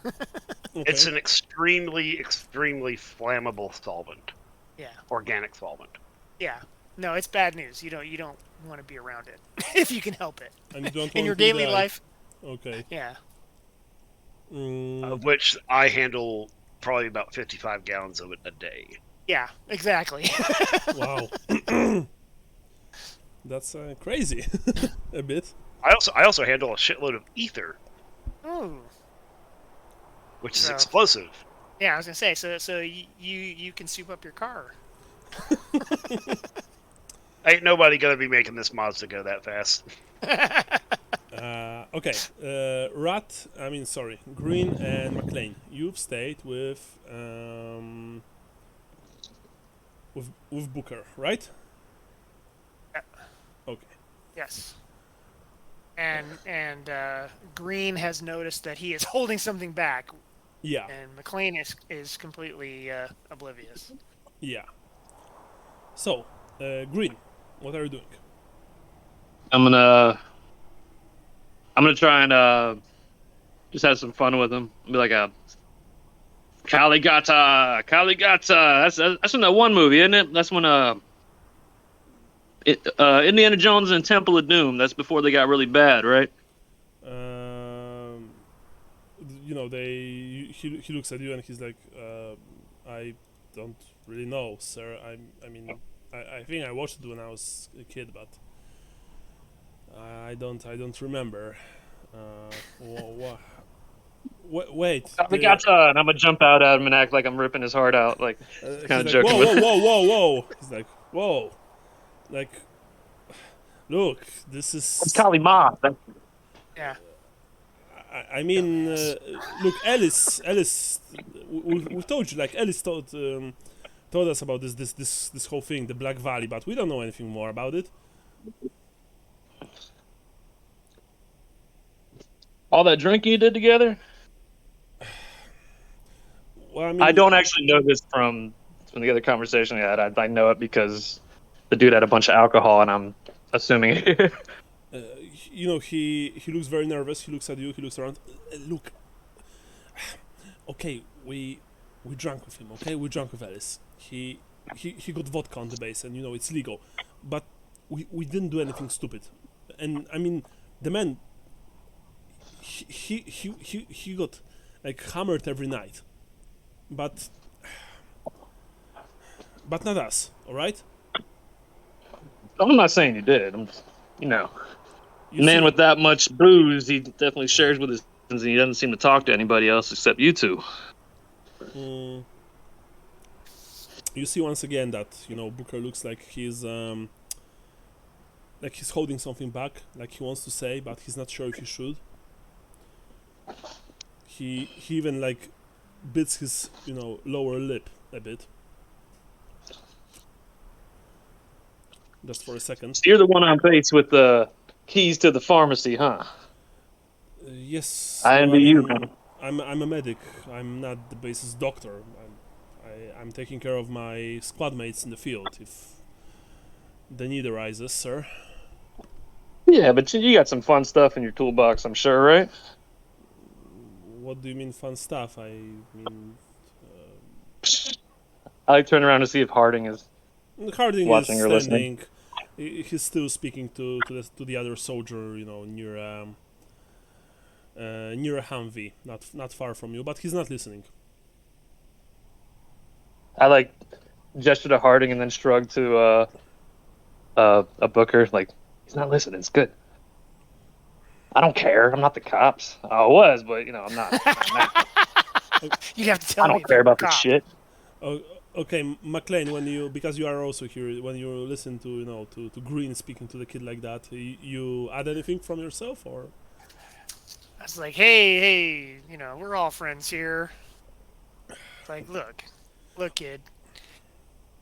Okay. It's an extremely flammable solvent, Yeah. organic solvent. Yeah. No, it's bad news. You don't want to be around it if you can help it. And you don't In your want to daily die. life. Okay. Yeah. Of which I handle probably about 55 gallons of it a day. Yeah, exactly. Wow. That's crazy. A bit. I also handle a shitload of ether, Ooh. which is So- explosive. Yeah, I was gonna say. So you can soup up your car. Ain't nobody gonna be making this Mazda go that fast. Okay. Green and McLean. You've stayed with Booker, right? Yeah. Okay. Yes. And Green has noticed that he is holding something back, Yeah. and McLean is completely oblivious. Yeah. So, Green, what are you doing? I'm gonna try and just have some fun with him. Be like a Kaligata. That's in that one movie, isn't it? That's when Indiana Jones and Temple of Doom. That's before they got really bad, right? He looks at you and he's like, I don't really know, sir. I think I watched it when I was a kid, but I don't remember. Wait. Kaligata, and I'm gonna jump out at him and act like I'm ripping his heart out, like kind of He's joking like, with. whoa. He's like, whoa. Like, look, this is. Kali Ma. Yeah. I mean, look, Ellis. We told you, like Ellis told us about this whole thing, the Black Valley, but we don't know anything more about it. All that drinking you did together? Well, I mean, I don't actually know this from the other conversation we had. I know it because the dude had a bunch of alcohol, and I'm assuming. He looks very nervous. He looks at you. He looks around. Look. Okay, we drank with him. Okay, we drank with Ellis. He got vodka on the base, and it's legal. But we didn't do anything stupid. And I mean, the man. He got like hammered every night. But but not us. All right. I'm not saying you did. I'm just, you know, You man see, with that much booze, he definitely shares with his friends, and he doesn't seem to talk to anybody else except you two. mm, you see once again that Booker looks like he's holding something back, like he wants to say, but he's not sure if he should. He even like bits his lower lip a bit, just for a second. So you're the one on base with the keys to the pharmacy, huh? Yes, I well, I envy you, mean, man. I'm a medic. I'm not the base's doctor. I'm taking care of my squad mates in the field if the need arises, sir. Yeah, but you got some fun stuff in your toolbox, I'm sure, right? What do you mean fun stuff? I mean, I like turn around to see if Harding is Harding is watching or listening. standing. He's still speaking to the other soldier, near a Humvee, not far from you, but he's not listening. I like gesture to Harding and then shrug to a Booker, like he's not listening. It's good. I don't care. I'm not the cops. I was, but I'm not. You have to I tell me don't if care you're a about this cop. shit. Oh, okay, McLean, because you are also here, when you listen to Green speaking to the kid like that, you add anything from yourself, or? I was like, hey, we're all friends here. It's like, look, kid.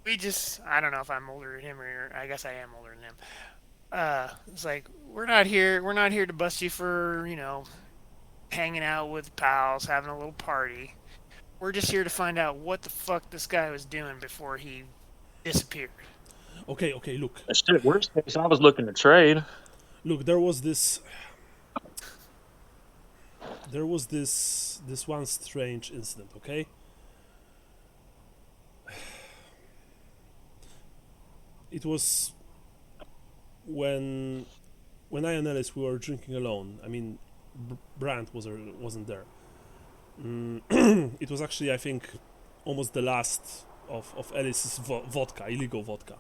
I don't know if I'm older than him, or I guess I am older than him. It's like, we're not here to bust you for, hanging out with pals, having a little party. We're just here to find out what the fuck this guy was doing before he disappeared. Okay, look, Shit, worst case, I was looking to trade. there was this one strange incident, okay? It was when I and Ellis we were drinking alone. I mean, Brandt wasn't there. It was actually, I think, almost the last of Ellis's vodka, illegal vodka.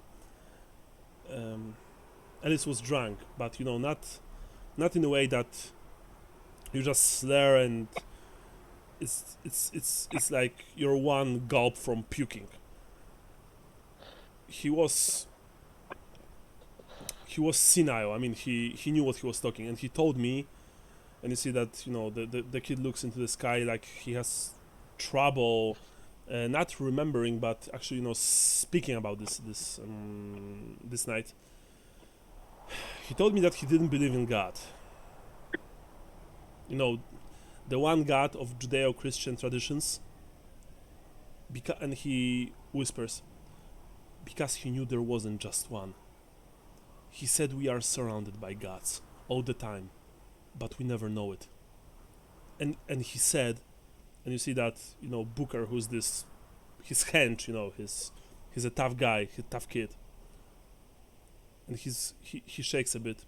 Ellis was drunk, but not in a way that you just slur and it's like you're one gulp from puking. He was senile. I mean, he knew what he was talking, and he told me. And you see that the kid looks into the sky like he has trouble, not remembering, but actually speaking about this night. He told me that he didn't believe in God. The one God of Judeo-Christian traditions. And he whispers, because he knew there wasn't just one. He said we are surrounded by gods all the time, but we never know it. And he said, and you see that Booker, who's his hench, he's a tough guy, he's a tough kid, and he shakes a bit.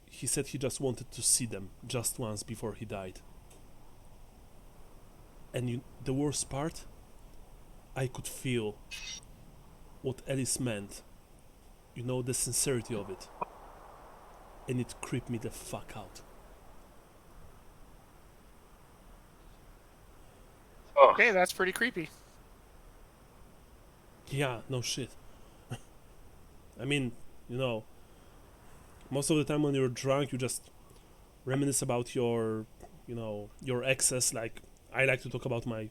He said he just wanted to see them just once before he died. And the worst part, I could feel what Ellis meant. The sincerity of it. And it creeped me the fuck out. Okay, that's pretty creepy. Yeah, no shit. I mean, most of the time when you're drunk, you just reminisce about your exes. Like, I like to talk about my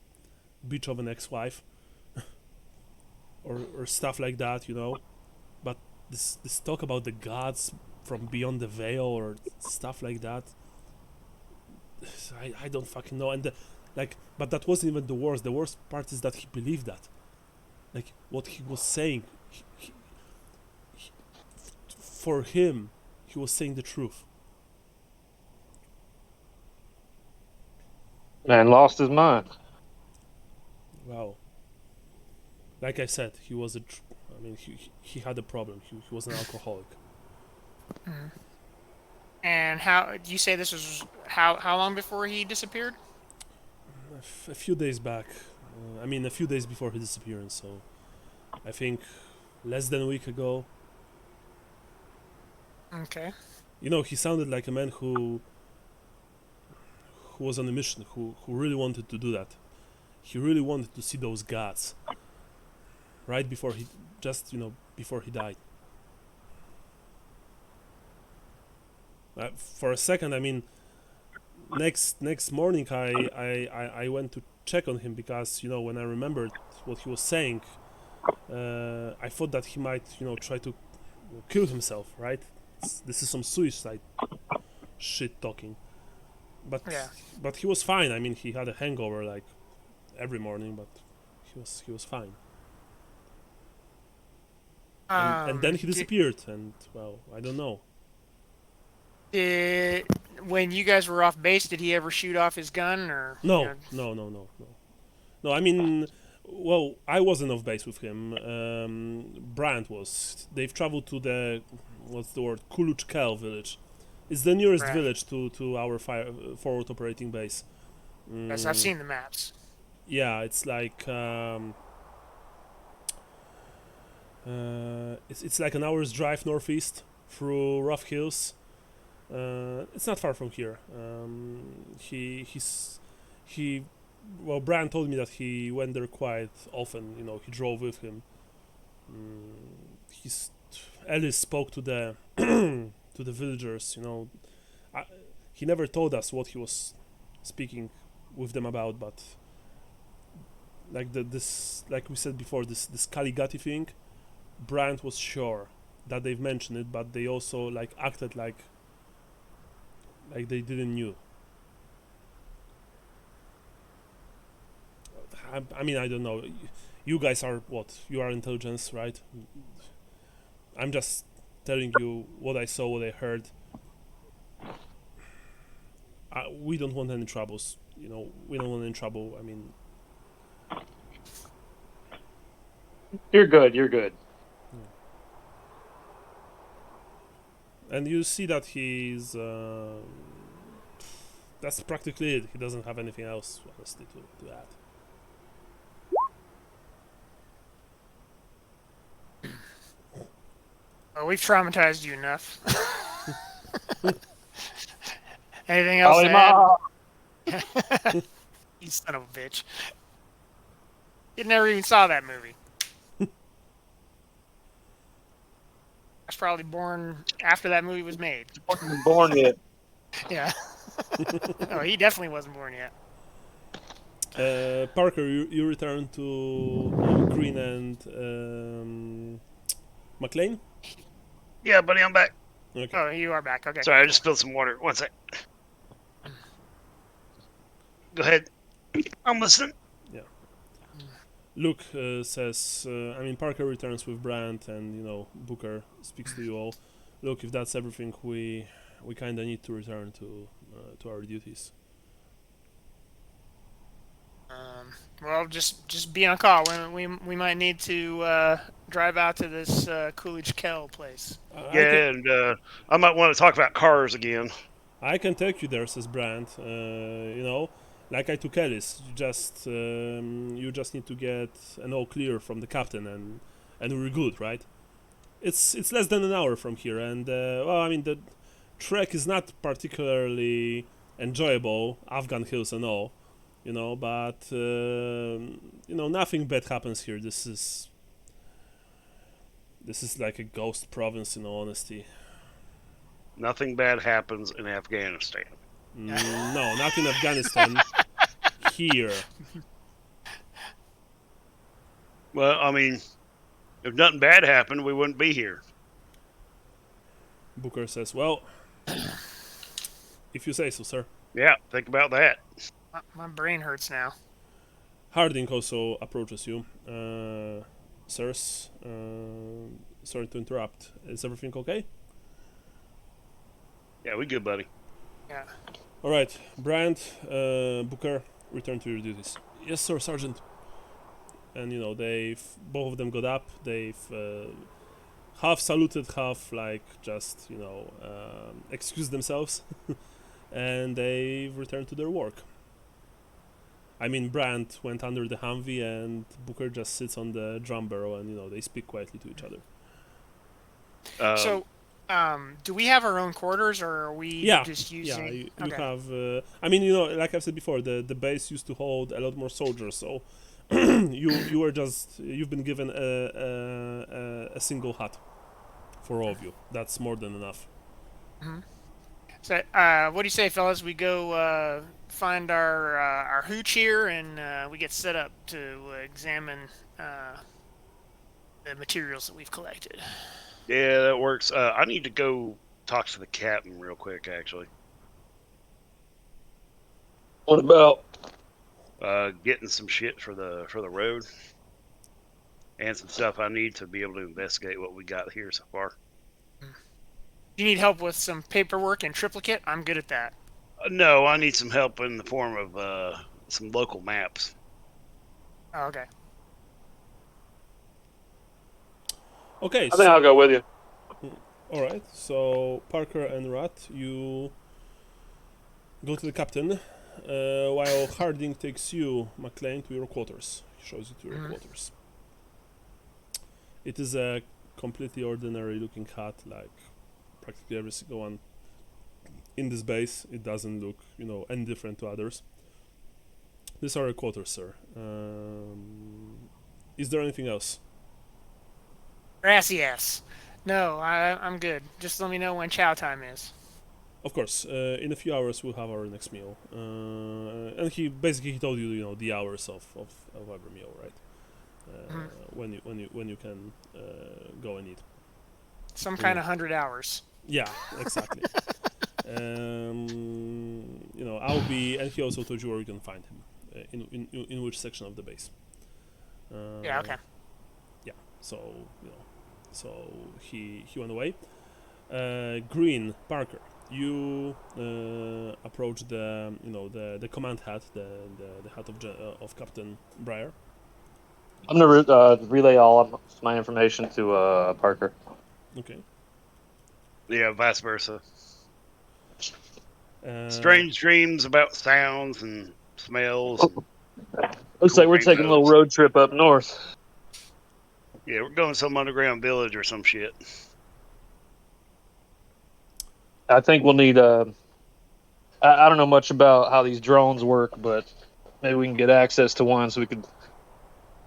bitch of an ex-wife. or stuff like that, But this talk about the gods from beyond the veil or stuff like that, I don't fucking know. And but that wasn't even the worst. The worst part is that he believed that. Like, what he was saying, for him, he was saying the truth. Man lost his mind. Wow. Like I said, he was he had a problem. He was an alcoholic. Mm. And how you say this was how long before he disappeared? A few days back. A few days before his disappearance. So I think less than a week ago. Okay. You know, he sounded like a man who was on a mission, who really wanted to do that. He really wanted to see those gods. Right before he, just, before he died. For a second, I mean, next morning I went to check on him because, when I remembered what he was saying, I thought that he might, try to kill himself, right? This is some suicide shit talking. But Yeah. but he was fine. I mean, he had a hangover like every morning, but he was fine. And then he disappeared, and well, I don't know. When you guys were off base, did he ever shoot off his gun or? No. No, I mean, well, I wasn't off base with him. Brand was. They've traveled to the, what's the word, Kuluchkel village. It's the nearest Right. village to our forward operating base. Yes, I've seen the maps. Yeah, it's like it's like an hour's drive northeast through rough hills. It's not far from here. Well, Brand told me that he went there quite often. He drove with him. Ellis spoke to the to the villagers. He never told us what he was speaking with them about, but like like we said before, this Ghati thing, Brand was sure that they've mentioned it, but they also like acted like they didn't knew. I mean, I don't know. You guys are what? You are intelligence, right? I'm just telling you what I saw, what I heard. We don't want any troubles. We don't want any trouble. I mean, You're good. You're good. and you see that he's. That's practically it. He doesn't have anything else, honestly, to add. Well, we've traumatized you enough. Anything else to add? You son of a bitch. You never even saw that movie. I was probably born after that movie was made. Wasn't born yet. Yeah. Oh, he definitely wasn't born yet. Parker, you return to Green and McLean? Yeah, buddy, I'm back. Okay. Oh, you are back. Okay. Sorry, I just spilled some water. One sec. Go ahead. I'm listening. Luke says, Parker returns with Brandt, and Booker speaks to you all. Look, if that's everything, we kind of need to return to our duties. Well, just be on call. We might need to drive out to this Coolidge Kell place. And I might want to talk about cars again. I can take you there, says Brandt. Like I took Ellis. You just need to get an all clear from the captain, and we're good, right? It's less than an hour from here, and the trek is not particularly enjoyable, Afghan hills and all, but nothing bad happens here. This is like a ghost province, in all honesty. Nothing bad happens in Afghanistan. No, not in Afghanistan. Here. Well, I mean, if nothing bad happened, we wouldn't be here. Booker says, well, if you say so, sir. Yeah, think about that. My brain hurts now. Harding also approaches you. Sirs, sorry to interrupt. Is everything okay? Yeah, we good, buddy. Yeah. All right, Brandt, Booker, return to your duties. Yes, sir, Sergeant. And they've both of them got up. They've half saluted, half just excused themselves, and they've returned to their work. I mean, Brandt went under the Humvee, and Booker just sits on the drum barrel, and they speak quietly to each other. So, do we have our own quarters, or are we just using? Yeah, you Okay. have. I mean, like I've said before, the base used to hold a lot more soldiers, so you've been given a single hut for all of you. That's more than enough. Mm-hmm. So, what do you say, fellas? We go find our hooch here, and we get set up to examine the materials that we've collected. Yeah, that works. I need to go talk to the captain real quick, actually. What about? Getting some shit for the road, and some stuff I need to be able to investigate what we got here so far. You need help with some paperwork and triplicate? I'm good at that. No, I need some help in the form of some local maps. Oh, okay. Okay. I think I'll go with you. All right. So Parker and Rat, you go to the captain, while Harding takes you, McLean, to your quarters. He shows you to your quarters. It is a completely ordinary-looking hut, like practically every single one in this base. It doesn't look, any different to others. These are your quarters, sir. Is there anything else? Gracias. No, I'm good. Just let me know when chow time is. Of course. In a few hours we'll have our next meal. And he told you, the hours of every meal, right? When you can go and eat. Some kind of 100 hours. Yeah, exactly. I'll be, and he also told you where you can find him, in which section of the base. Yeah. Okay. Yeah. So so he went away. Green, Parker, you approach the the command hut, the hut of Captain Breyer. I'm gonna relay all of my information to Parker. Okay. Yeah, vice versa. Strange dreams about sounds and smells. Looks like we're taking a little road trip up north. Yeah, we're going to some underground village or some shit. I think we'll need I don't know much about how these drones work, but maybe we can get access to one so we can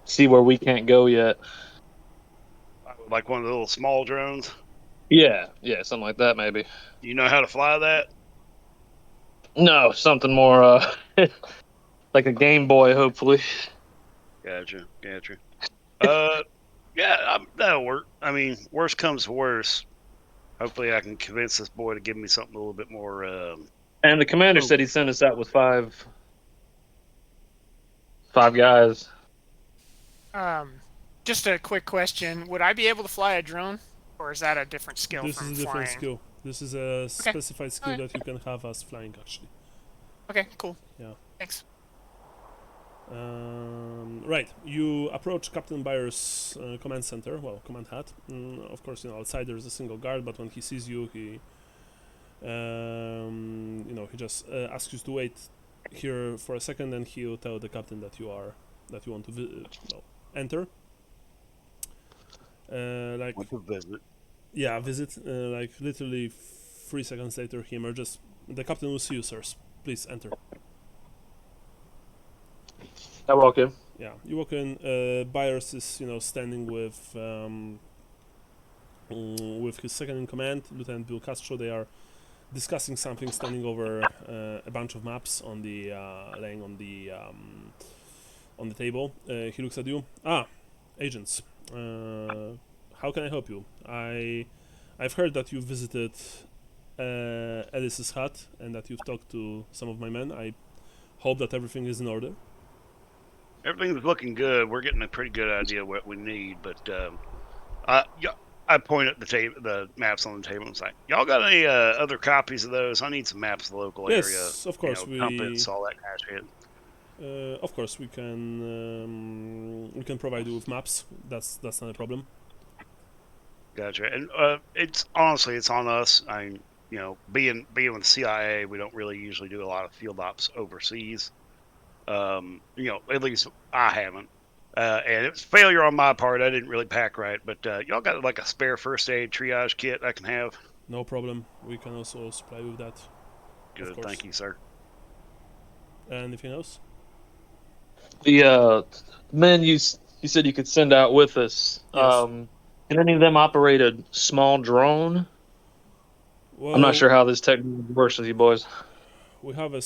see where we can't go yet. Like one of the little small drones? Yeah, something like that maybe. You know how to fly that? No, something more like a Game Boy, hopefully. Gotcha. Yeah, that'll work. I mean, worst comes to worst. Hopefully I can convince this boy to give me something a little bit more... And the commander said he'd send us out with five guys. Just a quick question. Would I be able to fly a drone? Or is that a different skill This from is a different flying? skill. This is a specified skill that you can have as flying, actually. Okay, cool. Yeah. Thanks. Right, you approach Captain Byers' command center, command hut. Of course, outside there's a single guard, but when he sees you, he just asks you to wait here for a second, and he'll tell the captain that you want to enter. Want to visit. Yeah, visit. Like literally 3 seconds later, he emerges. The captain will see you, sirs. Please enter. I walk in. Yeah, you walk in. Byers is, standing with his second in command, Lieutenant Bill Castro. They are discussing something, standing over a bunch of maps on the laying on the table. He looks at you. Agents. How can I help you? I've heard that you visited Ellis's hut and that you've talked to some of my men. I hope that everything is in order. Everything's looking good. We're getting a pretty good idea of what we need, but I point at the maps on the table and say, "Y'all got any other copies of those? I need some maps of the local area. Yes, of course. Compass, all that kind of shit." Of course, we can provide you with maps. That's not a problem. Gotcha. And it's on us. Being with the CIA, we don't really usually do a lot of field ops overseas. At least I haven't. And it was failure on my part. I didn't really pack right. But y'all got like a spare first aid triage kit I can have? No problem. We can also supply with that. Of Good, course. thank you, sir. Anything else? The men you said you could send out with us. Yes. Can any of them operate a small drone? Well, I'm not sure how this technology works with you boys. we have a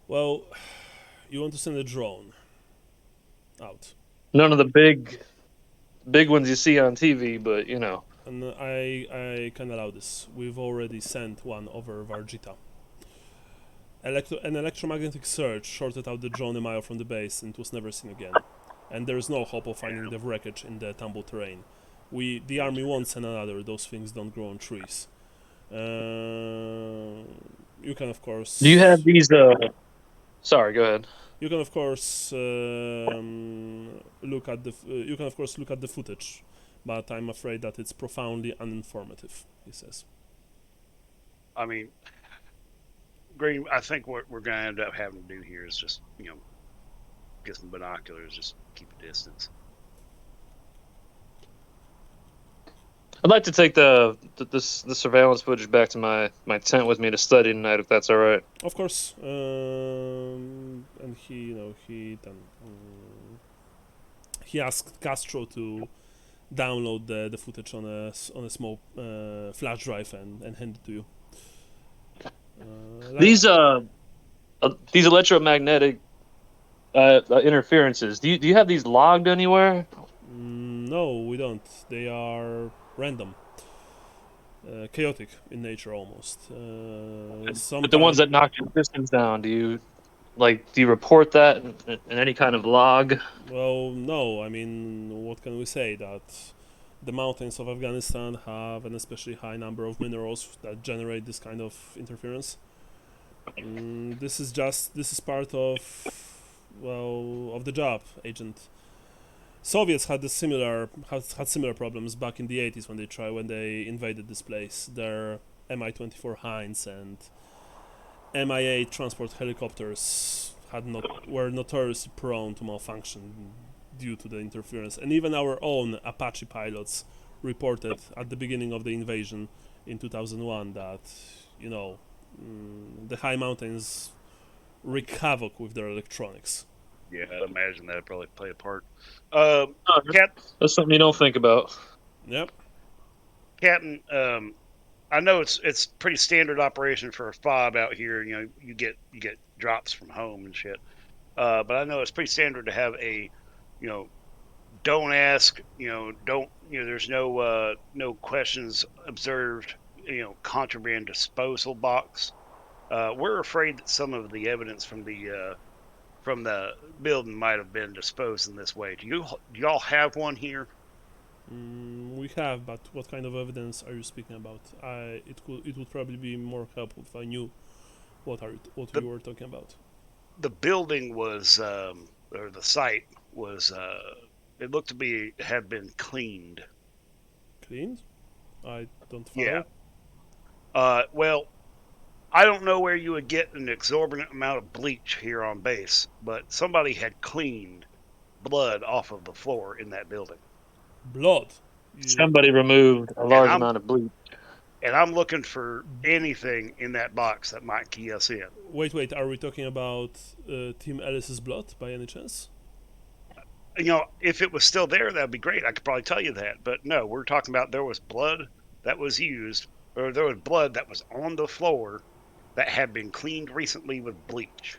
well, you want to send a drone out, None of the big ones you see on TV, but you know. and I can allow this. We've already sent one over Varjita. An electromagnetic surge shorted out the drone a mile from the base and was never seen again. And there is no hope of finding the wreckage in the tumbled terrain. The army won't send another. Those things don't grow on trees. You can of course. Do you have these? Sorry, go ahead. You can of course look at the footage, but I'm afraid that it's profoundly uninformative. He says. I mean, Green, I think what we're going to end up having to do here is just, get some binoculars, just keep a distance. I'd like to take the surveillance footage back to my tent with me to study tonight, if that's all right. Of course, and he asked Castro to download the footage on a small flash drive and hand it to you. These electromagnetic interferences. Do you have these logged anywhere? No, we don't. They are random, chaotic in nature almost. But the ones that knock your systems down, do you report that in any kind of log? Well, no. I mean, what can we say? That the mountains of Afghanistan have an especially high number of minerals that generate this kind of interference. This is part of the job, Agent. Soviets had similar problems back in the 80s when they invaded this place. Their Mi-24 Hinds and Mi-8 transport helicopters were notoriously prone to malfunction due to the interference, and even our own Apache pilots reported at the beginning of the invasion in 2001 that the high mountains wreak havoc with their electronics. Yeah, I'd imagine that probably played a part. That's something you don't think about. Yep. Captain, I know it's pretty standard operation for a fob out here. You get drops from home and shit. But I know it's pretty standard to have a, don't ask, don't, there's no questions observed, contraband disposal box. We're afraid that some of the evidence from the building might have been disposed in this way. Do y'all have one here? We have, but what kind of evidence are you speaking about? It would probably be more helpful if I knew what you were talking about. The building was, or the site was, it looked to have been cleaned. Cleaned? I don't follow. Yeah. Well, I don't know where you would get an exorbitant amount of bleach here on base, but somebody had cleaned blood off of the floor in that building. Blood? Somebody removed a large amount of bleach. And I'm looking for anything in that box that might key us in. Wait, are we talking about Tim Ellis's blood by any chance? If it was still there, that'd be great. I could probably tell you that. But no, we're talking about there was blood that was used, or there was blood that was on the floor that had been cleaned recently with bleach.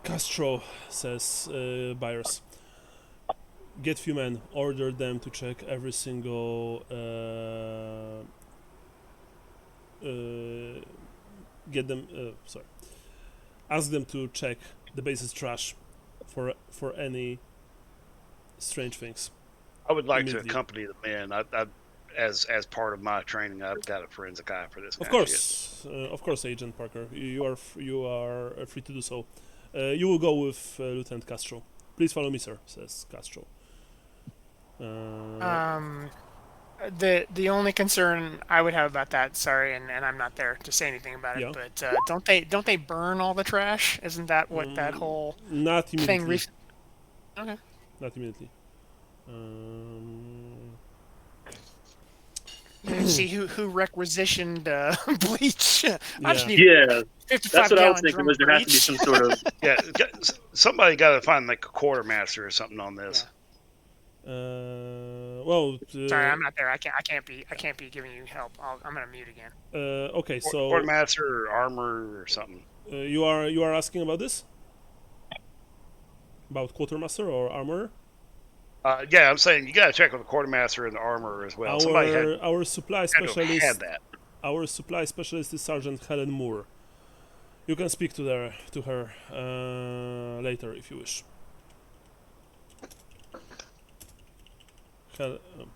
Castro, says Byers. Get few men, order them to check every single ask them to check the base's trash for any strange things. I would like to accompany the men. As part of my training, I've got a forensic eye for this. Of course, Agent Parker. You are free to do so. You will go with Lieutenant Castro. Please follow me, sir, says Castro. The only concern I would have about that, sorry, and I'm not there to say anything about it, Yeah. but don't they burn all the trash? Isn't that what that whole Not thing? immediately. Okay. Not immediately. Um, See who requisitioned bleach. I just Yeah. need Yeah, a that's 55 what I was gallon thinking. drum Was of there has to be bleach. some sort of Yeah, somebody got to find like a quartermaster or something on this. well, Sorry, I'm not there. I can't be giving you help. I'm gonna mute again. okay. So Quartermaster or armor or something. you are asking about this? About quartermaster or armor? Yeah, I'm saying you got to check with the quartermaster and the armor as well. Somebody Our supply had to have specialist. had that. Our supply specialist is Sergeant Helen Moore. You can speak to her later if you wish.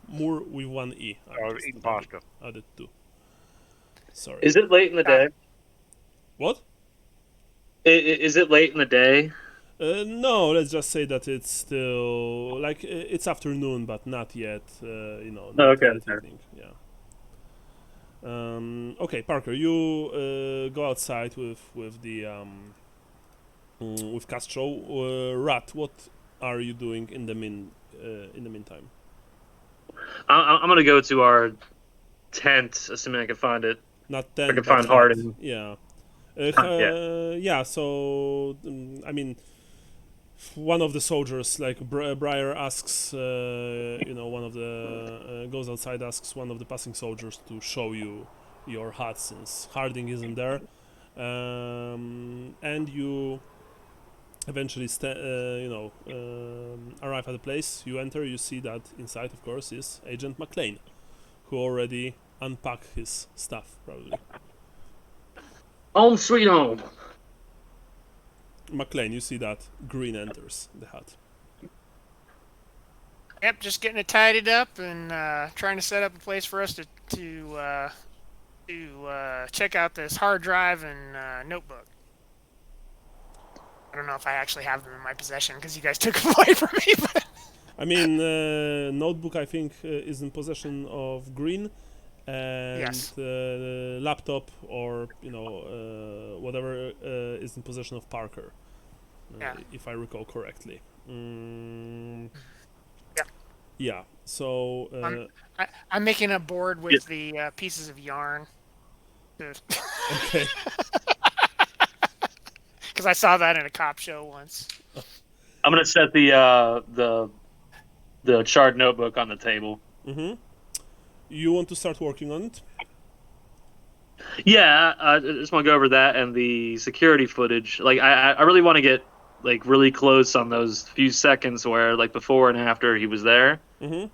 Moore with one E. Or eating pasta. Added two. Sorry. Is it late in the day? What? Is it late in the day? No, let's just say that it's still like it's afternoon, but not yet. Not okay, yet fair. evening. Yeah. Okay, Parker, you go outside with the with Castro. Rat, what are you doing in the meantime? I'm gonna go to our tent, assuming I can find it. Not I ten, can but find hut. Harding. Yeah. Yeah. So I mean, one of the soldiers, like Briar, asks, one of the goes outside, asks one of the passing soldiers to show you your hut since Harding isn't there, and you eventually arrive at the place. You enter. You see that inside, of course, is Agent McLean, who already unpacked his stuff, probably. Home sweet home. McLean, you see that Green enters the hut. Yep, just getting it tidied up and trying to set up a place for us to check out this hard drive and notebook. I don't know if I actually have them in my possession because you guys took them away from me. But I mean, notebook I think is in possession of Green, and Yes. laptop or whatever is in possession of Parker, Yeah. if I recall correctly. Yeah. Yeah. So. I'm making a board with the pieces of yarn. Okay. Because I saw that in a cop show once. I'm gonna set the charred notebook on the table. Mm-hmm. You want to start working on it? Yeah, I just want to go over that and the security footage. Like, I really want to get like really close on those few seconds where like before and after he was there, Mm-hmm.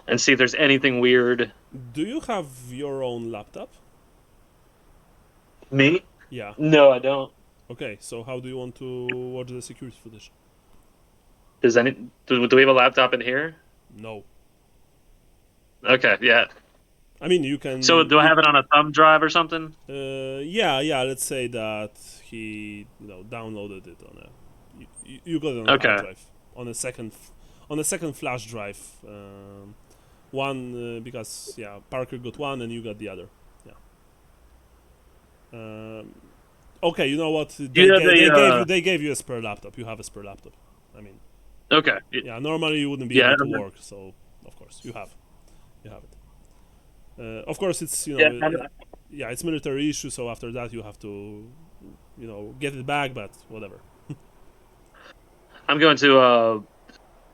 and see if there's anything weird. Do you have your own laptop? Me? Yeah. No, I don't. Okay. So how do you want to watch the security footage? Do we have a laptop in here? No. Okay, yeah. I mean, you can. So do I have it on a thumb drive or something? Yeah. Let's say that he, downloaded it on a. You got it on a Okay. hard drive, on a second flash drive. One because Parker got one and you got the other. Yeah. Okay, you know what? They gave you a spare laptop. You have a spare laptop. I mean. Okay. Yeah. Normally you wouldn't be Yeah, able to work, so of course you have it. Of course it's it's military issue. So after that you have to, get it back. But whatever. I'm going to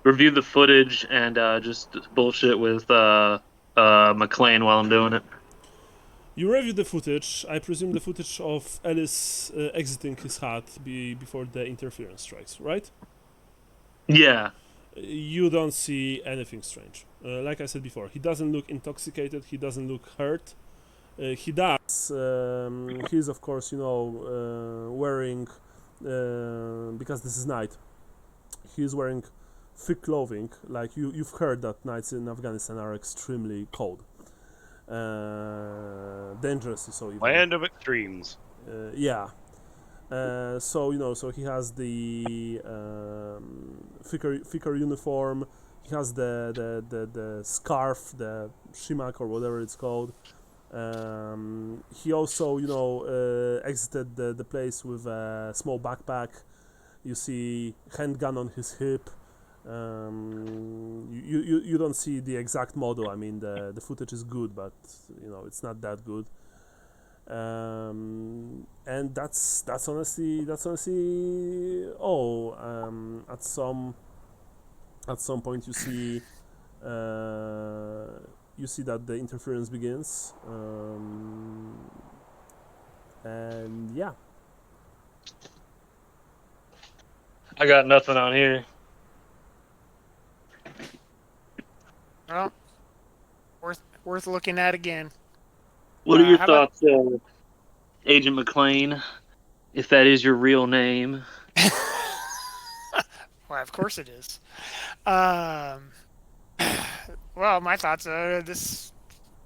review the footage and just bullshit with McLean while I'm doing it. You review the footage. I presume the footage of Ellis exiting his hut before the interference strikes, right? Yeah. You don't see anything strange. Like I said before, he doesn't look intoxicated. He doesn't look hurt. He does. He's of course, wearing because this is night. He's wearing thick clothing. Like you've heard that nights in Afghanistan are extremely cold. Dangerously so. Even. Land of extremes. Yeah. So he has the thicker uniform. he has the scarf, the shimak or whatever it's called. He also, exited the place with a small backpack. You see handgun on his hip. You don't see the exact model. I mean, the footage is good, but it's not that good. And that's honestly all. At some point you see that the interference begins, and yeah. I got nothing on here. Well, worth looking at again. What are your How about- thoughts, Agent McLean? If that is your real name. Well, of course it is. Well, my thoughts are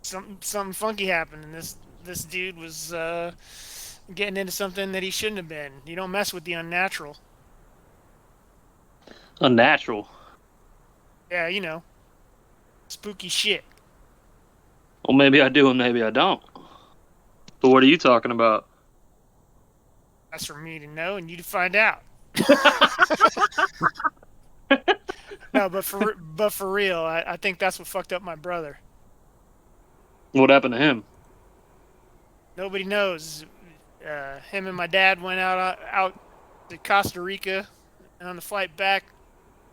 something funky happened, and this dude was getting into something that he shouldn't have been. You don't mess with the unnatural. Unnatural. Yeah, spooky shit. Well, maybe I do and maybe I don't. But what are you talking about? That's for me to know and you to find out. No, but for real, I think that's what fucked up my brother. What happened to him? Nobody knows. Him and my dad went out to Costa Rica, and on the flight back,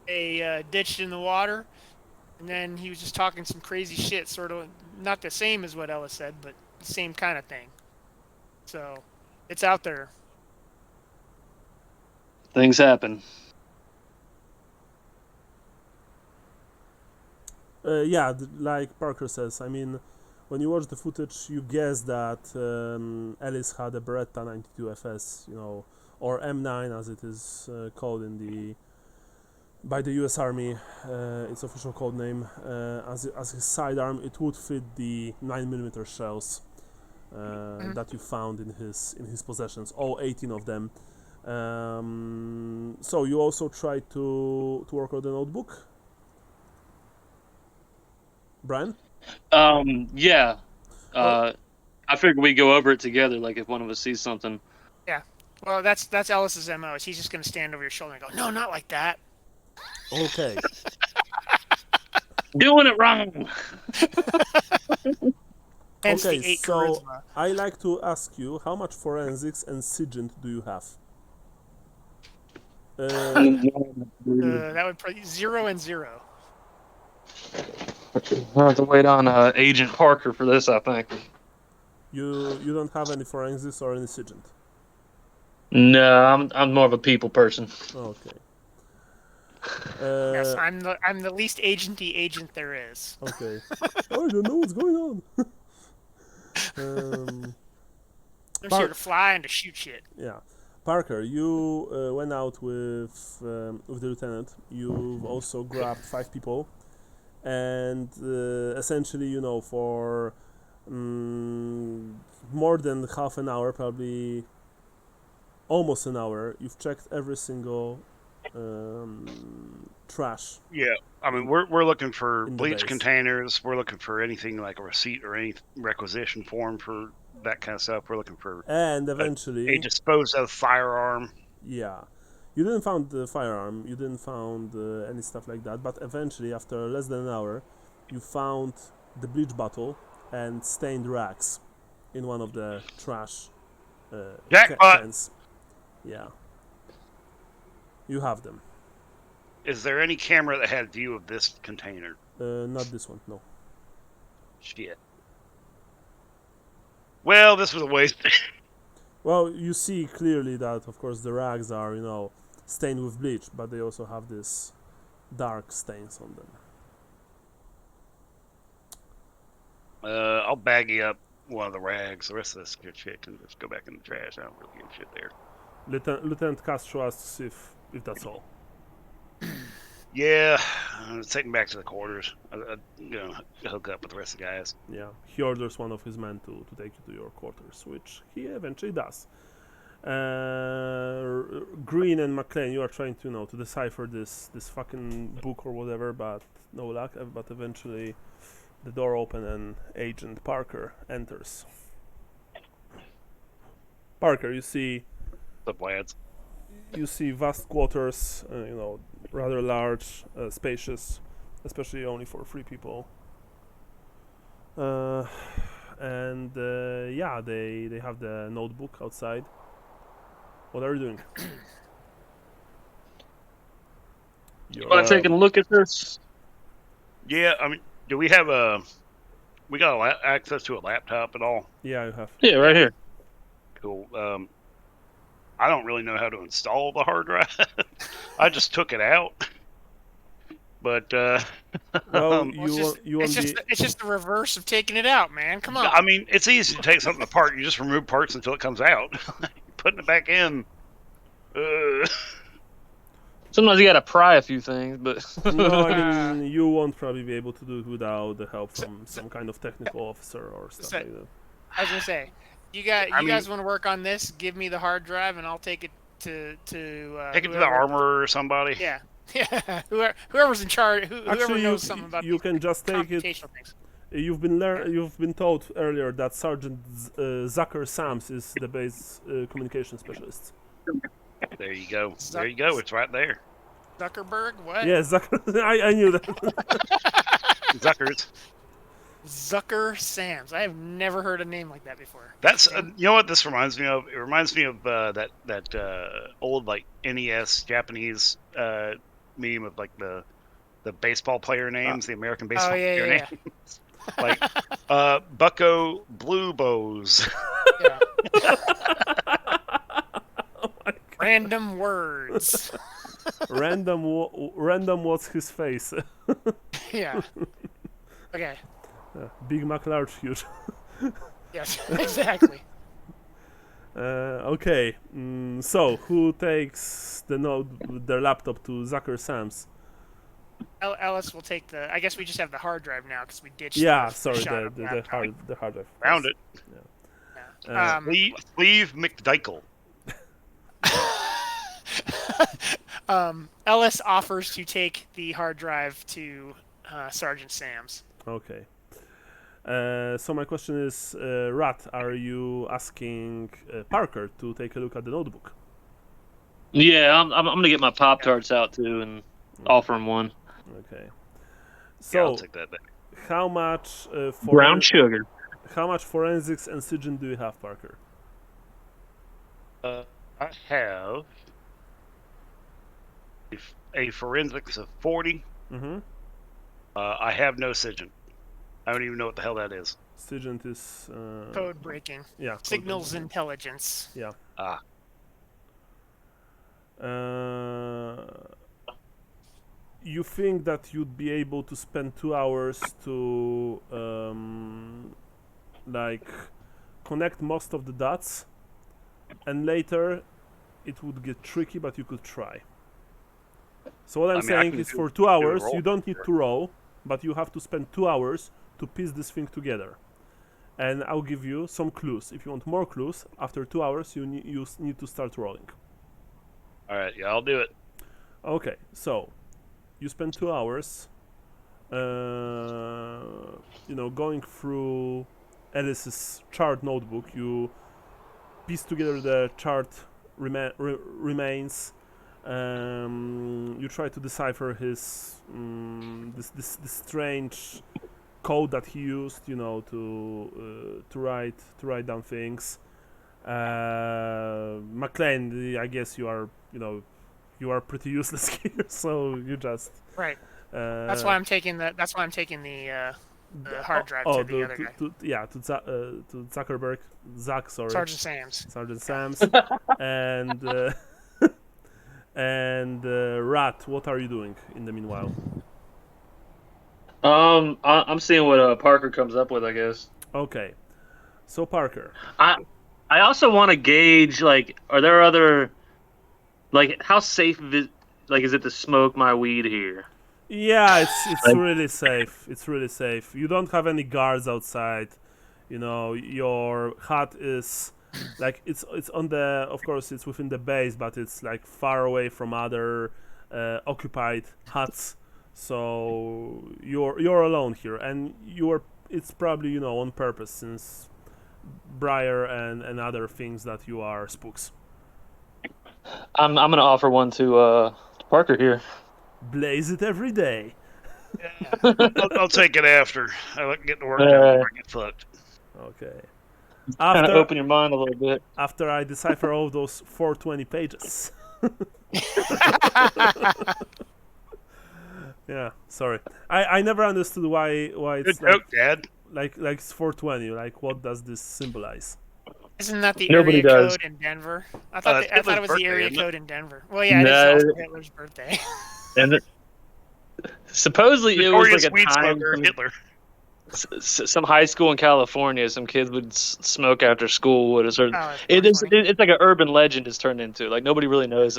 they ditched in the water, and then he was just talking some crazy shit, sort of not the same as what Ella said, but the same kind of thing. So, it's out there. Things happen. Yeah, like Parker says, I mean, when you watch the footage, you guess that Ellis had a Beretta 92 FS, or M9 as it is called by the U.S. Army, its official code name. As his sidearm, it would fit the 9mm shells that you found in his possessions, all 18 of them. So you also tried to work on the notebook, Brian? Yeah. I figured we go over it together, like if one of us sees something. Yeah. Well, that's Ellis's MO. He's just gonna stand over your shoulder and go, "No, not like that." Okay. Doing it wrong. Hence Okay, the 8 so charisma. I like to ask you, how much forensics and SIGINT do you have? That would probably 0 and 0. I'll have to wait on Agent Parker for this, I think. You don't have any forensics or any SIGINT? No, I'm more of a people person. Okay. Yes, I'm the least agenty agent there is. Okay. I don't know what's going on. I'm here to fly and to shoot shit. Yeah. Parker, you went out with the lieutenant. You've also grabbed 5 people, and essentially, for more than half an hour, probably almost an hour, you've checked every single trash. Yeah, I mean, we're looking for In the bleach base. containers. We're looking for anything like a receipt or any requisition form for that kind of stuff. We're looking for And eventually, a disposed of firearm. yeah, you didn't found the firearm, you didn't found any stuff like that, but eventually, after less than an hour, you found the bleach bottle and stained rags in one of the trash Jackpot! cans. Yeah, you have them. Is there any camera that had view of this container? Not this one, no. Shit. Well, this was a waste. Well, you see clearly that, of course, the rags are, stained with bleach, but they also have this dark stains on them. I'll baggy up one of the rags. The rest of this good shit can just go back in the trash. I don't really give a shit there. Lieutenant Castro asks if that's all. Yeah, take him back to the quarters. Hook up with the rest of the guys. Yeah, he orders one of his men to take you to your quarters, which he eventually does. Green and McLean, you are trying to to decipher this fucking book or whatever, but no luck. But eventually, the door opens and Agent Parker enters. Parker, you see What's up, lads? vast quarters, rather large, spacious, especially only for 3 people. And yeah, they have the notebook outside. What are you doing? I'm taking a look at this. Yeah, I mean, do we have we got access to a laptop at all? Yeah, you have. Yeah, right here. Cool. I don't really know how to install the hard drive. I just took it out. But Well, it's just the reverse of taking it out, man. Come on. I mean, it's easy to take something apart. You just remove parts until it comes out. Putting it back in. Sometimes you gotta pry a few things, but No, I mean, you won't probably be able to do it without the help from some kind of technical officer or stuff like that. I was gonna say, you guys want to work on this? Give me the hard drive, and I'll take it to take it to the armor or somebody. Yeah, yeah. Whoever's in charge, whoever Actually, knows something about you can just take it. things. You've been told earlier that Sergeant Zucker is the base communication specialist. There you go. There you go. It's right there. Zuckerberg? What? Yeah, Zucker. I knew that. Zuckers. Zucker Sam's. I have never heard a name like that before. That's you know what this reminds me of. It reminds me of that old like NES Japanese meme of like the baseball player names, the American baseball player names. Like Bucko Blue Bows. Yeah. Random words. Random. What's his face? Yeah. Okay. Big Mac large huge. Yes, exactly. Okay. So who takes the laptop to Zucker Sam's? Ellis will take the. I guess we just have the hard drive now because we ditched. Yeah, the sorry, shot the hard drive. Found it. Yeah. Cleve McDykel. Ellis offers to take the hard drive to Sergeant Sam's. Okay. So my question is, Rat, are you asking Parker to take a look at the notebook? yeah, I'm gonna get my Pop-Tarts out too and offer him one. Okay. Yeah, So, I'll take that back. how much Brown sugar. How much forensics and SIGINT do you have, Parker? I have a forensics of 40. Mm-hmm. I have no SIGINT. I don't even know what the hell that is. SIGINT is Code breaking. yeah. Signals intelligence. Yeah. Ah. You think that you'd be able to spend 2 hours to like connect most of the dots, and later it would get tricky, but you could try. So what I'm saying is, for 2 hours you don't need to roll, but you have to spend 2 hours to piece this thing together. And I'll give you some clues. If you want more clues, after 2 hours you need to start rolling. All right, yeah, I'll do it. Okay, so you spend 2 hours, going through Ellis's chart notebook. You piece together the chart remains. You try to decipher his this strange code that he used, to write down things. McLean, I guess you are pretty useless here, so you just Right. That's why I'm taking the hard drive to the other guy. To Zuckerberg, Sergeant Sam's. Sergeant Sam's, and Rat. What are you doing in the meanwhile? I'm seeing what Parker comes up with, I guess. Okay, so Parker. I also want to gauge, like, are there other, like, how safe is it to smoke my weed here? Yeah, it's really safe. It's really safe. You don't have any guards outside. Your hut is Like it's on the, of course it's within the base, but it's like far away from other occupied huts. So you're alone here, and it's probably on purpose, since Briar and other things that you are spooks. I'm gonna offer one to Parker here. Blaze it every day. I'll take it after I get to work done before I get fucked. Okay. Kind of open your mind a little bit. After I decipher all those 420 pages. Yeah, sorry. I never understood why it's Good joke, Dad. like it's 420. Like, what does this symbolize? Isn't that the Nobody area does. code in Denver? I thought It's it was Hitler's the area birthday, isn't it? code in Denver. Well, yeah, it No. is also Hitler's birthday. And supposedly it was Notorious like a weed time smoker, Hitler. some high school in California, some kids would smoke after school at a certain. Oh, that's It's like an urban legend. It's turned into, like, nobody really knows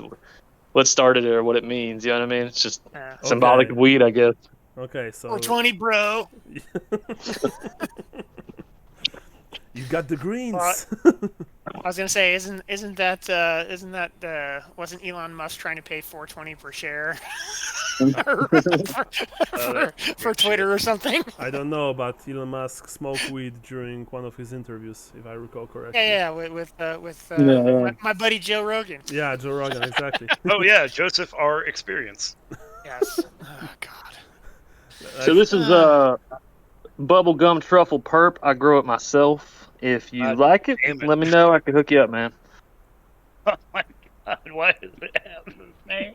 what started it or what it means. You know what I mean? It's just Yeah. symbolic of weed, I guess. Okay, so 420, bro. you got the greens. I was gonna say, isn't that wasn't Elon Musk trying to pay $4.20 per share for Twitter or something? I don't know, but Elon Musk smoked weed during one of his interviews, if I recall correctly. Yeah, with Yeah. my buddy Joe Rogan. Yeah, Joe Rogan, exactly. Oh yeah, Joseph R. Experience. Yes. Oh God. So this is bubblegum truffle perp. I grow it myself. If you like it, damn it. let me know. I can hook you up, man. Oh my God, why is it happening, man?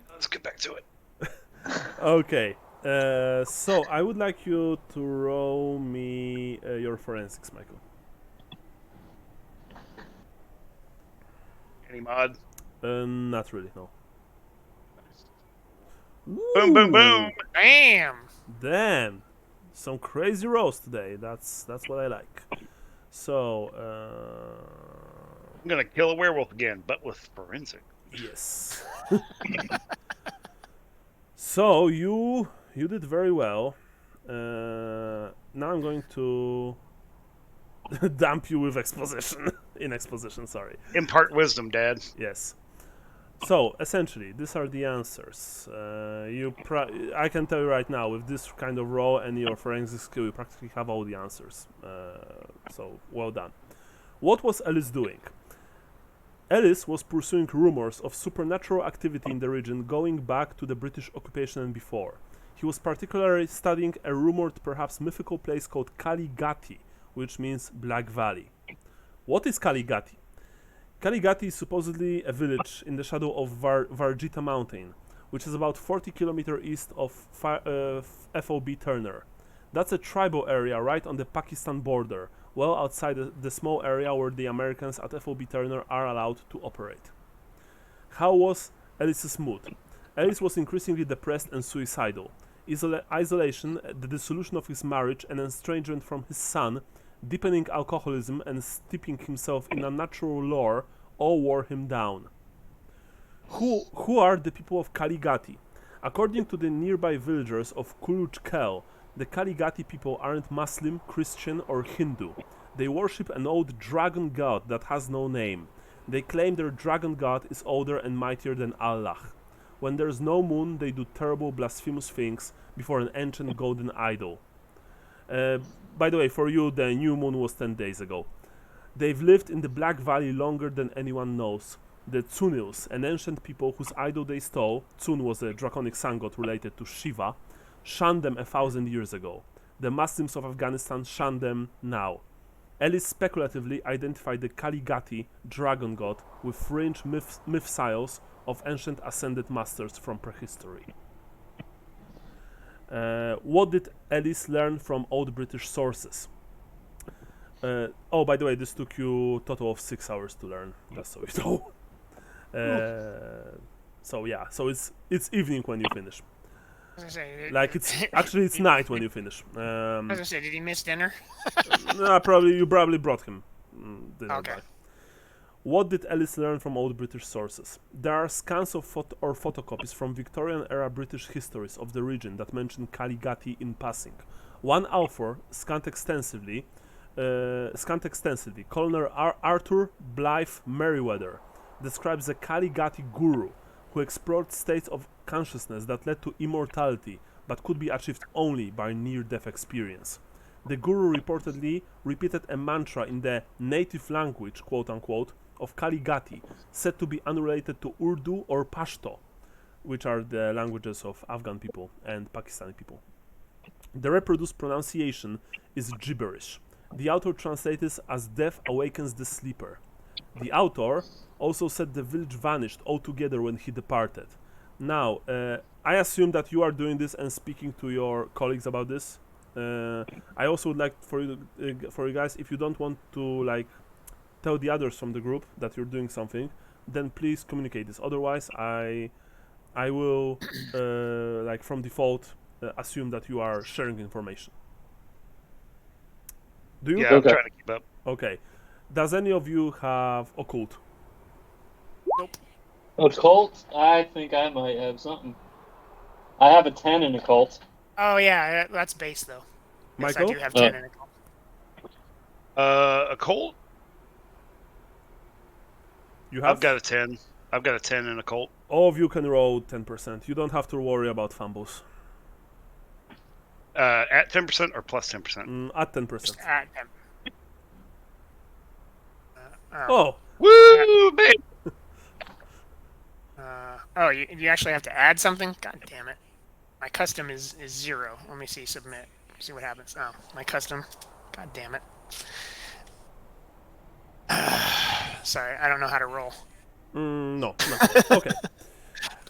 Let's get back to it. Okay, so I would like you to roll me your forensics, Michael. Any mod? Not really, no. Boom, boom, boom. Bam. Damn, some crazy rolls today. That's what I like. So, I'm gonna kill a werewolf again, but with forensic. yes. So you did very well. Now I'm going to dump you with exposition. In exposition, sorry. Impart wisdom, Dad. Yes. So essentially, these are the answers. I can tell you right now, with this kind of roll and your forensic skill, you practically have all the answers. So well done. What was Ellis doing? Ellis was pursuing rumors of supernatural activity in the region going back to the British occupation and before. He was particularly studying a rumored, perhaps mythical place called Ghati, which means Black Valley. What is Ghati? Ghati is supposedly a village in the shadow of Varjita mountain, which is about 40 kilometers east of FOB Turner. That's a tribal area right on the Pakistan border, well outside the small area where the Americans at FOB Turner are allowed to operate. How was Ellis's mood? Ellis was increasingly depressed and suicidal. Isolation, the dissolution of his marriage, and estrangement from his son, deepening alcoholism, and steeping himself in unnatural lore all wore him down. Who are the people of Ghati? According to the nearby villagers of Kuluj Kel, the Ghati people aren't Muslim, Christian, or Hindu. They worship an old dragon god that has no name. They claim their dragon god is older and mightier than Allah. When there's no moon, they do terrible blasphemous things before an ancient golden idol. By the way, for you, the new moon was 10 days ago. They've lived in the Black Valley longer than anyone knows. The Tsunils, an ancient people whose idol they stole, Tsun was a draconic sun god related to Shiva, shunned them 1,000 years ago. The Muslims of Afghanistan shun them now. Ellis speculatively identified the Ghati dragon god with fringe myths of ancient ascended masters from prehistory. What did Ellis learn from old British sources? By the way, this took you a total of 6 hours to learn, just so you know. So it's evening when you finish. I was gonna say, It's night when you finish. I was gonna say, did he miss dinner? You probably brought him dinner. Okay. Back. What did Ellis learn from old British sources? There are scans of photocopies from Victorian-era British histories of the region that mention Ghati in passing. One author scanned extensively, Colonel Arthur Blythe Merriweather, describes a Ghati guru who explored states of consciousness that led to immortality but could be achieved only by near-death experience. The guru reportedly repeated a mantra in the native language, quote-unquote, of Ghati, said to be unrelated to Urdu or Pashto, which are the languages of Afghan people and Pakistani people. The reproduced pronunciation is gibberish. The author translated it as death awakens the sleeper. The author also said the village vanished altogether when he departed. Now, I assume that you are doing this and speaking to your colleagues about this. I also would like for you guys, if you don't want to like tell the others from the group that you're doing something, then please communicate this. Otherwise, I will like from default assume that you are sharing information. Do you? Yeah, I'm trying to keep up. Okay. Does any of you have occult? Nope. Occult? I think I might have something. I have a 10 in occult. Oh yeah, that's base though. Yes, Michael? I do have 10 in occult. A Colt? You have? I've got a 10. I've got a 10 in a Colt. All of you can roll 10%. You don't have to worry about fumbles. At 10% or plus 10%? At 10%. At 10. Oh! Woo, babe! Oh, you actually have to add something? God damn it. My custom is 0. Let me see, submit. See what happens. Oh, my custom. God damn it. Sorry, I don't know how to roll. No. Okay.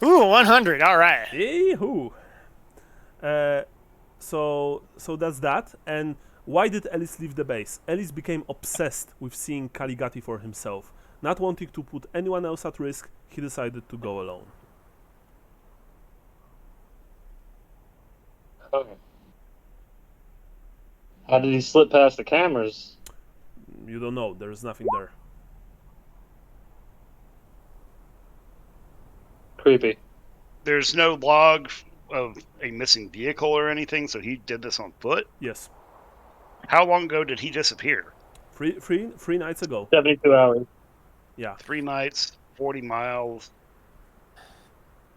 Ooh, 100. All right. Yee-hoo. So that's that. And why did Ellis leave the base? Ellis became obsessed with seeing Ghati for himself. Not wanting to put anyone else at risk, he decided to go alone. Okay. How did he slip past the cameras? You don't know. There's nothing there. Creepy. There's no log of a missing vehicle or anything, so he did this on foot? Yes. How long ago did he disappear? 3 nights ago. 72 hours. Yeah. 3 nights, 40 miles.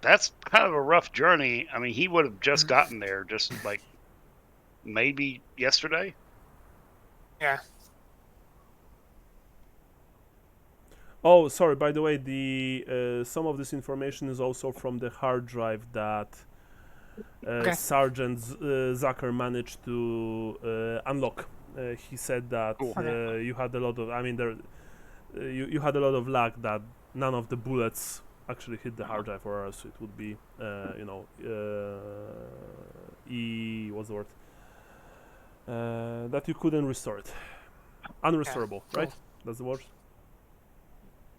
That's kind of a rough journey. I mean, he would have just gotten there just like maybe yesterday. Yeah. Oh, sorry. By the way, the some of this information is also from the hard drive that Sergeant Zucker managed to unlock. He said that Cool. you had a lot of. I mean, you had a lot of luck that none of the bullets actually hit the hard drive, or else it would be, what's the word? That you couldn't restore it. Unrestorable, cool. right? That's the word.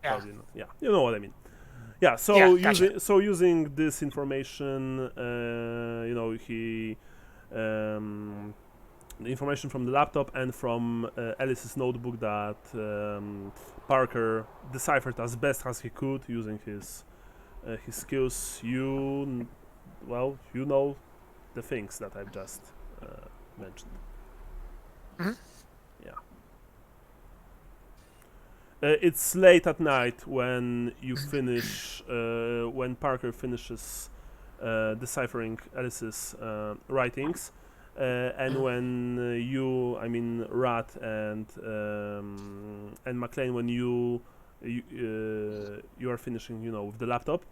Yeah. Probably not. Yeah, you know what I mean. Yeah. So using this information, he. The information from the laptop and from Ellis's notebook that Parker deciphered as best as he could using his skills. You know the things that I've just mentioned. Mm-hmm. Yeah. It's late at night when you finish, when Parker finishes deciphering Ellis's writings. And when Rat and McLean, when you are finishing, with the laptop.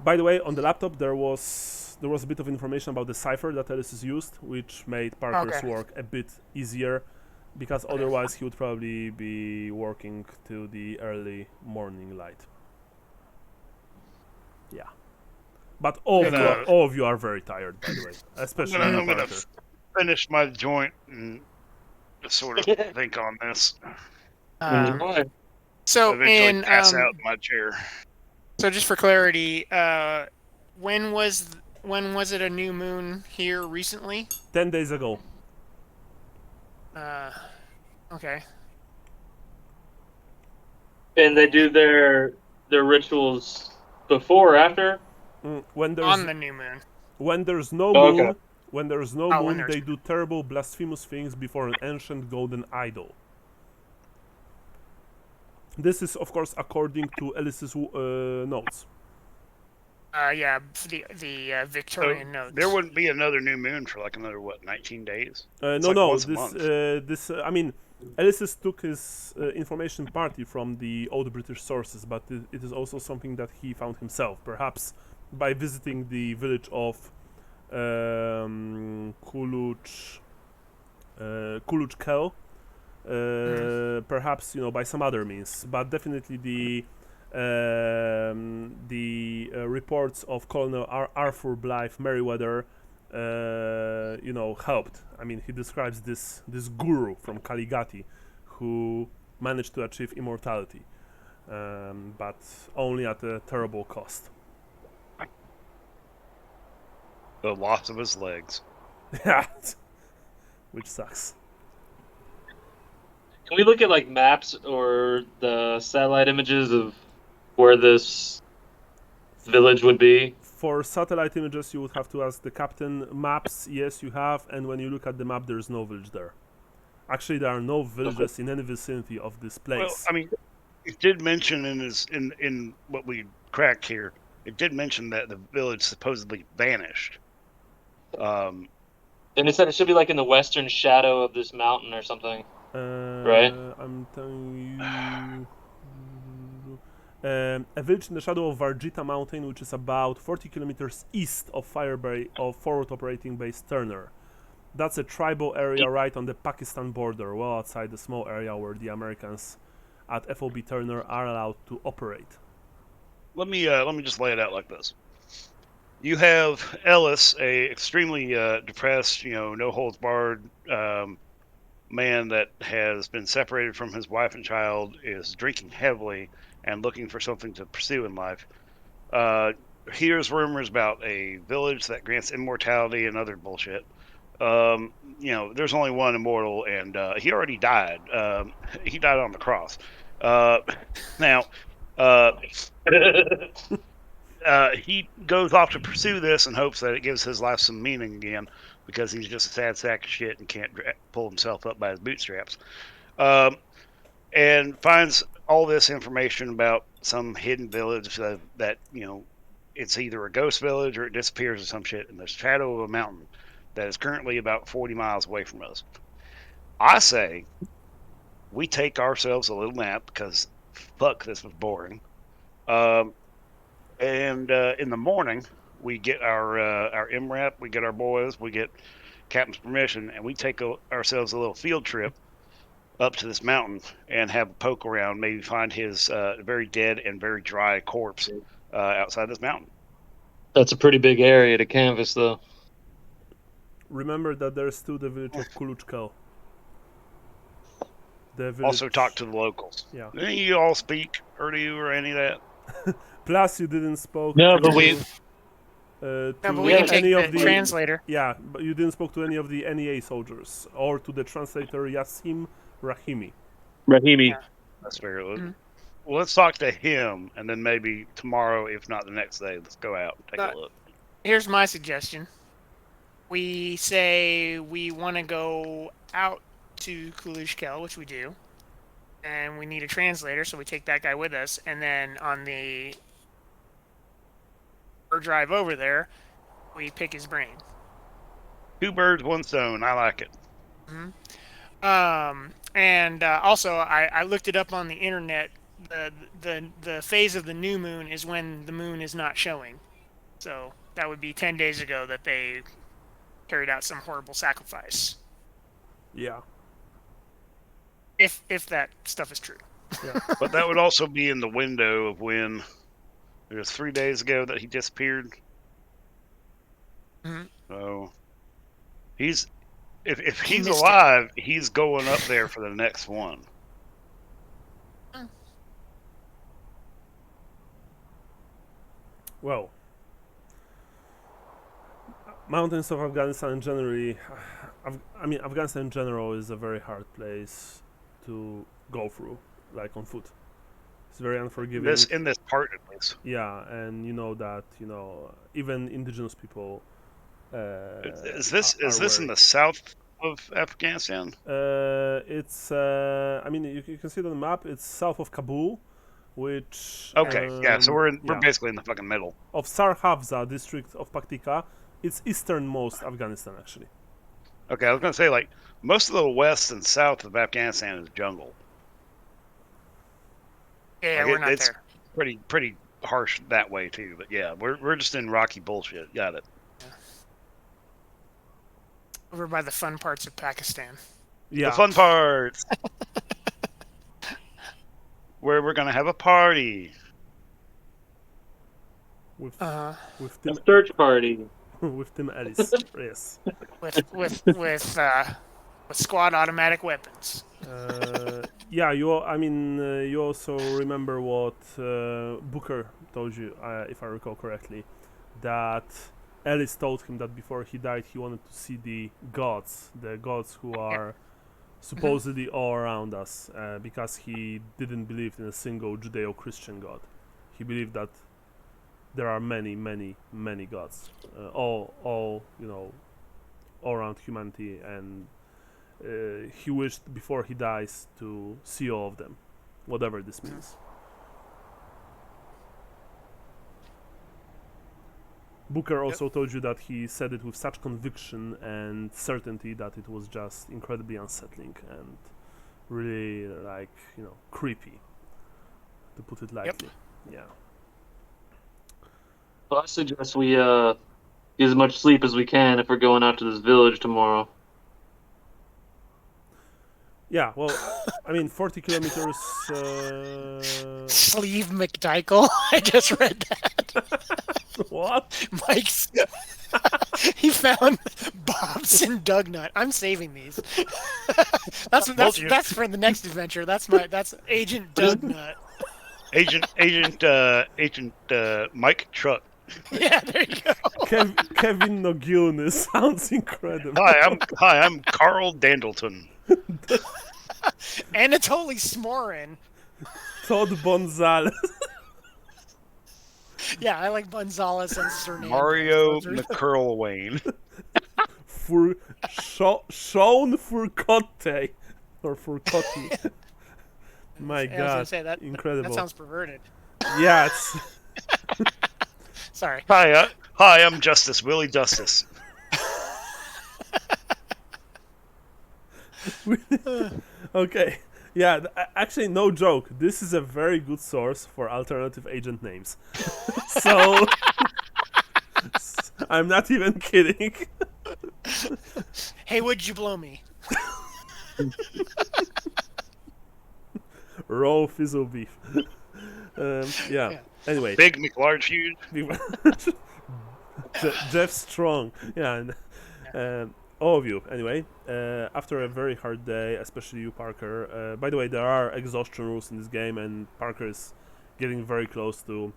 By the way, on the laptop there was a bit of information about the cipher that Ellis has used, which made Parker's work a bit easier, because otherwise he would probably be working till the early morning light. Yeah. But all of you are very tired, by the way, especially I'm Parker. going to finish my joint and just sort of think on this. So Eventually pass out in my chair. So just for clarity, when was it a new moon here recently? 10 days ago. Okay. And they do their rituals before or after? When there's On the new moon. when there's no Oh, moon, okay. when there's no Oh, when moon, there's- they do terrible, blasphemous things before an ancient golden idol. This is, of course, according to Alice's notes. Yeah, the So Victorian notes. there wouldn't be another new moon for like another 19 days. It's No, like no. once a This, month. I mean, Alice's took his information partly from the old British sources, but it is also something that he found himself, perhaps by visiting the village of Kuluch Kel, perhaps by some other means, but definitely the reports of Colonel Arthur Blythe Merriweather, helped. I mean, he describes this guru from Ghati who managed to achieve immortality, but only at a terrible cost. The loss of his legs. Yeah, which sucks. Can we look at like maps or the satellite images of where this village would be? For satellite images, you would have to ask the captain. Maps, yes, you have, and when you look at the map, there's no village there. Actually, there are no villages in any vicinity of this place. Well, I mean, it did mention in what we cracked here. It did mention that the village supposedly vanished. And it said it should be like in the western shadow of this mountain or something. Right. I'm telling you. A village in the shadow of Varjita Mountain, which is about 40 kilometers east of forward operating base Turner. That's a tribal area right on the Pakistan border, well outside the small area where the Americans at FOB Turner are allowed to operate. Let me just lay it out like this. You have Ellis, a extremely depressed, no holds barred man that has been separated from his wife and child, is drinking heavily and looking for something to pursue in life. Hears rumors about a village that grants immortality and other bullshit. There's only one immortal, and he already died. He died on the cross. Now, he goes off to pursue this in hopes that it gives his life some meaning again, because he's just a sad sack of shit and can't pull himself up by his bootstraps. And finds all this information about some hidden village that it's either a ghost village or it disappears or some shit in the shadow of a mountain that is currently about 40 miles away from us. I say we take ourselves a little nap because fuck, this was boring. And in the morning, we get our MRAP, we get our boys, we get captain's permission, and we take ourselves a little field trip up to this mountain and have a poke around, maybe find his very dead and very dry corpse outside this mountain. That's a pretty big area to canvas, though. Remember that there's still the village of Kuluchkel. Also talk to the locals. Yeah. Any of you all speak Urdu or any of that? Plus, you didn't spoke. No, to, but we. to No, but we can take any the of the translator. Yeah, but you didn't spoke to any of the NEA soldiers or to the translator Yassim Rahimi. Rahimi. Yeah. That's fair. Mhm. Well, let's talk to him, and then maybe tomorrow, if not the next day, let's go out and take a look. Here's my suggestion. We say we want to go out to Kulushkel, which we do, and we need a translator, so we take that guy with us, and then on the drive over there, we pick his brain. 2 birds, 1 stone. I like it. And also, I looked it up on the internet. The phase of the new moon is when the moon is not showing. So that would be 10 days ago that they carried out some horrible sacrifice. Yeah. If that stuff is true. Yeah. But that would also be in the window of when it was 3 days ago that he disappeared. Mhm. So if He he's missed it. alive, he's going up there for the next one. Well, mountains of Afghanistan generally, Afghanistan in general is a very hard place to go through, like on foot. It's very unforgiving. In this part, at least. Yeah, and you know that even indigenous people. Is this in the south of Afghanistan? It's I mean you can see it on the map. It's south of Kabul, which Okay, yeah. So we're yeah, basically in the fucking middle. of Sarhavza district of Paktika. It's easternmost Afghanistan actually. Okay, I was gonna say like most of the west and south of Afghanistan is jungle. Yeah, Like, we're not it's there. pretty harsh that way too. But yeah, we're just in rocky bullshit. Got it. Over by the fun parts of Pakistan. Yeah, The fun parts. Where we're gonna have a party. with Uh, with A Tim search party. with Tim Ellis. Yes. with squad automatic weapons. Yeah, you also remember what Booker told you, if I recall correctly, that Ellis told him that before he died, he wanted to see the gods who are supposedly all around us, because he didn't believe in a single Judeo-Christian god. He believed that there are many, many, many gods, all around humanity, and he wished before he dies to see all of them, whatever this means. Booker also told you that he said it with such conviction and certainty that it was just incredibly unsettling and really, creepy, to put it lightly. Yeah. Well, I suggest we get as much sleep as we can if we're going out to this village tomorrow. Yeah, well, 40 kilometers. Sleeve McDykel. I just read that. What? Mike's. He found Bob's and Dugnut. I'm saving these. That's for the next adventure. That's Agent Dugnut. Agent Mike Truck. Yeah, there you go. Kevin Nogunis sounds incredible. Hi, I'm Carl Dandleton. Anatoly Smorin. Todd Bonzales. Yeah, I like Gonzalez and surname. Mario McCurlwain. Sean Furcotte. Or Furcotti. My I was God, gonna say that, incredible. That sounds perverted. Yeah, it's... Sorry. Hi, I'm Justice Willie Justice. Okay, yeah, actually, no joke. This is a very good source for alternative agent names. So, I'm not even kidding. Hey, would you blow me? Raw fizzle beef. Yeah. Anyway, Big McLarge huge. Jeff Strong. Yeah, and all of you. Anyway, after a very hard day, especially you, Parker. By the way, there are exhaustion rules in this game, and Parker is getting very close to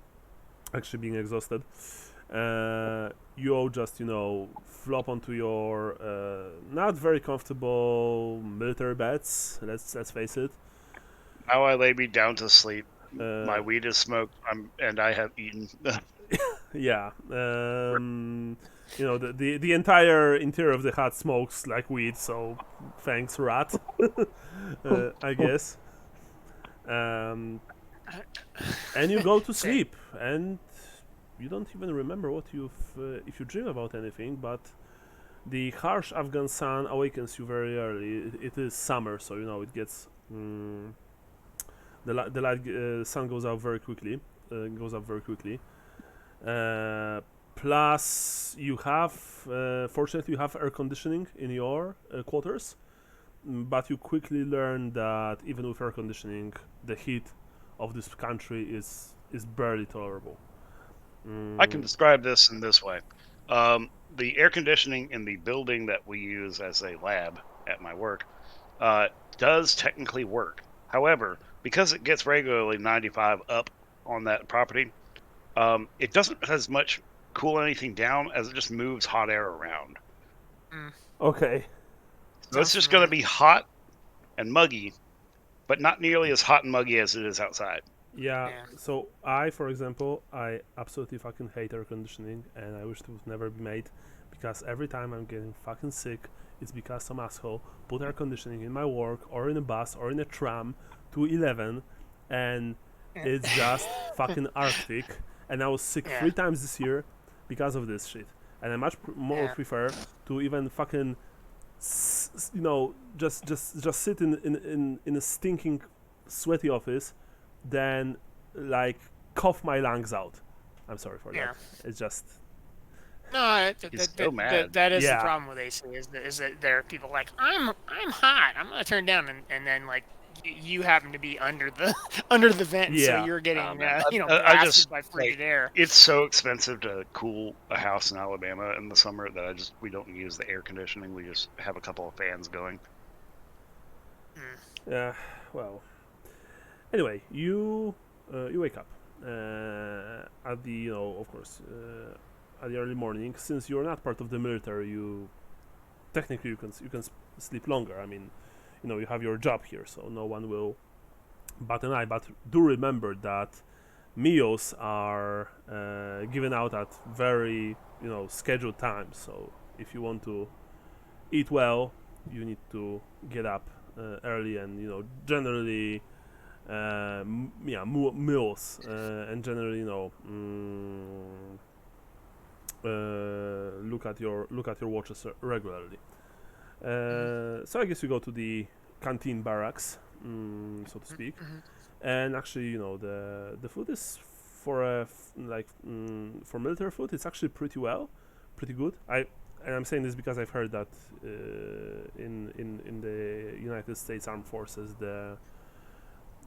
actually being exhausted. You all just, flop onto your not very comfortable military beds. Let's face it. Now I lay me down to sleep. My weed is smoked, and I have eaten. Yeah. The entire interior of the hut smokes like weed, so thanks, rat. I guess. And you go to sleep, and you don't even remember what if you dream about anything, but the harsh Afghan sun awakens you very early. It is summer, so it gets the sun goes out very quickly. Plus, you have fortunately you have air conditioning in your quarters, but you quickly learn that even with air conditioning, the heat of this country is barely tolerable. I can describe this in this way. The air conditioning in the building that we use as a lab at my work does technically work. However, because it gets regularly 95 up on that property, it doesn't as much cool anything down as it just moves hot air around. Okay. So it's just going to be hot and muggy, but not nearly as hot and muggy as it is outside. Yeah, Yeah. so for example, I absolutely fucking hate air conditioning, and I wish it would never be made, because every time I'm getting fucking sick, it's because some asshole put air conditioning in my work, or in a bus, or in a tram to 11, and it's just fucking Arctic, and I was sick Yeah. 3 times this year because of this shit, and I much more Yeah. prefer to even fucking, just sit in a stinking, sweaty office than like cough my lungs out. I'm sorry for Yeah. that. It's just No, He's so mad. that is the Yeah. problem with AC is that there are people like I'm hot. I'm gonna turn down, and then like you happen to be under the under the vent, so Yeah. you're getting Oh, man. blasted I just by frigid air. it's so expensive to cool a house in Alabama in the summer that we don't use the air conditioning. We just have a couple of fans going. well. Anyway, you wake up at the of course at the early morning. Since you're not part of the military, you technically you can sleep longer. I mean, you have your job here, so no one will bat an eye. But do remember that meals are given out at very scheduled times. So if you want to eat well, you need to get up early, and generally meals and generally look at your watches regularly. So I guess you go to the canteen barracks, so to speak. And actually, the food is for military food. It's actually pretty good. I'm saying this because I've heard that in the United States Armed Forces,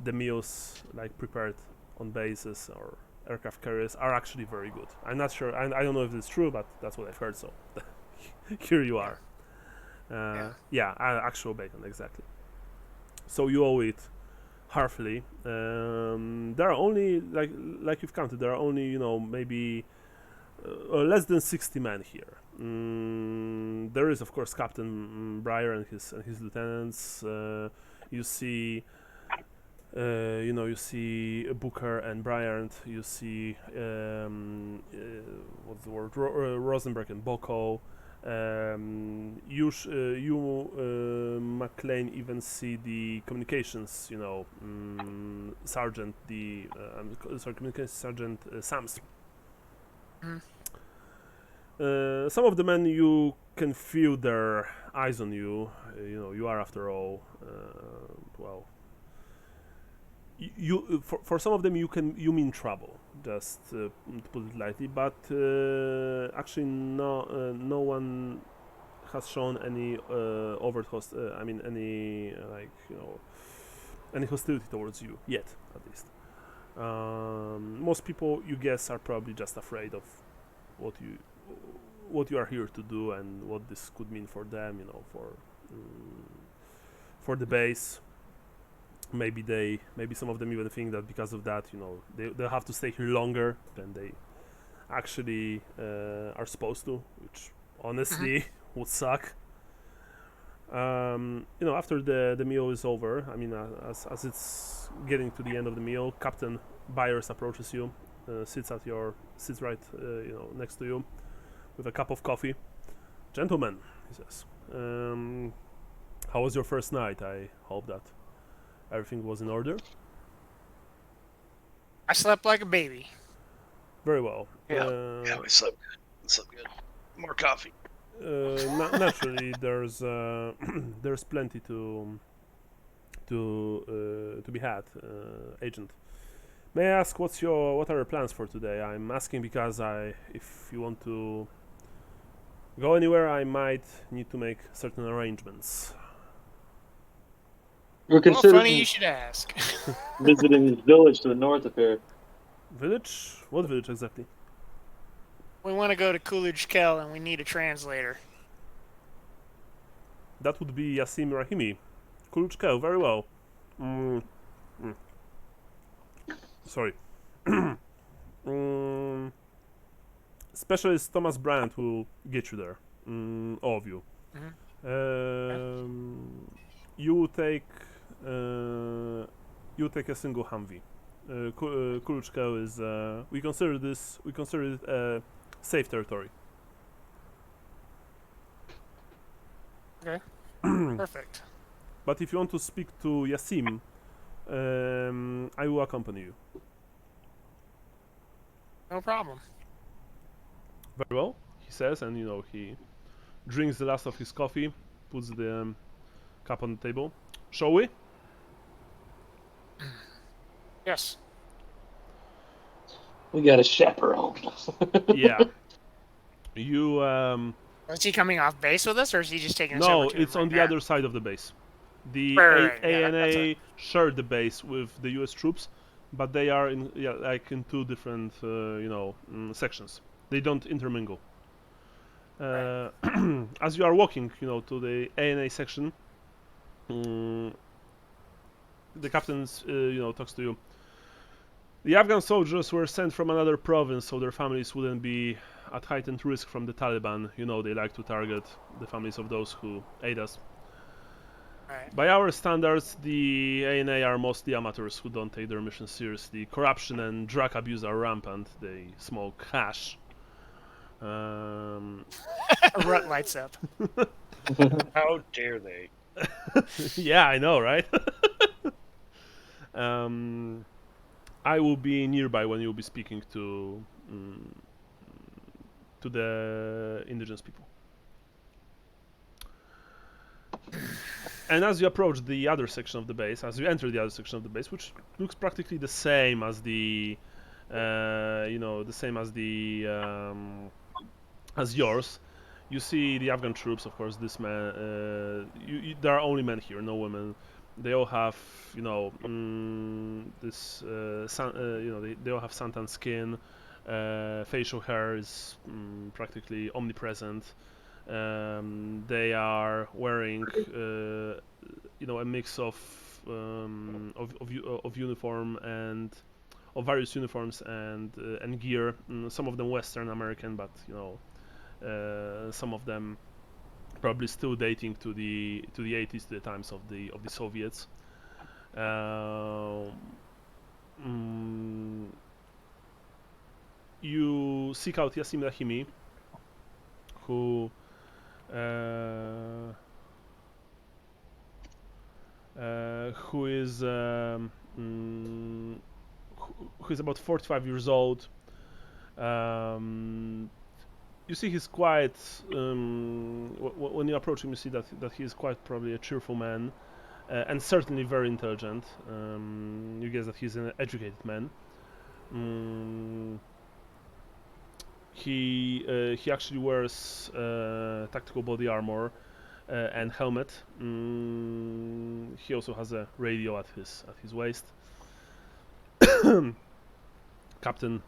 the meals like prepared on bases or aircraft carriers are actually very good. I'm not sure. I don't know if it's true, but that's what I've heard. So here you are. Actual bacon, exactly. So you all eat heartily. There are only like you've counted. There are only maybe less than 60 men here. There is of course Captain Breyer and his lieutenants. You see. You see Booker and Bryant. You see what's the word? Rosenberg and Boko. McLean even see the communications. Sergeant communications sergeant Sams. Some of the men, you can feel their eyes on you. You are after all for some of them you mean trouble, just to put it lightly, but actually no one has shown any any hostility towards you yet, at least. Most people, you guess, are probably just afraid of what you are here to do and what this could mean for them, for the base. Maybe some of them even think that because of that, they'll have to stay here longer than they actually are supposed to, which honestly would suck. After the meal is over, I mean, as it's getting to the end of the meal, Captain Byers approaches you, sits right next to you with a cup of coffee. "Gentlemen," he says, "how was your first night? I hope that everything was in order." I slept like a baby. Very well. Yeah, we slept good. More coffee. Naturally, there's there's plenty to be had, Agent. May I ask what are your plans for today? I'm asking because if you want to go anywhere, I might need to make certain arrangements. We're Well, considering funny you should ask. visiting this village to the north of here. Village? What village exactly? We want to go to Coolidge Kell, and we need a translator. That would be Yasim Rahimi. Kulchkel, very well. Sorry. Specialist Thomas Brandt will get you there. All of you. You take a single Humvee. Kuluchkel is we consider it safe territory. Okay. Perfect. But if you want to speak to Yasim, I will accompany you. No problem. Very well, he says, and he drinks the last of his coffee, puts the cup on the table. Shall we? Yes. We got a chaperone. Yeah. You Is he coming off base with us, or is he just taking us no, over to it's him on right the now? other side of the base. The Right. Yeah, that's ANA shared the base with the US troops, but they are in in two different sections. They don't intermingle. As you are walking, to the ANA section, the captain, talks to you. The Afghan soldiers were sent from another province, so their families wouldn't be at heightened risk from the Taliban. They like to target the families of those who aid us. Right. By our standards, the ANA are mostly amateurs who don't take their mission seriously. Corruption and drug abuse are rampant. They smoke hash. Rut lights up. How dare they? Yeah, I know, right? I will be nearby when you'll be speaking to the indigenous people. And as you approach the other section of the base, as you enter the other section of the base, which looks practically the same as the, as yours, you see the Afghan troops. Of course, this man. There are only men here, no women. They all have, they all have suntan skin. Facial hair is practically omnipresent. They are wearing, a mix of uniform and of various uniforms and gear. Some of them Western American, but some of them probably still dating to the 80s, to the times of the Soviets. You seek out Yasim Rahimi, who is about 45 years old. You see he's quite, when you approach him, you see that he is quite probably a cheerful man, and certainly very intelligent. You guess that he's an educated man. He actually wears tactical body armor and helmet. He also has a radio at his waist. Captain,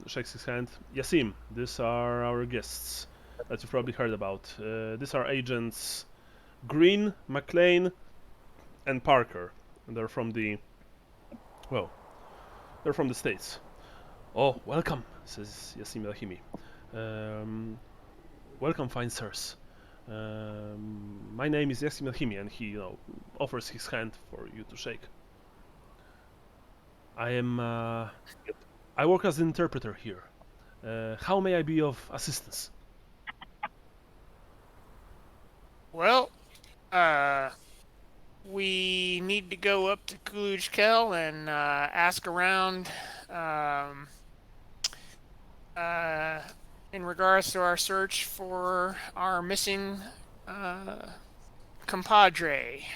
shakes his hand. Yasim, these are our guests that you've probably heard about. These are agents Green, McLean, and Parker. And they're from the States. Oh, welcome, says Yasim Rahimi. Welcome, fine sirs. My name is Yasim Rahimi, and he, offers his hand for you to shake. I work as an interpreter here. How may I be of assistance? Well, we need to go up to Kuluchkel and ask around in regards to our search for our missing compadre.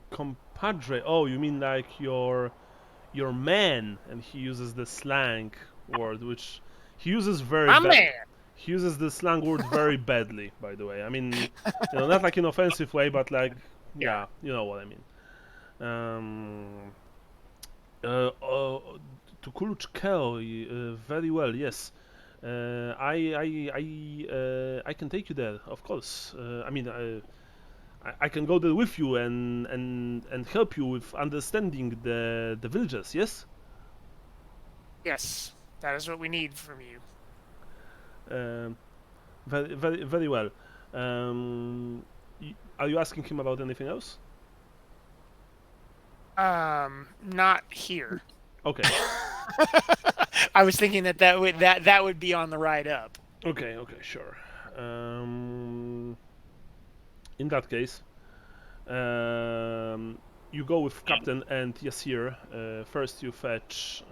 Compadre. Oh, you mean like your man? And he uses the slang word, which he uses very My bad. man. He uses the slang word very badly, by the way. I mean, not like in an offensive way, but like, yeah, you know what I mean. To Kuluchkel, very well, yes. I can take you there, of course. I can go there with you and help you with understanding the villages, yes? Yes, that is what we need from you. Very well. Are you asking him about anything else? Not here. Okay. I was thinking that would be on the ride up. Okay, sure. In that case, you go with Captain and Yasir. First you fetch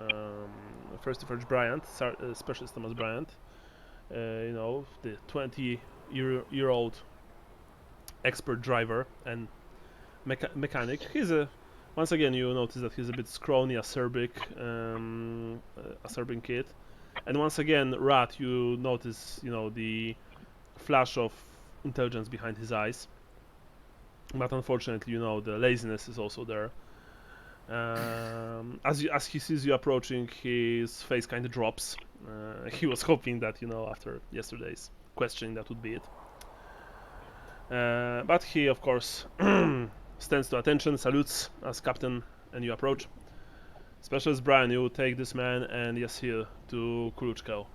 Bryant, Specialist Thomas Bryant. The 20-year-old expert driver and mechanic. Once again, you notice that he's a bit scrawny, acerbic kid. And once again, Rat, you notice, the flash of intelligence behind his eyes. But unfortunately, the laziness is also there. As he sees you approaching, his face kind of drops. He was hoping that, after yesterday's questioning, that would be it. But he, of course, stands to attention, salutes as captain, and you approach. Specialist Brian, you take this man and Yasir to Kuluchkel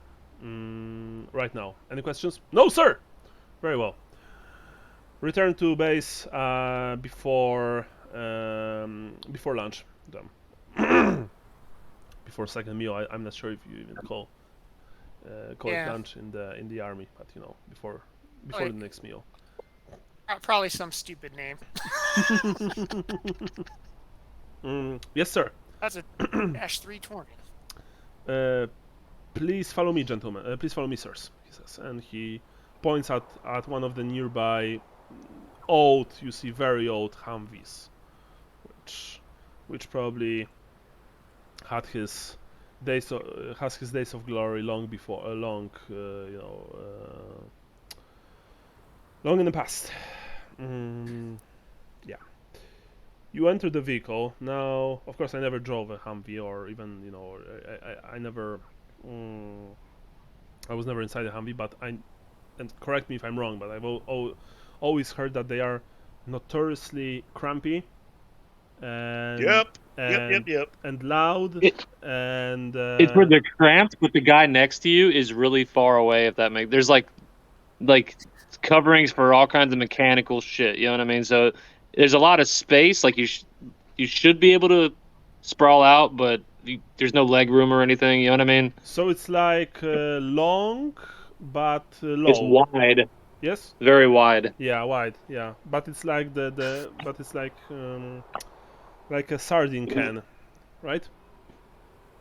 right now. Any questions? No, sir! Very well. Return to base before lunch. Before second meal. I'm not sure if you even call it lunch in the army, but before the next meal. Probably some stupid name. Yes, sir. That's a -320. Please follow me, gentlemen. Please follow me, sirs, he says. And he points at one of the nearby very old Humvees, which probably had his days of glory long in the past. Yeah. You enter the vehicle. Now, of course, I never drove a Humvee, or even, I never... I was never inside a Humvee, but and correct me if I'm wrong, but I've always heard that they are notoriously crampy, and Yep. and loud, and it's where they're cramped, but the guy next to you is really far away. If that makes there's like coverings for all kinds of mechanical shit. You know what I mean? So there's a lot of space. Like you should be able to sprawl out, but there's no leg room or anything. You know what I mean? So it's like long but low. It's wide. Yes. Very wide. Yeah, wide. Yeah, but it's like like a sardine can, right?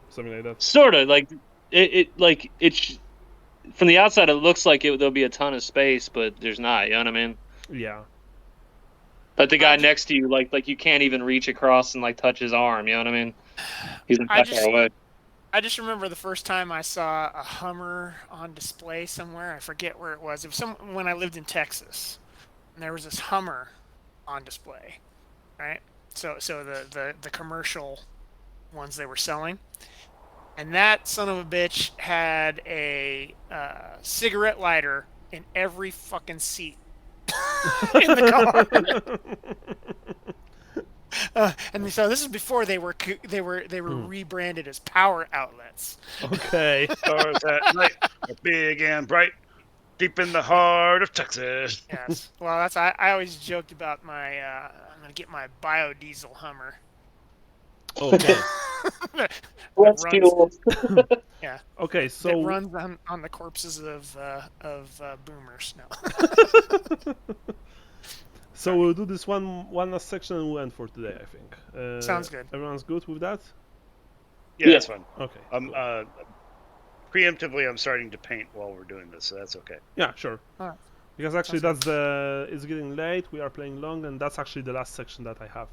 Something like that. Sort of like it. From the outside, it looks like there'll be a ton of space, but there's not. You know what I mean? Yeah. But the guy next to you, like you can't even reach across and touch his arm. You know what I mean? He's that far away. I just remember the first time I saw a Hummer on display somewhere. I forget where it was. It was when I lived in Texas, and there was this Hummer on display, right? So the commercial ones they were selling, and that son of a bitch had a cigarette lighter in every fucking seat in the car. And so this is before they were rebranded as power outlets. Okay. Stars at night are big and bright, deep in the heart of Texas. Yes. Well, I always joked about my I'm gonna get my biodiesel Hummer. Okay. What's fuel? Yeah. Okay, so it runs on the corpses of boomers. No. So we'll do this one last section and we'll end for today, I think. Sounds good. Everyone's good with that? Yeah, that's fine. Okay. Cool. Preemptively, I'm starting to paint while we're doing this, so that's okay. Yeah, sure. Right. Because actually it's getting late, we are playing long, and that's actually the last section that I had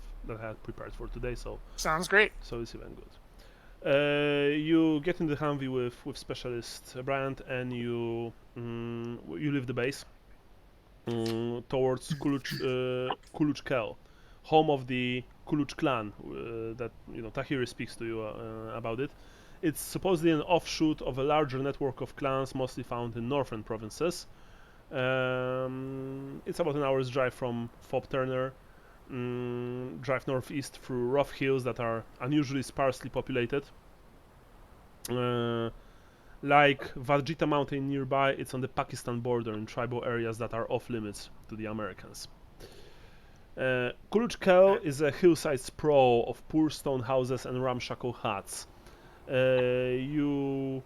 prepared for today, so... Sounds great. So it's even good. You get in the Humvee with Specialist Bryant, and you leave the base towards Kuluchkel, home of the Kuluch clan that Tahiri speaks to you about it. It's supposedly an offshoot of a larger network of clans mostly found in northern provinces. It's about an hour's drive from Fob Turner. Drive northeast through rough hills that are unusually sparsely populated. Like Vajita Mountain nearby, it's on the Pakistan border in tribal areas that are off limits to the Americans. Kuluchkel is a hillside sprawl of poor stone houses and ramshackle huts. You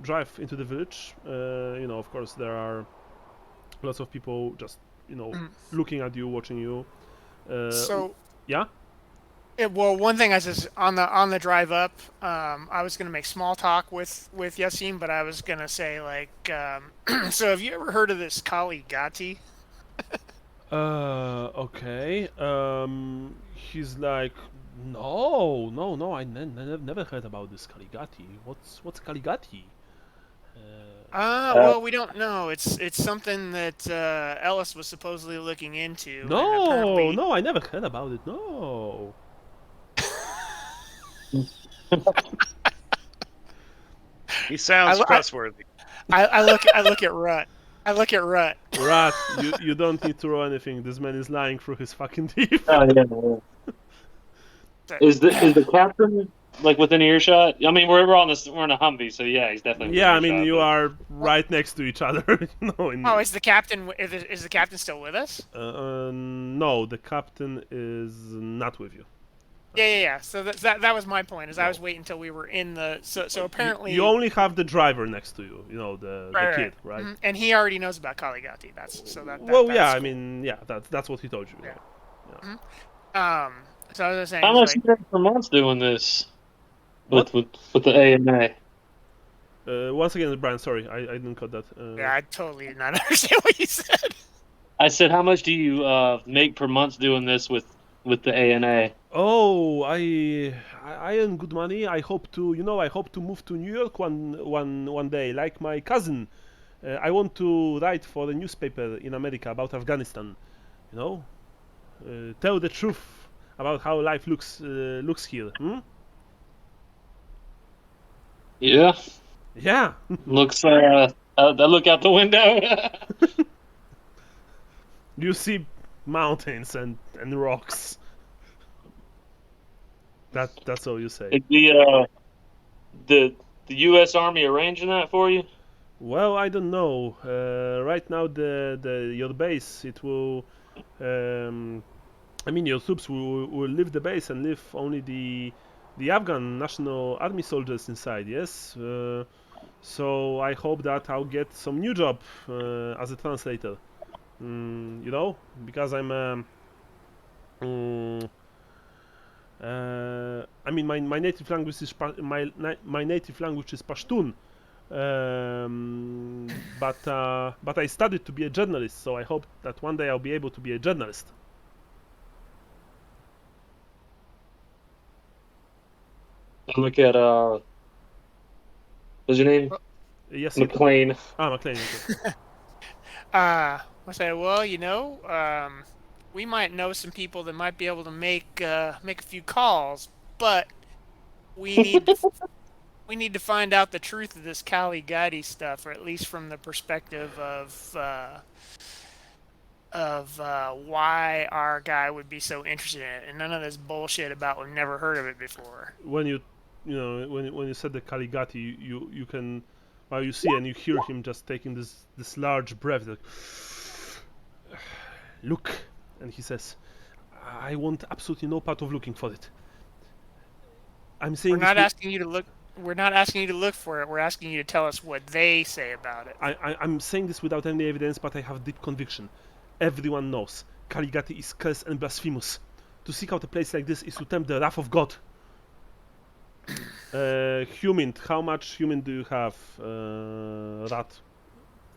drive into the village. Of course, there are lots of people just, looking at you, watching you. So Yeah? well, one thing I says on the drive up, I was gonna make small talk with Yasim, but I was gonna say like, so have you ever heard of this Kali Ghati? Okay. He's like, no, no, no. Never heard about this Kaligati. What's Kaligati? Well, we don't know. It's something that Ellis was supposedly looking into, and No, apparently, no, I never heard about it. No. He sounds I- trustworthy. I look at Rut. I look at Rut. Rat, you don't need to roll anything. This man is lying through his fucking teeth. Yeah. Is the captain like within earshot? I mean, we're in a Humvee, so yeah, he's definitely. Yeah, I within mean earshot, you but- are right next to each other. Oh, is the captain still with us? No, the captain is not with you. Yeah. So that was my point. Is I was waiting until we were in the. So apparently You only have the driver next to you. The kid, right? Mhm. And he already knows about Kaligati. Well, that's yeah, I cool. mean, yeah, that's what he told you. Yeah. So I was saying, How it's much like, you get per month doing this? What? With the AMA? Once again, Brian, sorry, I didn't cut that. yeah, I totally did not understand what you said. I said, how much do you make per month doing this with the ANA? Oh, I earn good money. I hope to, move to New York one day, like my cousin. I want to write for the newspaper in America about Afghanistan. Tell the truth about how life looks here. Yeah, Yeah. looks. I look out the window. You see mountains and rocks. That's all you say. Is the U.S. Army arranging that for you? Well, I don't know. Right now, your base, it will. Your troops will leave the base and leave only the Afghan National Army soldiers inside. Yes. So I hope that I'll get some new job as a translator. Because I'm. My native language is my native language is Pashtun. But I studied to be a journalist, so I hope that one day I'll be able to be a journalist. And look at what's your name? Yes, McLean. McLean. Okay. I say, well, we might know some people that might be able to make a few calls, but we need to find out the truth of this Kali Ghati stuff, or at least from the perspective of why our guy would be so interested in it, and none of this bullshit about we've never heard of it before. When you said the Kaligati, you can, you see and you hear him just taking this large breath. Like, look, and he says, I want absolutely no part of looking for it. I'm saying We're not asking you to look. We're not asking you to look for it. We're asking you to tell us what they say about it. I'm saying this without any evidence, but I have deep conviction. Everyone knows Kaligati is cursed and blasphemous. To seek out a place like this is to tempt the wrath of God. Human, how much human do you have, Rat?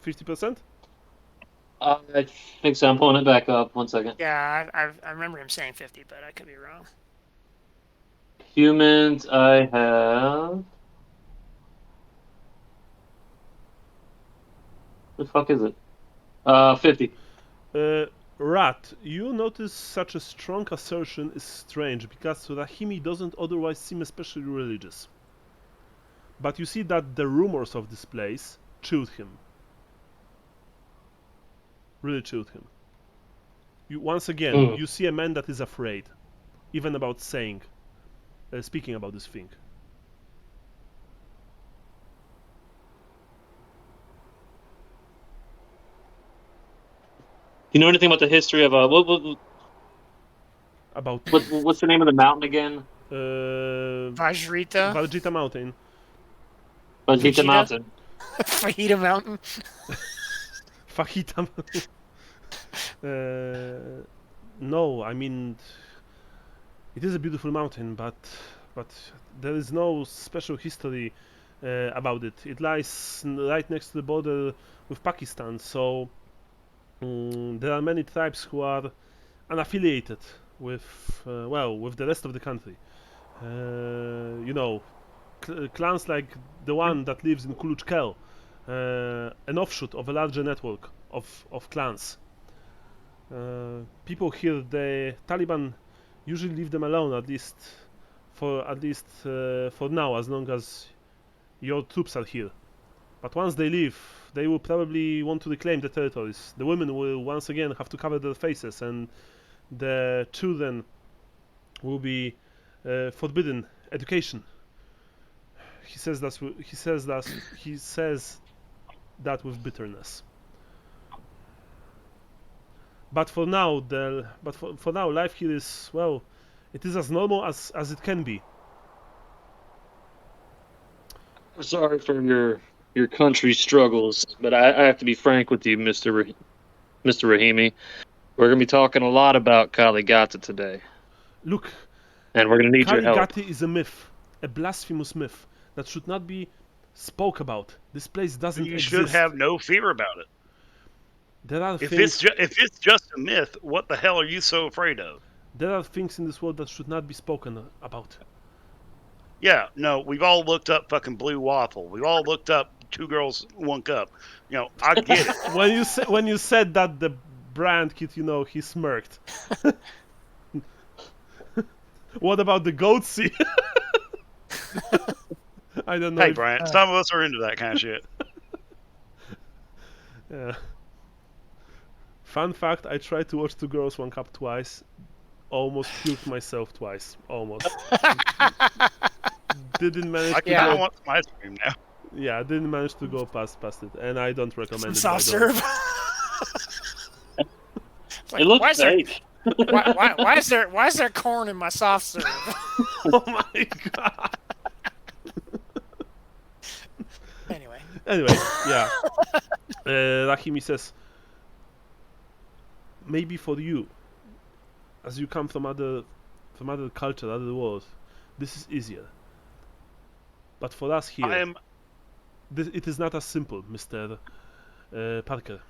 50%? I think so. I'm pulling it back up. 1 second. Yeah, I remember him saying 50, but I could be wrong. Humans, I have. The fuck is it? 50. Rat, you notice such a strong assertion is strange because Rahimi doesn't otherwise seem especially religious. But you see that the rumors of this place chilled him. Really chilled him. Once again, you see a man that is afraid, even about speaking about this thing. You know anything about the history of about What's the name of the mountain again? Vajrita, Vajrita Mountain. Vegeta Vegeta? Mountain. Fajita Mountain. Fajita Mountain. No, I mean, it is a beautiful mountain, but there is no special history about it. It lies right next to the border with Pakistan, so there are many tribes who are unaffiliated with with the rest of the country. You know, clans like the one that lives in Kuluch Kel, an offshoot of a larger network of clans. People here, the Taliban usually leave them alone, at least for now, as long as your troops are here. But once they leave, they will probably want to reclaim the territories. The women will once again have to cover their faces, and the children will be forbidden education. He says that with bitterness. But for now, for now, life here is, well, it is as normal as it can be. I'm sorry for your country's struggles, but I have to be frank with you, Mr. Rahimi. We're going to be talking a lot about Kali Ghati today, Look, and we're going to need your Kali help. Ghati is a myth, a blasphemous myth that should not be spoke about. This place doesn't You exist. should have no fear about it. There are If things. it's just a myth, what the hell are you so afraid of? There are things in this world that should not be spoken about. Yeah, no, we've all looked up fucking Blue Waffle. We've all looked up Two Girls, One Cup. You know, I get it. When you said that the brand kid, you know, he smirked. What about the goat sea? I don't know. Hey, Brian, some of us are into that kind of shit. Yeah. Fun fact: I tried to watch Two Girls, One Cup twice. Almost puked myself twice. Almost. Didn't manage I to Yeah. kind go. of want some ice cream now. Yeah, didn't manage to go past it, and I don't recommend Some it. soft by the way. serve. It's like, It looks why is there, fake. why is there corn in my soft serve? Oh my god. Anyway, Yeah. Rahimi says, maybe for you, as you come from other culture, other world, this is easier. But for us here, it is not as simple, Mr. Parker.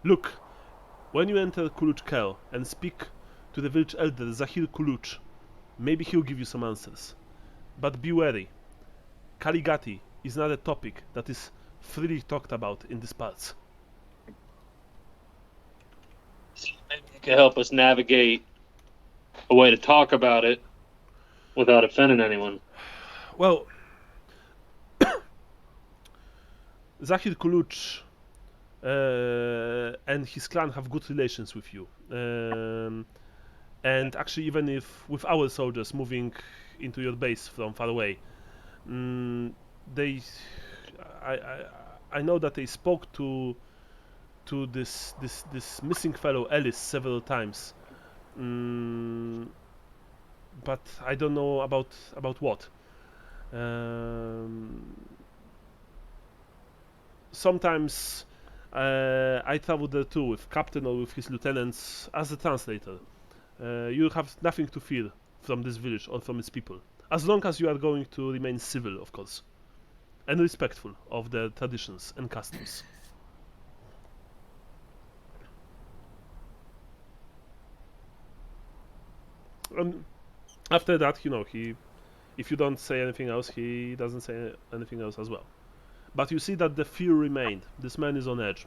Look, when you enter Kuluch Kel and speak to the village elder Zahir Kuluch, maybe he'll give you some answers. But be wary. Kali Ghati is not a topic that is freely talked about in these parts. Maybe you can help us navigate a way to talk about it without offending anyone. Well, Zahir Kuluch and his clan have good relations with you. And actually, even if with our soldiers moving into your base from far away, I know that they spoke to this missing fellow Ellis several times, but I don't know about what. Sometimes I travel there too with captain or with his lieutenants as a translator. You have nothing to fear from this village or from its people, as long as you are going to remain civil, of course, and respectful of their traditions and customs. And after that, you know, if you don't say anything else, he doesn't say anything else as well. But you see that the fear remained. This man is on edge.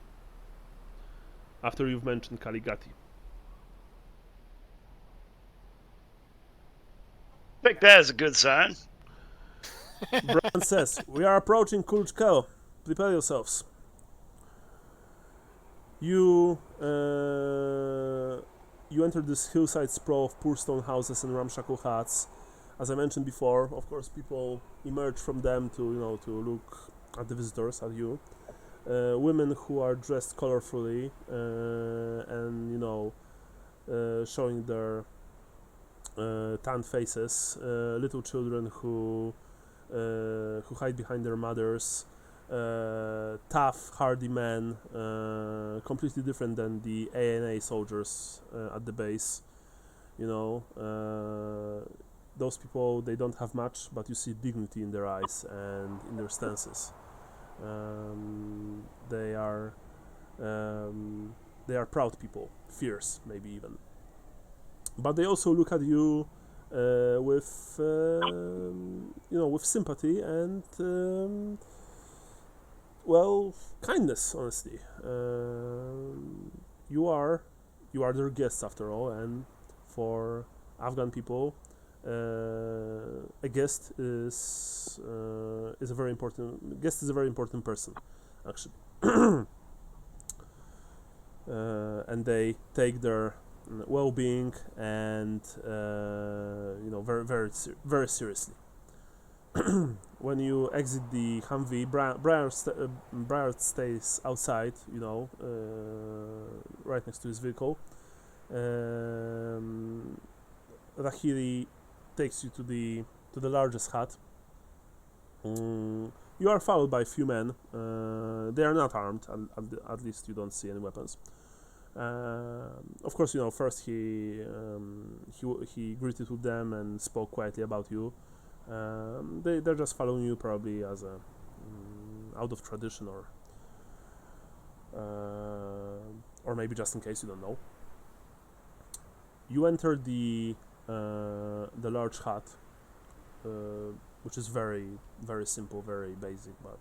After you've mentioned Kali Ghati. I think that is a good sign. Bran says, we are approaching Kulj Kel. Prepare yourselves. You enter this hillside sprawl of poor stone houses and ramshackle huts. As I mentioned before, of course, people emerge from them to look at the visitors, at you. Women who are dressed colorfully and showing their tanned faces, little children who hide behind their mothers, tough, hardy men, completely different than the ANA soldiers at the base. You know, those people, they don't have much, but you see dignity in their eyes and in their stances. They are proud people, fierce maybe even. But they also look at you with with sympathy and kindness. Honestly, you are their guests after all, and for Afghan people, a guest is a very important person, actually. And they take their well-being and very seriously. When you exit the Humvee, Briar stays outside, right next to his vehicle. Rahiri takes you to the largest hut. You are followed by a few men. They are not armed, at least you don't see any weapons. Of course, first he greeted with them and spoke quietly about you. They're just following you probably as a out of tradition or maybe just in case you don't know. You enter the large hut, which is very, very simple, very basic, but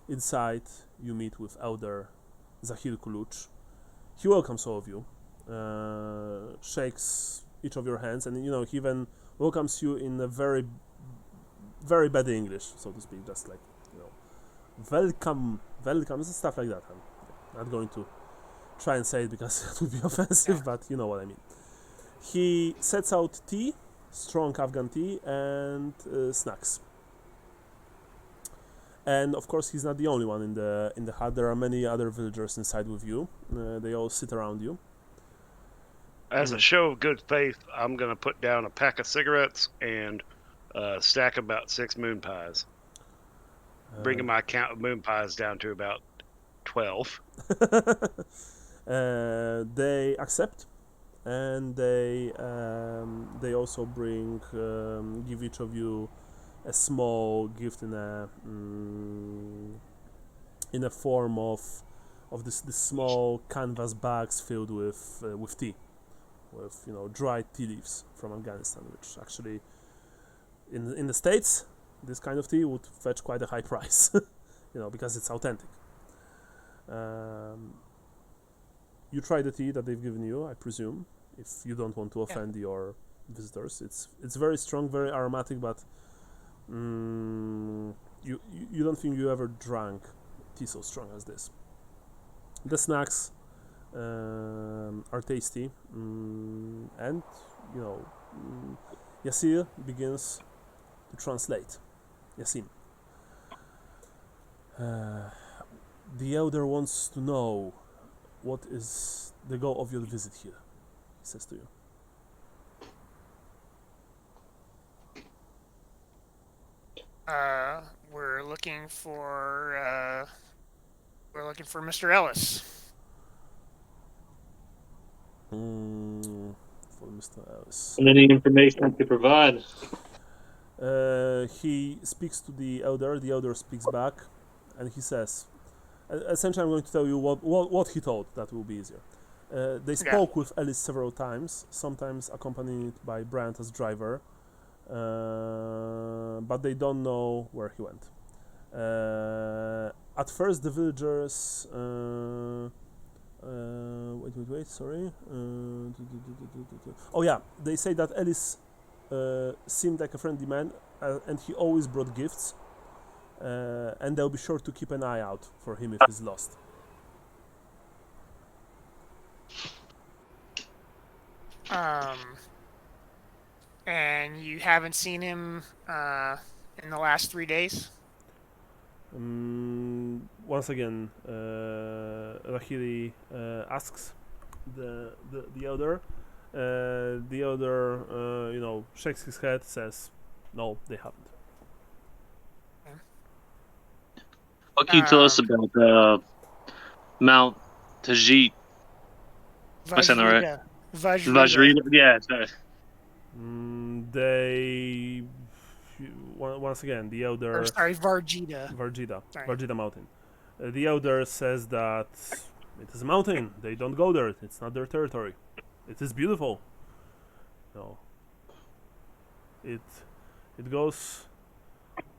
inside you meet with Elder Zahir Kuluch. He welcomes all of you, shakes each of your hands, and he even welcomes you in a very, very bad English, so to speak, just like welcome, stuff like that. I'm not going to try and say it because it would be offensive, but you know what I mean. He sets out tea, strong Afghan tea, and snacks. And of course, he's not the only one in the hut. There are many other villagers inside with you. They all sit around you. As a show of good faith, I'm going to put down a pack of cigarettes and stack about 6 moon pies. Bringing my count of moon pies down to about 12. They accept, and they also give each of you a small gift in a form of this small canvas bags filled with tea, with dried tea leaves from Afghanistan, which actually in the States this kind of tea would fetch quite a high price, because it's authentic. You try the tea that they've given you, I presume, if you don't want to offend your visitors. It's very strong, very aromatic, but you don't think you ever drank tea so strong as this. The snacks are tasty, and Yasir begins to translate. Yasin. The elder wants to know what is the goal of your visit here, he says to you. We're looking for Mr. Ellis. For Mr. Ellis. And any information to provide? He speaks to the elder speaks back, and he says, essentially I'm going to tell you what he told, that will be easier. They spoke with Ellis several times, sometimes accompanied by Brandt as driver, but they don't know where he went. At first the villagers wait, sorry. Oh yeah, they say that Ellis seemed like a friendly man, and he always brought gifts, and they'll be sure to keep an eye out for him if he's lost. And you haven't seen him in the last 3 days? Once again, Rahiri asks the elder. The other, shakes his head, says, "No, they haven't." What can you tell us about Mount Tajit? Am I saying that right? Vajrita. Yeah. Sorry. They once again the elder. Sorry, Varjita. Varjita mountain. The elder says that it is a mountain. They don't go there. It's not their territory. It is beautiful. No. It goes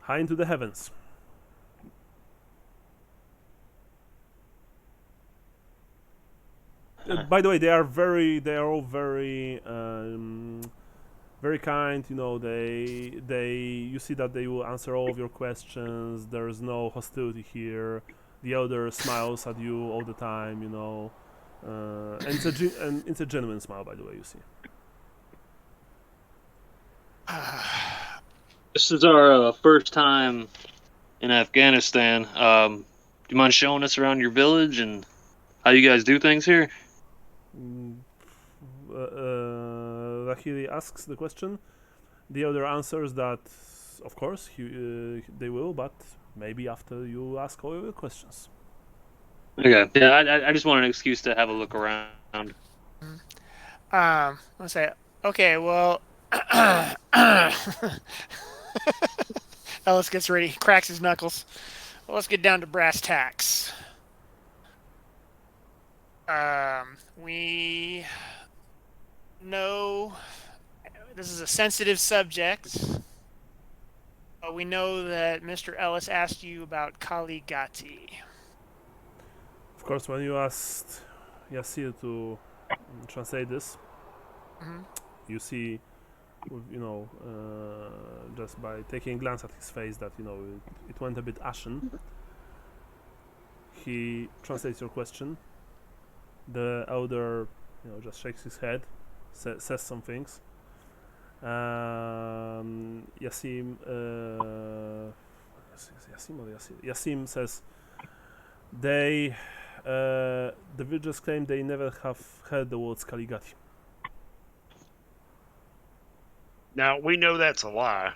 high into the heavens. By the way, they are all very very kind. You see that they will answer all of your questions. There is no hostility here. The elder smiles at you all the time. And it's a genuine smile, by the way. You see. This is our first time in Afghanistan. Do you mind showing us around your village and how you guys do things here? Rahili asks the question. The other answers that, of course, they will, but maybe after you ask all your questions. Okay. Yeah, I just want an excuse to have a look around. Let's say, okay, well, Ellis gets ready, cracks his knuckles. Well, let's get down to brass tacks. We know this is a sensitive subject. We know that Mr. Ellis asked you about Ghati. Of course, when you asked Yasir to translate this, you see, just by taking a glance at his face, that it went a bit ashen. He translates your question. The elder, just shakes his head, says some things. Yasim says the villagers claim they never have heard the words Kaligati. Now, we know that's a lie.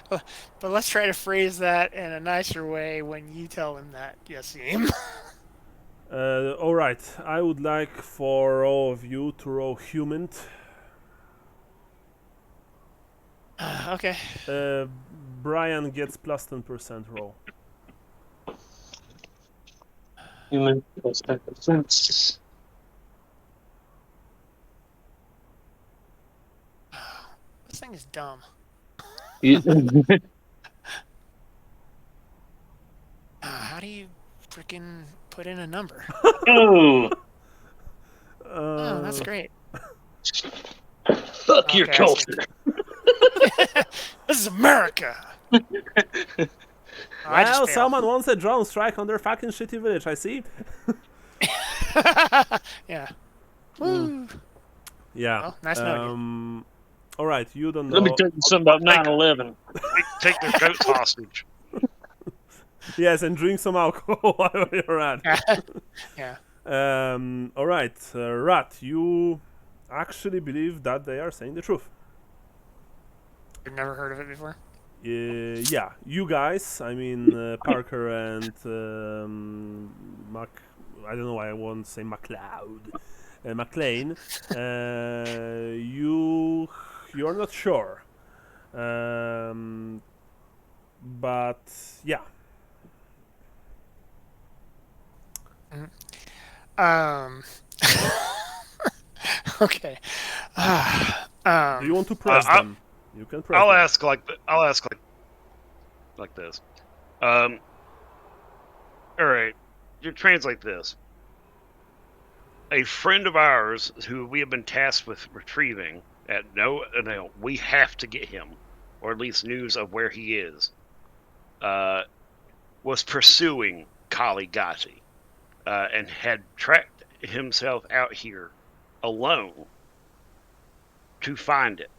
But let's try to phrase that in a nicer way when you tell him that, Yasim. Alright, I would like for all of you to roll human. Okay. Brian gets plus 10% roll. Human plus 10%. This thing is dumb. How do you freaking put in a number? Oh! Oh, that's great. Fuck your culture. This is America. Well, someone wants a drone strike on their fucking shitty village, I see. Yeah. Woo. Yeah. Well, nice knowing you. Alright, you don't know. Let me tell you something about 9/11. Take their goats hostage. Yes, and drink some alcohol while you're at. Yeah. Alright, Rat, you actually believe that they are saying the truth. You've never heard of it before? Yeah, you guys, I mean Parker and I don't know why I won't say MacLeod. McLean, you're not sure, but yeah. Okay. Do you want to press them? You can press. I'll ask like this. All right, you translate this. A friend of ours who we have been tasked with retrieving we have to get him, or at least news of where he is, was pursuing Ghati, and had tracked himself out here alone to find it.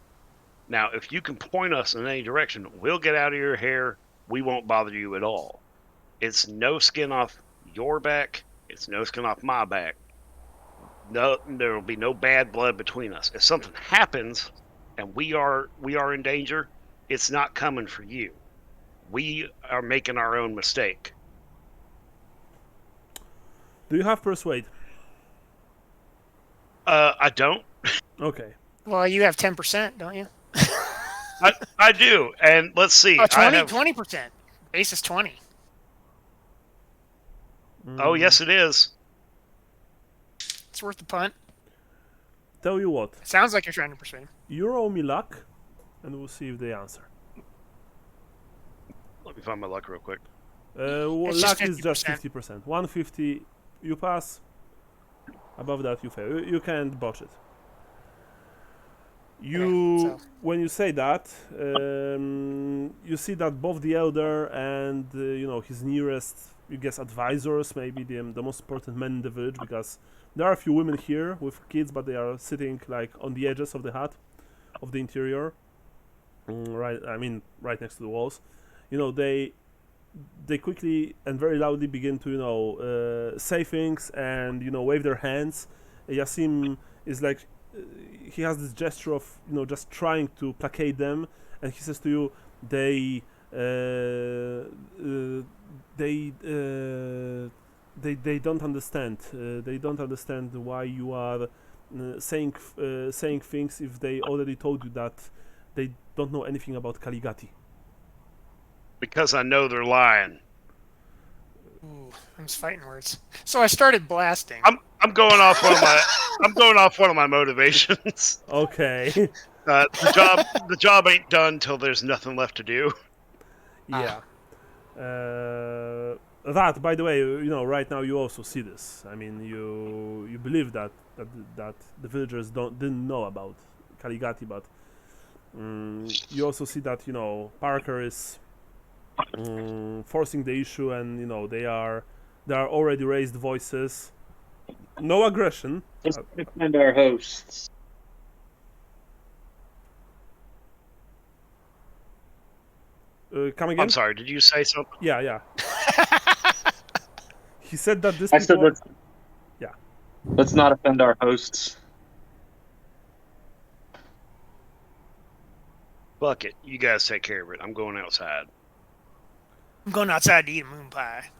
Now, if you can point us in any direction, we'll get out of your hair. We won't bother you at all. It's no skin off your back. It's no skin off my back. there will be no bad blood between us. If something happens and we are in danger, it's not coming for you. We are making our own mistake. Do you have persuade? I don't. Okay. Well, you have 10%, don't you? I do. And let's see. Oh, I have, 20%. Base is 20. oh, yes, it is. It's worth the punt. Tell you what, Sounds like you're trying to persuade him. you roll me luck, and we'll see if they answer. Let me find my luck real quick. It's Luck just is just 50%. 50%. 150, you pass. Above that, you fail. You can't botch it. so- When you say that, you see that both the elder and his nearest, you guess, advisors, maybe the most important men in the village, because there are a few women here with kids, but they are sitting like on the edges of the hut, of the interior, right next to the walls. They quickly and very loudly begin to say things and wave their hands. Yasim is like he has this gesture of just trying to placate them, and he says to you, they don't understand. They don't understand why you are saying things if they already told you that they don't know anything about Ghati. Because I know they're lying. Ooh, I'm just fighting words. So I started blasting. I'm going off one of my motivations. Okay. The job ain't done till there's nothing left to do. Yeah. That, by the way, right now you also see this. I mean, you believe that the villagers didn't know about Ghati, but you also see that Parker is forcing the issue, and there are already raised voices. No aggression. Let's defend our hosts. Come again? I'm sorry, did you say something? Yeah. He said that this I said people... let's let's not offend our hosts. Fuck it. You guys take care of it. I'm going outside. I'm going outside to eat a moon pie.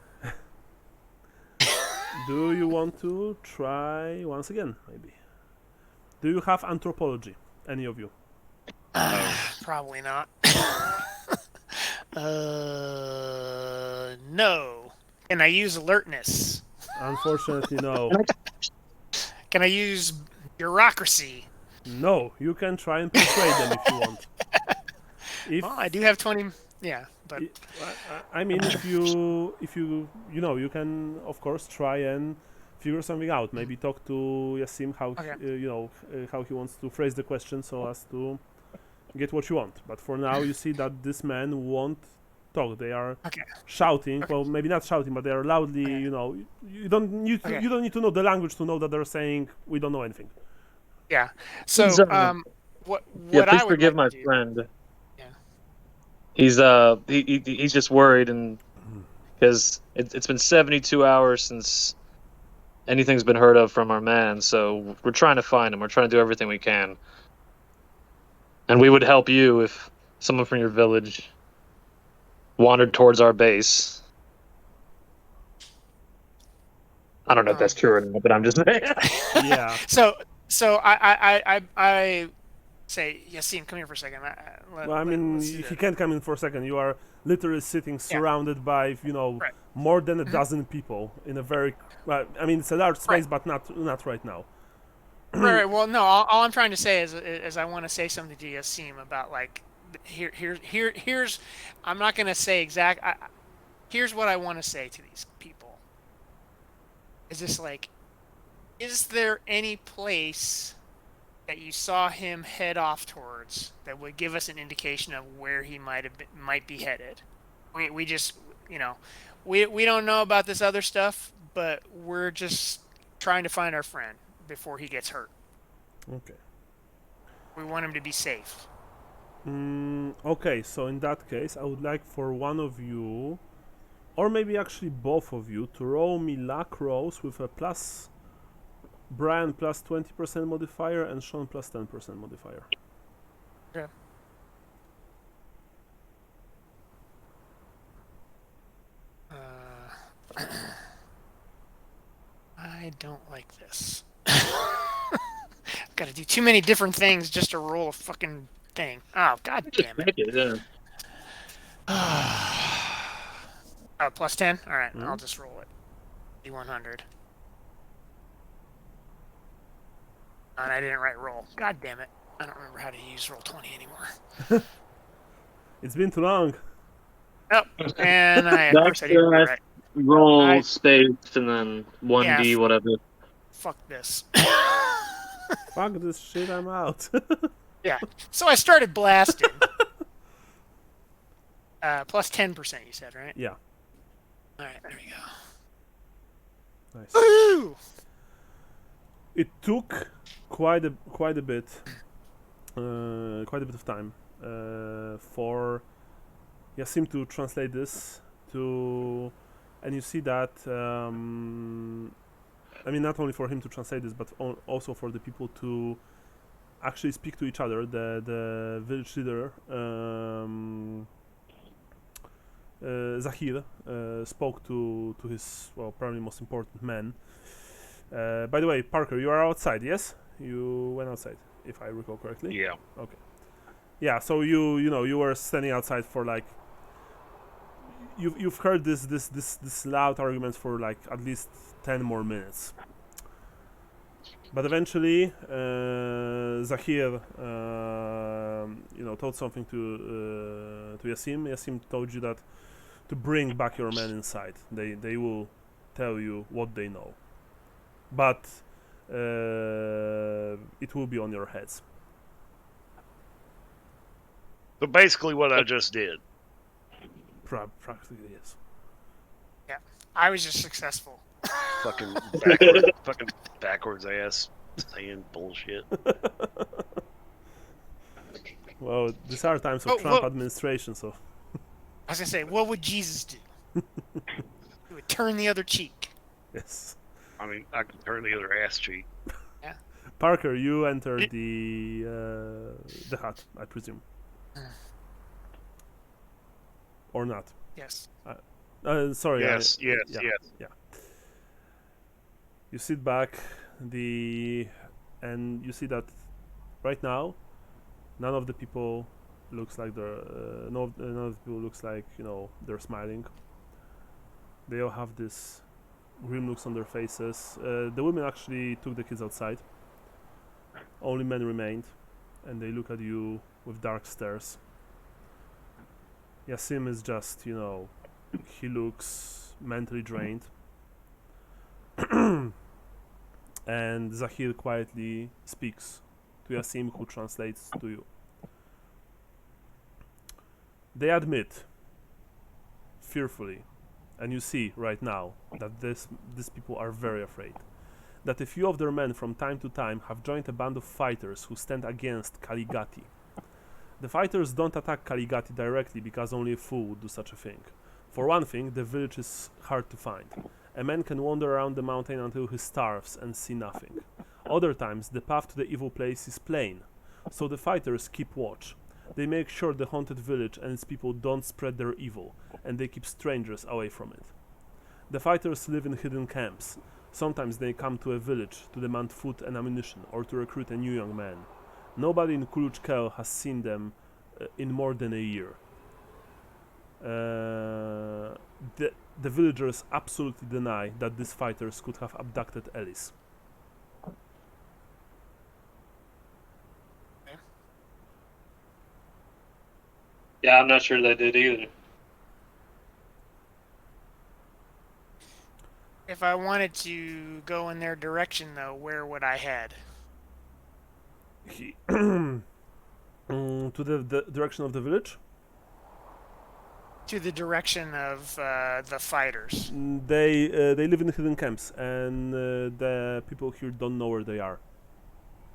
Do you want to try once again, maybe? Do you have anthropology, any of you? Probably not. No. Can I use alertness? Unfortunately, no. Can I use bureaucracy? No, you can try and persuade them if you want. Well, I do have 20. Yeah, but I mean, if you you can of course try and figure something out. Maybe talk to Yasim how how he wants to phrase the question so as to get what you want. But for now, you see that this man won't talk. They are shouting. Well, maybe not shouting, but they are loudly. You don't need to know the language to know that they're saying we don't know anything. yeah. So what Yeah, please I would forgive like my to do, friend. Yeah. He's just worried, and because it's been 72 hours since anything's been heard of from our man, so we're trying to find him. We're trying to do everything we can, and we would help you if someone from your village wandered towards our base. I don't know if that's true or not, but I'm just saying. Yeah. So I say, Yasim, come here for a second. Well, I mean, he can't come in for a second. You are literally sitting surrounded by, more than a dozen people in a very, I mean, it's a large space, but not right now. Right. Well, no. All I'm trying to say is I want to say something to Yasim about like, here's. I'm not going to say exact. Here's what I want to say to these people. Is this like, is there any place that you saw him head off towards that would give us an indication of where he might be headed? We just, we don't know about this other stuff, but we're just trying to find our friend before he gets hurt. Okay. We want him to be safe. Okay, so in that case, I would like for one of you, or maybe actually both of you, to roll me luck rolls with a plus Brian plus 20% modifier, and Sean plus 10% modifier. Okay. I don't like this. I've got to do too many different things just to roll a fucking thing. Oh, god damn it. Make it, yeah. Oh, plus 10? Alright, I'll just roll it. D100. And I didn't write roll. God damn it. I don't remember how to use roll 20 anymore. It's been too long. Oh, and of course I didn't do it right. Roll space and then 1d whatever. Fuck this. Fuck this shit, I'm out. Yeah. So I started blasting. Plus 10%, you said, right? Yeah. Alright, there we go. Nice. Woo! It took quite a bit of time for Yasim to translate this to, and you see that I mean, not only for him to translate this, but also for the people to actually speak to each other. The village leader Zahir spoke to his, well, probably most important man. By the way, Parker, you are outside, yes? You went outside, if I recall correctly. Yeah. Okay. Yeah. So you were standing outside for like. You've heard this loud arguments for like at least 10 more minutes. But eventually, Zahir, told something to Yasim. Yasim told you that to bring back your men inside. They will tell you what they know, but it will be on your heads. So basically, what I just did. Practically, yes. Yeah, I was just successful. Fucking backwards ass saying bullshit. Well, these are times of Trump administration, so. I was gonna say, what would Jesus do? He would turn the other cheek. Yes. I mean, I can turn the other ass cheek. Yeah. Parker, you enter the hut, I presume. Or not? Yes. Sorry. Yes. Yeah. You sit back, and you see that right now, none of the people looks like none of the people looks like they're smiling. They all have this grim looks on their faces. The women actually took the kids outside. Only men remained, and they look at you with dark stares. Yasim is just, he looks mentally drained. And Zahir quietly speaks to Yasim, who translates to you. They admit, fearfully, and you see right now that these people are very afraid, that a few of their men from time to time have joined a band of fighters who stand against Ghati. The fighters don't attack Ghati directly because only a fool would do such a thing. For one thing, the village is hard to find. A man can wander around the mountain until he starves and see nothing. Other times, the path to the evil place is plain, so the fighters keep watch. They make sure the haunted village and its people don't spread their evil, and they keep strangers away from it. The fighters live in hidden camps. Sometimes they come to a village to demand food and ammunition, or to recruit a new young man. Nobody in Kuluch Kel has seen them in more than a year. The villagers absolutely deny that these fighters could have abducted Ellis. Yeah, I'm not sure they did either. If I wanted to go in their direction, though, where would I head? To the direction of the village? To the direction of the fighters. They live in hidden camps, and the people here don't know where they are.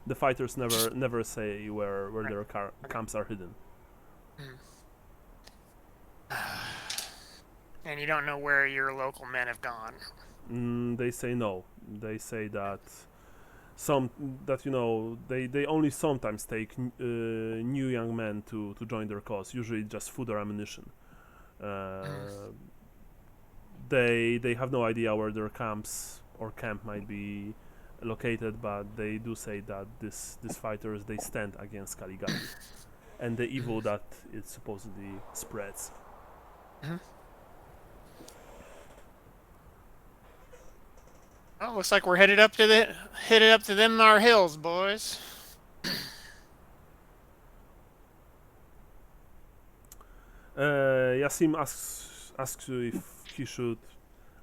The fighters never say where their camps are hidden. And you don't know where your local men have gone. They say no. They say that they only sometimes take new young men to join their cause. Usually just food or ammunition. They have no idea where their camp might be located, but they do say that these fighters, they stand against Caligari and the evil that it supposedly spreads. Oh, looks like we're headed up to them our hills, boys. Yasim asks you if he should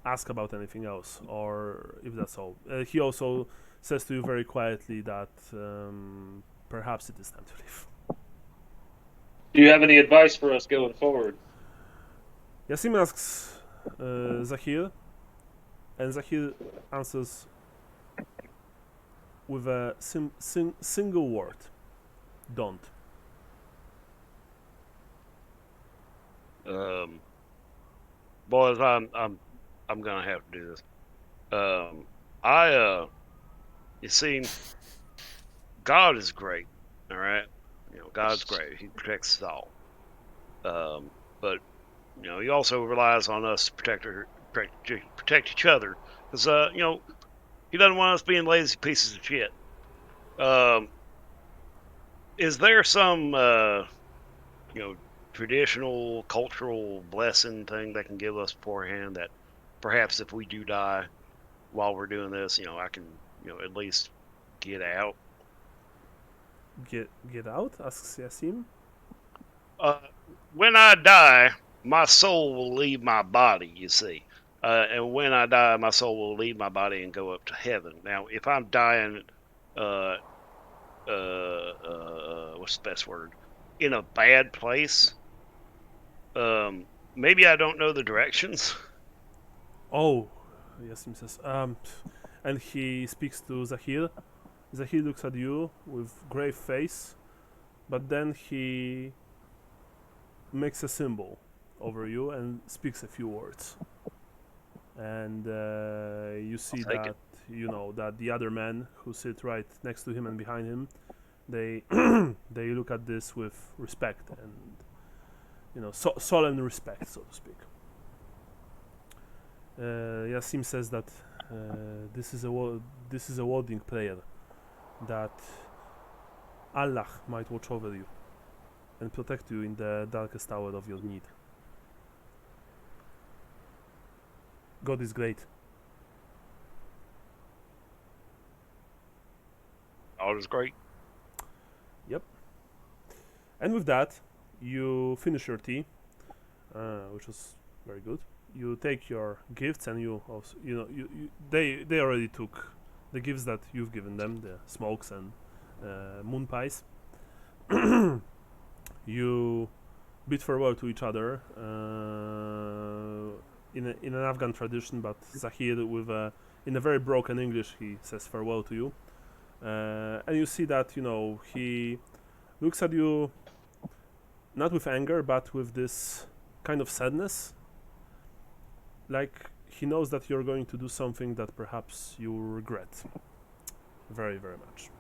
ask about anything else, or if that's all. He also says to you very quietly that perhaps it is time to leave. Do you have any advice for us going forward? Yasim asks Zahir, and Zahir answers with a single word: don't. Boys, I'm gonna have to do this. You see, God is great. All right, God's great. He protects us all. But he also relies on us to protect each other, because he doesn't want us being lazy pieces of shit. Is there some traditional cultural blessing thing that can give us beforehand, that perhaps if we do die while we're doing this, I can at least get out? Get out? Asks Yasim. When I die, my soul will leave my body, you see. And when I die, my soul will leave my body and go up to heaven. Now, if I'm dying, what's the best word? In a bad place, maybe I don't know the directions. Oh, Yasim says. And he speaks to Zahir. Zahir looks at you with grave face, but then he makes a symbol over you and speaks a few words. And you see that that the other men who sit right next to him and behind him, they they look at this with respect and solemn respect, so to speak. Yasim says that this is a wording prayer, that Allah might watch over you and protect you in the darkest hour of your need. God is great. God is great. Yep. And with that, you finish your tea, which was very good. You take your gifts, and you also, they already took the gifts that you've given them, the smokes and moon pies. You bid farewell to each other in an Afghan tradition, but Zahir in a very broken English, he says farewell to you, and you see that he looks at you not with anger, but with this kind of sadness, like he knows that you're going to do something that perhaps you regret very, very much.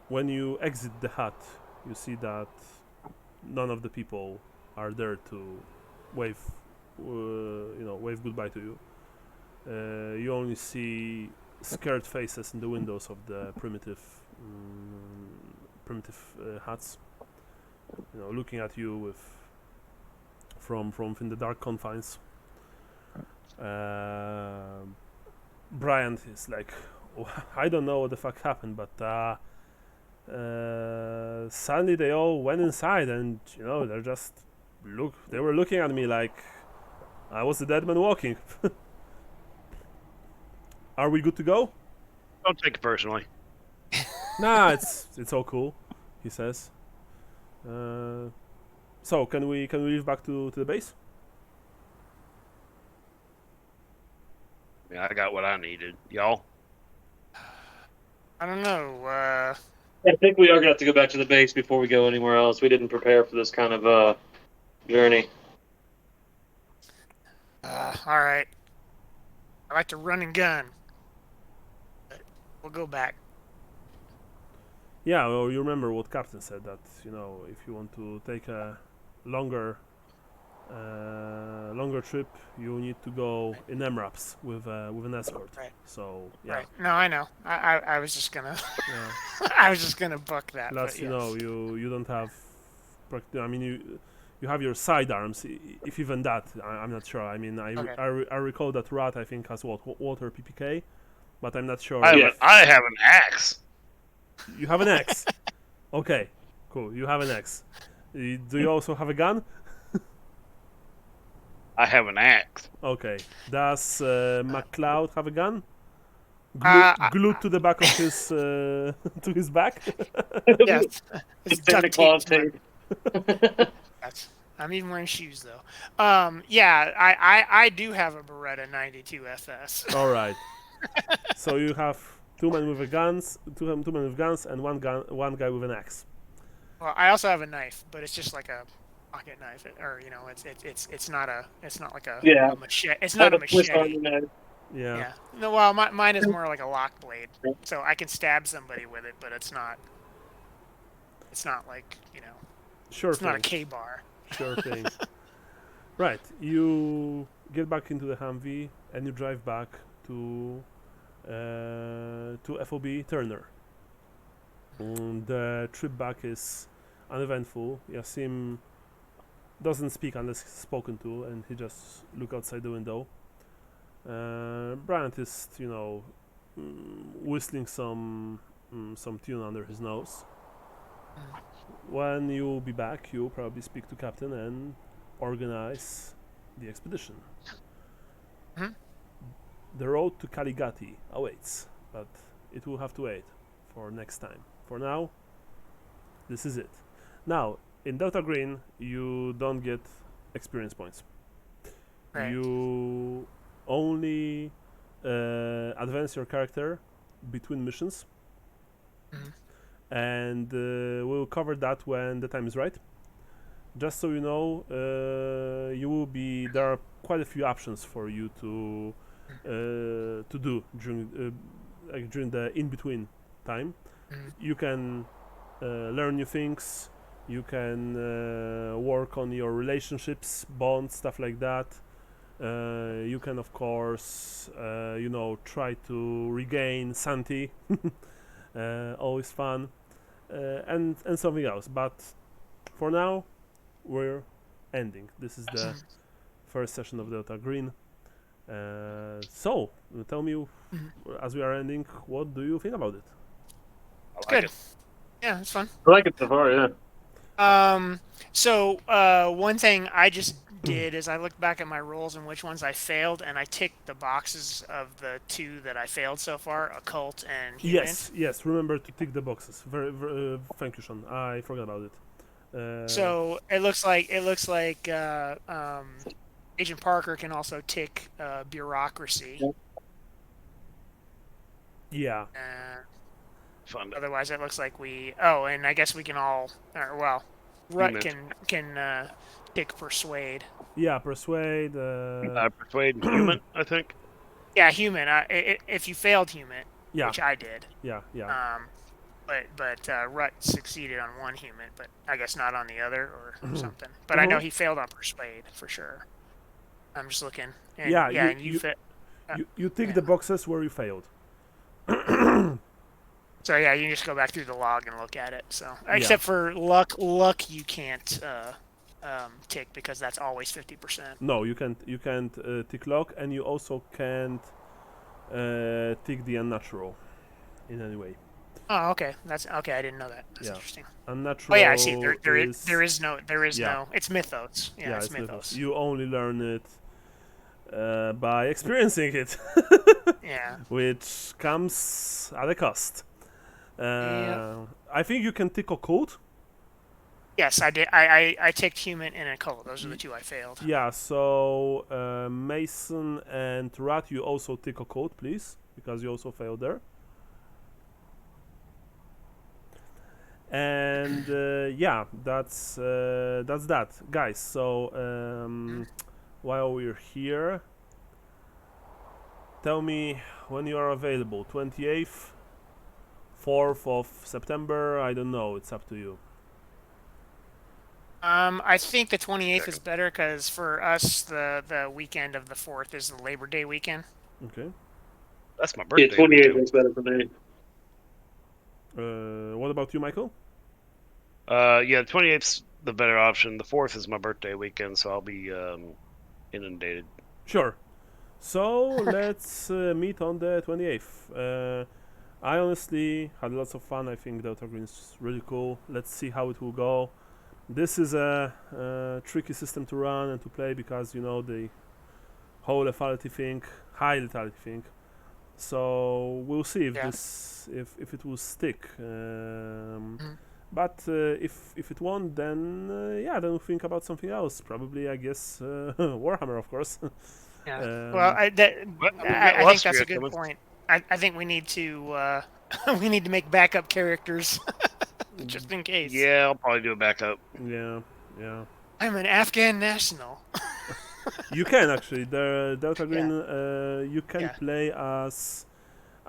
When you exit the hut, you see that none of the people are there to wave goodbye to you. You only see scared faces in the windows of the primitive huts, looking at you from within the dark confines. Bryant is like, I don't know what the fuck happened, but suddenly they all went inside, and they were looking at me like I was the dead man walking. Are we good to go? Don't take it personally. Nah, it's all cool, he says. So can we leave back to the base? Yeah, I got what I needed. Y'all? I don't know. I think we are going to have to go back to the base before we go anywhere else. We didn't prepare for this kind of journey. All right. I like to run and gun. We'll go back. Yeah, well, you remember what Captain said, that if you want to take a longer longer trip, you need to go in MRAPs with an escort. Right. So yeah. Right. No, I know. I was just gonna Yeah. I was just gonna book that. Plus, but yes. you don't have. I mean, you have your sidearms, if even that. I'm not sure. I mean, Okay. I recall that Rat, I think, has water PPK, but I'm not sure. I have an axe. You have an axe. Okay, cool. You have an axe. Do you also have a gun? I have an axe. Okay. Does MacLeod have a gun? I- Glued to the back of his to his back. Yes. It's Santa duct Claus tape. tape. I'm even wearing shoes though. Yeah, I do have a Beretta 92 FS. All right. So you have two men with guns, two men with guns, and one guy with an axe. Well, I also have a knife, but it's just like a pocket knife, or it's not like a Yeah. a machete. It's not a machete. Yeah. Yeah. No, well, mine is more like a lock blade, so I can stab somebody with it, but it's not. It's not like Sure It's thing. not a K-bar. Sure thing. Right. You get back into the Humvee and you drive back to FOB Turner. The trip back is uneventful. Yasim doesn't speak unless he's spoken to, and he just look outside the window. Bryant is, whistling some tune under his nose. When you'll be back, you'll probably speak to Captain and organize the expedition. Mhm. The road to Ghati awaits, but it will have to wait for next time. For now, this is it. Now, in Delta Green, you don't get experience points. Right. You only advance your character between missions, Mhm. and we'll cover that when the time is right. Just so you know, there are quite a few options for you to do during the in-between time. Mhm. You can learn new things. You can work on your relationships, bonds, stuff like that. You can, of course, try to regain sanity. Always fun, and something else. But for now, we're ending. This is the first session of Delta Green. So, tell me, as we are ending, what do you think about it? It's good. Yeah, it's fun. I like it so far, yeah. So one thing I just did is I looked back at my rolls and which ones I failed, and I ticked the boxes of the two that I failed so far, occult and human. Yes. Remember to tick the boxes. Very thank you, Sean. I forgot about it. So it looks like Agent Parker can also tick bureaucracy. Yeah. Fun. Otherwise, it looks like we. Oh, and I guess we can all. Rut can tick persuade. Yeah, persuade. Persuade and human, I think. Yeah, human. If you failed human, Yeah. which I did. Yeah. But Rut succeeded on one human, but I guess not on the other or something. But I know he failed on persuade for sure. I'm just looking. And, and you tick the boxes where you failed. So yeah, you can just go back through the log and look at it. So except for luck you can't tick because that's always 50%. No, you can't tick luck, and you also can't tick the unnatural in any way. Oh, okay. That's okay. I didn't know that. That's interesting. Unnatural. Oh yeah, I see. There is no. It's mythos. Yeah, it's mythos. You only learn it by experiencing it. Yeah. Which comes at a cost. I think you can tick occult. Yes, I did. I ticked human and occult. Those are the two I failed. Yeah. So Mason and Rat, you also tick occult, please, because you also failed there. And that's that, guys. So while we're here, tell me when you are available. 28th, 4th of September, I don't know. It's up to you. I think the 28th is better because for us, the weekend of the 4th is the Labor Day weekend. Okay. That's my Yeah, birthday. 28 is better for me. What about you, Michael? Yeah, 28th's the better option. The 4th is my birthday weekend, so I'll be inundated. Sure. So let's meet on the 28th. I honestly had lots of fun. I think Delta Green is really cool. Let's see how it will go. This is a tricky system to run and to play because you know the whole lethality thing, high lethality thing. So we'll see if if it will stick. But if it won't, then then we'll think about something else. Probably, I guess, Warhammer, of course. Yeah. Well, I think that's a good point. I think we need to we need to make backup characters just in case. Yeah, I'll probably do a backup. Yeah. I'm an Afghan national. You can actually. The Delta Green, you can play as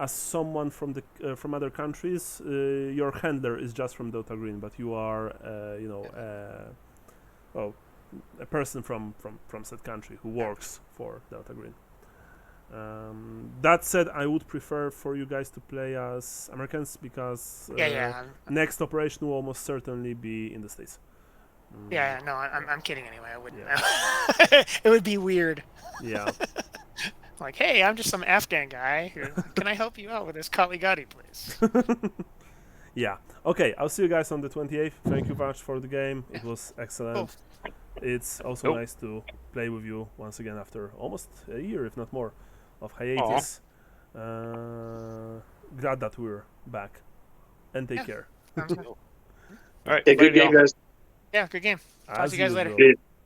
someone from the from other countries. Your handler is just from Delta Green, but you are a person from said country who works for Delta Green. That said, I would prefer for you guys to play as Americans because next operation will almost certainly be in the States. No, I'm kidding anyway. I wouldn't. It would be weird. Yeah. Like, hey, I'm just some Afghan guy. Can I help you out with this Ghati, please? Yeah. Okay, I'll see you guys on the 28th. Thank you very much for the game. It was excellent. Cool. It's also nice to play with you once again after almost a year, if not more, of hiatus. Glad that we're back. And take care. All right. Good game, guys. Yeah, good game. Talk to you guys later.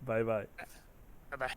Bye-bye. Bye-bye.